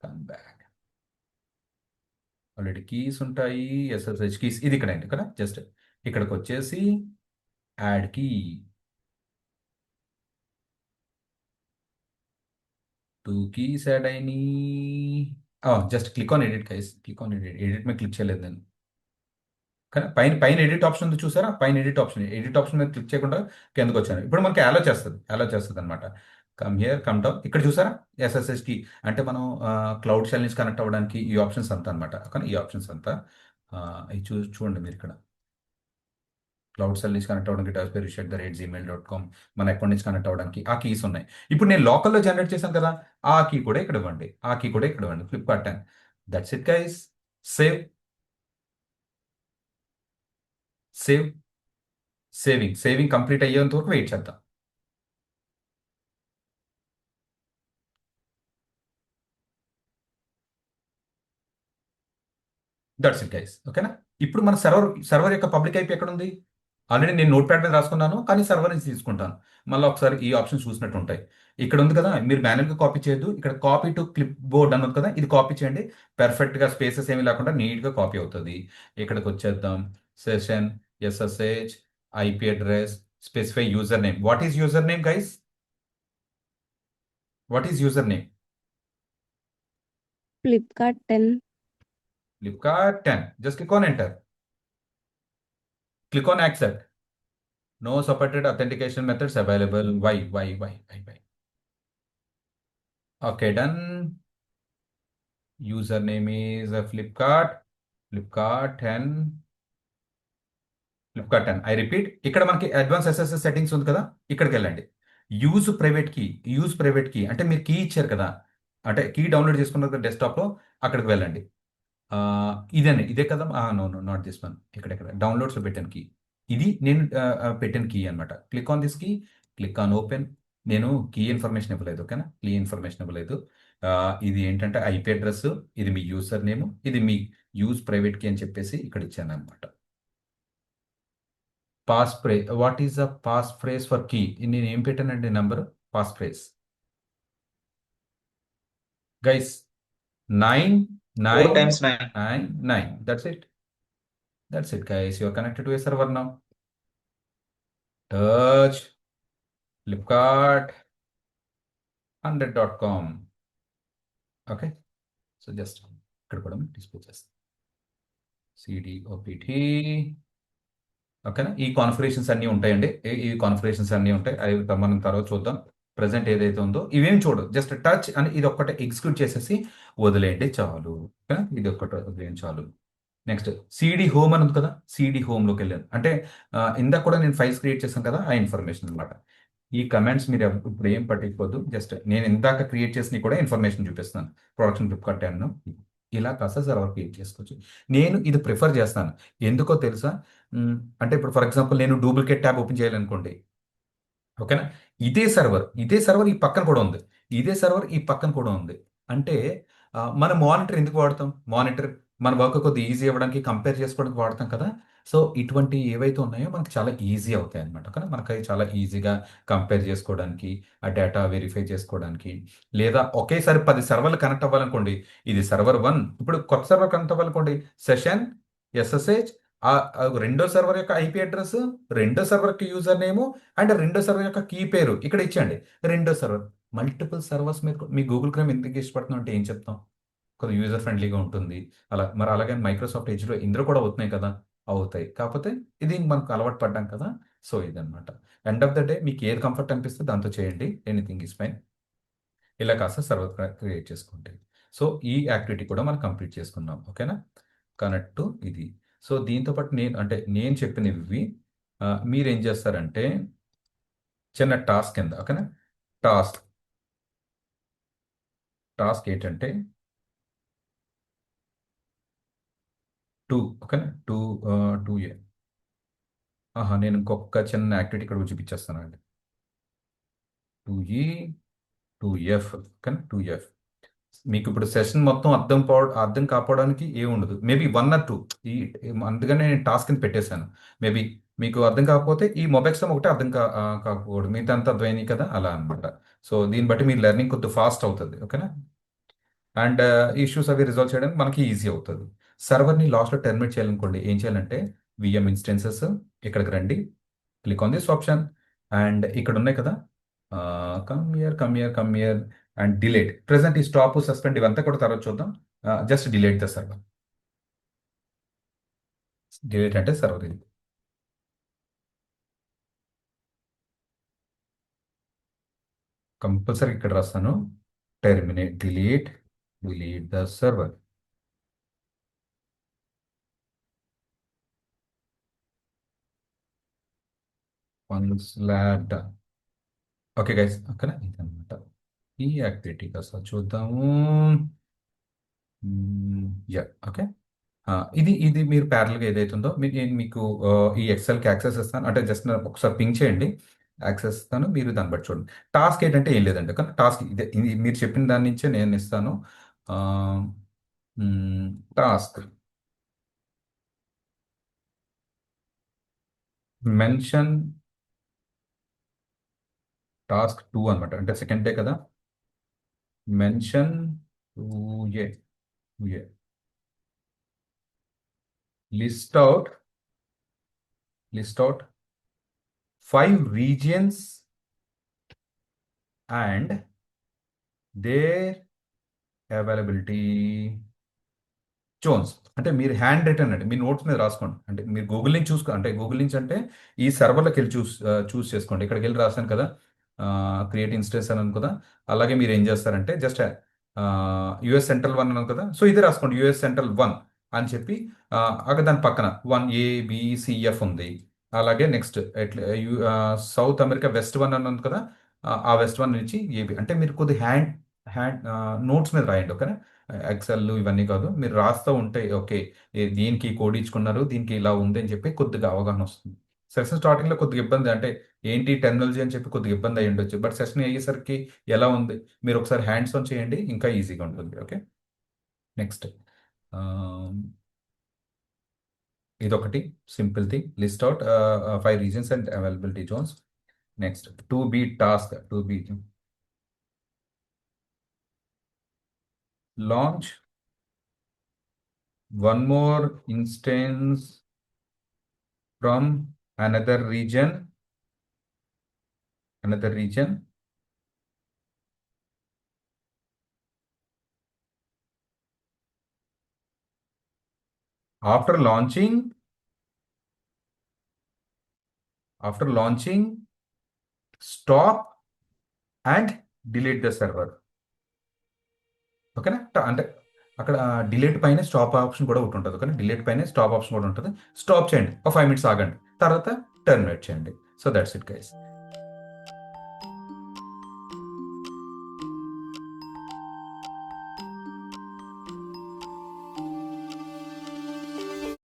S5: Come back. ఆల్రెడీ కీస్ ఉంటాయి, ఎస్ఎస్హెచ్ కీస్. ఇది ఇక్కడ అండి, ఇక్కడ జస్ట్ ఇక్కడికి వచ్చేసి యాడ్ కీ 2 కీస్ యాడ్ అయినాయి. Just click on edit guys, edit మీద క్లిక్ చేయలేదు నేను. కానీ పైన ఎడిట్ ఆప్షన్ ఉంది చూసారా, పైన ఎడిట్ ఆప్షన్ మీద క్లిక్ చేయకుండా కిందకు వచ్చాను. ఇప్పుడు మనకి అలో చేస్తుంది అనమాట. Come here, come down. ఇక్కడ చూసారా ఎస్ఎస్హెచ్ కి అంటే మనం క్లౌడ్ షెల్ నుంచి కనెక్ట్ అవ్వడానికి ఈ ఆప్షన్స్ అంతా అనమాట. కానీ ఈ ఆప్షన్స్ అంతా ఇది చూడండి మీరు ఇక్కడ. క్లౌడ్ సెల్ నుంచి కనెక్ట్ అవ్వడానికి tasper@gmail.com, మన అకౌంట్ నుంచి కనెక్ట్ అవ్వడానికి ఆ కీస్ ఉన్నాయి. ఇప్పుడు నేను లోకల్లో జనరేట్ చేశాను కదా, ఆ కీ కూడా ఇక్కడ ఇవ్వండి, Flipkart 10. That's it guys. Saving complete అయ్యేంత వరకు వెయిట్ చేద్దాం. That's it guys. ఓకేనా? ఇప్పుడు మన సర్వర్ యొక్క పబ్లిక్ ఐపీ ఎక్కడ ఉంది? ఆల్రెడీ నేను నోట్ ప్యాడ్ మీద రాసుకున్నాను, కానీ సర్వర్ నుంచి తీసుకుంటాను. మళ్ళీ ఒకసారి ఈ ఆప్షన్ చూసినట్టు ఉంటాయి. ఇక్కడ ఉంది కదా, మీరు మాన్యువల్గా కాపీ చేయొద్దు. ఇక్కడ కాపీ టు క్లిప్ బోర్డ్ అని ఉంది కదా, ఇది కాపీ చేయండి. పెర్ఫెక్ట్గా స్పేసెస్ ఏమీ లేకుండా నీట్గా కాపీ అవుతుంది. ఇక్కడికి వచ్చేద్దాం. Session, SSH, IP address, specify user name. What is user name guys? What is user name?
S2: Flipkart 10.
S5: Flipkart 10. Just click on enter. Click on accept. No supported authentication methods available. Why? Okay, done. Username is Flipkart. Flipkart 10. Flipkart 10. I repeat. ఇక్కడ మనకి advance SSS settings ఉంది కదా, ఇక్కడికి వెళ్ళండి. Use private key అంటే మీరు key ఇచ్చారు కదా, అంటే కీ డౌన్లోడ్ చేసుకున్నారు కదా డెస్క్టాప్లో, అక్కడికి వెళ్ళండి. ఇదే కదా. No not this one. ఇక్కడ డౌన్లోడ్స్లో పెట్టాను కీ. ఇది నేను పెట్టిన కీ అనమాట. Click on this key, click on open. నేను కీ ఇన్ఫర్మేషన్ ఇవ్వలేదు, ఓకేనా? కీ ఇన్ఫర్మేషన్ ఇవ్వలేదు. ఇది ఏంటంటే ఐపీ అడ్రస్, ఇది మీ యూజర్ నేమ్, ఇది మీ యూజ్ ప్రైవేట్ కీ అని చెప్పేసి ఇక్కడ ఇచ్చాను అనమాట. Passphrase. What is the passphrase for key? నేను ఏం పెట్టానండి number passphrase guys? 9
S4: 4
S5: 9
S4: times 9.
S5: 9 9. That's it, guys. You are connected to a server now. Touch Flipkart 100.com. Okay. So just ఇక్కడ కూడా డిస్ప్లే చేస్తాం. CDOPT. ఓకేనా? ఈ configurations అన్నీ ఉంటాయండి. ఈ కాన్ఫిగరేషన్స్ అన్నీ ఉంటాయి. అవి మనం తర్వాత చూద్దాం. ప్రజెంట్ ఏదైతే ఉందో ఇవేం చూడు, జస్ట్ టచ్ అని ఇది ఒక్కటే ఎగ్జిక్యూట్ చేసేసి వదిలేయండి చాలు. ఓకేనా? ఇది ఒక్కటే వదిలేయండి చాలు. నెక్స్ట్ సిడి హోమ్ అని ఉంది కదా, సిడి హోమ్లోకి వెళ్ళాను అంటే ఇందాక కూడా నేను ఫైల్స్ క్రియేట్ చేశాను కదా, ఆ ఇన్ఫర్మేషన్ అనమాట. ఈ కమెంట్స్ మీరు ఇప్పుడు ఏం పట్టించుకోవద్దు. జస్ట్ నేను ఇందాక క్రియేట్ చేసిన కూడా ఇన్ఫర్మేషన్ చూపిస్తాను. ప్రొడక్షన్ ఫ్లిప్కార్ట్ అను ఇలా కాస్త సర్వర్ క్రియేట్ చేసుకోవచ్చు. నేను ఇది ప్రిఫర్ చేస్తాను. ఎందుకో తెలుసా? అంటే ఇప్పుడు ఫర్ ఎగ్జాంపుల్ నేను డూప్లికేట్ ట్యాబ్ ఓపెన్ చేయాలనుకోండి, ఓకేనా? ఇదే సర్వర్ ఈ పక్కన కూడా ఉంది. ఇదే సర్వర్ ఈ పక్కన కూడా ఉంది. అంటే మన మానిటర్ ఎందుకు వాడతాం? మానిటర్ మన వర్క్ కొద్దిగా ఈజీ అవ్వడానికి, కంపేర్ చేసుకోవడానికి వాడతాం కదా. సో ఇటువంటి ఏవైతే ఉన్నాయో మనకి చాలా ఈజీ అవుతాయి అనమాట. కానీ మనకి అవి చాలా ఈజీగా కంపేర్ చేసుకోవడానికి, ఆ డేటా వెరిఫై చేసుకోవడానికి, లేదా ఒకేసారి 10 సర్వర్లు కనెక్ట్ అవ్వాలనుకోండి, ఇది సర్వర్ 1, ఇప్పుడు కొత్త సర్వర్ కనెక్ట్ అవ్వాలనుకోండి, సెషన్, ఎస్ఎస్హెచ్, రెండో సర్వర్ యొక్క ఐపీ అడ్రస్, రెండో సర్వర్ యొక్క యూజర్ నేము అండ్ రెండో సర్వర్ యొక్క కీ పేరు ఇక్కడ ఇచ్చండి. రెండో సర్వర్, మల్టిపుల్ సర్వర్స్ మీద మీ గూగుల్ క్రోమ్ ఎందుకు ఇష్టపడుతున్నాం అంటే ఏం చెప్తాం? కొద్దిగా యూజర్ ఫ్రెండ్లీగా ఉంటుంది. మరి అలాగే మైక్రోసాఫ్ట్ ఎడ్జ్లో ఇందులో కూడా అవుతున్నాయి కదా, అవుతాయి. కాకపోతే ఇది మనకు అలవాటు పడ్డాం కదా. సో ఇదనమాట. ఎండ్ ఆఫ్ ద డే మీకు ఏది కంఫర్ట్ అనిపిస్తే దాంతో చేయండి. Anything is fine. ఇలా కాస్త సర్వర్ క్రియేట్ చేసుకోండి. సో ఈ యాక్టివిటీ కూడా మనం కంప్లీట్ చేసుకున్నాం. ఓకేనా? కనెక్ట్ టు ఇది. సో దీంతో పాటు నేను చెప్పినవి ఇవి. మీరేం చేస్తారంటే చిన్న టాస్క్ కింద, ఓకేనా? టాస్క్ ఏంటంటే 2, ఓకేనా? 2A. నేను ఇంకొక చిన్న యాక్టివిటీ ఇక్కడ చూపించేస్తానండి. 2E, 2F, ఓకేనా? 2F. మీకు ఇప్పుడు సెషన్ మొత్తం అర్థం కాపోవడానికి ఏముండదు. మేబీ 1 or 2 అందుకనే నేను టాస్క్ కింద పెట్టేశాను. మేబీ మీకు అర్థం కాకపోతే ఈ మొబైల్స్లో ఒకటే అర్థం కాకపోవడం, మిగతా అంతా అర్థమైంది కదా, అలా అనమాట. సో దీన్ని బట్టి మీ లెర్నింగ్ కొద్దిగా ఫాస్ట్ అవుతుంది. ఓకేనా? అండ్ ఇష్యూస్ అవి రిజాల్వ్ చేయడానికి మనకి ఈజీ అవుతుంది. సర్వర్ని లాస్ట్లో టెర్మినేట్ చేయాలనుకోండి, ఏం చేయాలంటే విఎం ఇన్స్టెన్సెస్ ఇక్కడికి రండి, click on this option and ఇక్కడ ఉన్నాయి కదా, come here and delete. Present ఈ స్టాప్, సస్పెండ్ ఇవంతా కూడా తర్వాత చూద్దాం. Just delete the server. Delete అంటే సర్వర్ ఇది. కంపల్సరీ ఇక్కడ రాస్తాను, terminate, delete the server. Okay guys, ఓకేనా? ఇదన్నమాట ఈ యాక్టివిటీ కాస్త చూద్దాము. Yeah, okay. ఇది మీరు ప్యారల్గా ఏదైతే ఉందో నేను మీకు ఈ ఎక్సెల్కి యాక్సెస్ ఇస్తాను. అంటే జస్ట్ ఒకసారి పింక్ చేయండి, యాక్సెస్ ఇస్తాను. మీరు దాన్ని బట్టి చూడండి. టాస్క్ ఏంటంటే ఏం లేదండి, కానీ టాస్క్ ఇది మీరు చెప్పిన దాని నుంచే నేను ఇస్తాను. టాస్క్ మెన్షన్ టాస్క్ 2 అనమాట, అంటే సెకండ్ డే కదా. Mention 2A, 2A list out 5 regions and their availability zones. అంటే మీరు హ్యాండ్ రిటర్న్ అండి, మీ నోట్స్ మీద రాసుకోండి. అంటే మీరు గూగుల్ నుంచి చూసుకో, అంటే గూగుల్ నుంచి అంటే ఈ సర్వర్లోకి వెళ్ళి చూస్ చేసుకోండి. ఇక్కడికి వెళ్ళి రాశాను కదా, క్రియేట్ ఇన్స్టెన్స్ అని ఉంది కదా. అలాగే మీరు ఏం చేస్తారంటే జస్ట్ యుఎస్ సెంట్రల్ 1 అన్నాను కదా, సో ఇది రాసుకోండి యుఎస్ సెంట్రల్ 1 అని చెప్పి, అక్కడ దాని పక్కన 1ABCF ఉంది. అలాగే నెక్స్ట్ ఎట్లా సౌత్ అమెరికా వెస్ట్ 1 అని ఉంది కదా, ఆ వెస్ట్ 1 నుంచి ఏబి. అంటే మీరు కొద్ది హ్యాండ్ హ్యాండ్ నోట్స్ మీద రాయండి, ఓకేనా. ఎక్సెల్ ఇవన్నీ కాదు, మీరు రాస్తూ ఉంటే ఓకే దీనికి కోడ్ ఇచ్చుకున్నారు, దీనికి ఇలా ఉంది అని చెప్పి కొద్దిగా అవగాహన వస్తుంది. సెషన్ స్టార్టింగ్లో కొద్దిగా ఇబ్బంది, అంటే ఏంటి టెక్నాలజీ అని చెప్పి కొద్దిగా ఇబ్బంది అయ్యి ఉండొచ్చు. బట్ సెషన్ అయ్యేసరికి ఎలా ఉంది మీరు ఒకసారి హ్యాండ్స్ ఆన్ చేయండి, ఇంకా ఈజీగా ఉంటుంది. ఓకే, నెక్స్ట్ ఇదొకటి simple thing, list out 5 reasons and availability Jones. Next 2B task, 2B launch one more instance from another region after launching stop and delete the server. ఓకేనా. అంటే అక్కడ డిలీట్ పైన stop option కూడా ఒకటి ఉంటుంది, ఓకేనా. Delete పైన స్టాప్ ఆప్షన్ కూడా ఉంటుంది. స్టాప్ చేయండి, ఒక 5 minutes ఆగండి, తర్వాత టర్మినేట్ చేయండి. So that's it guys.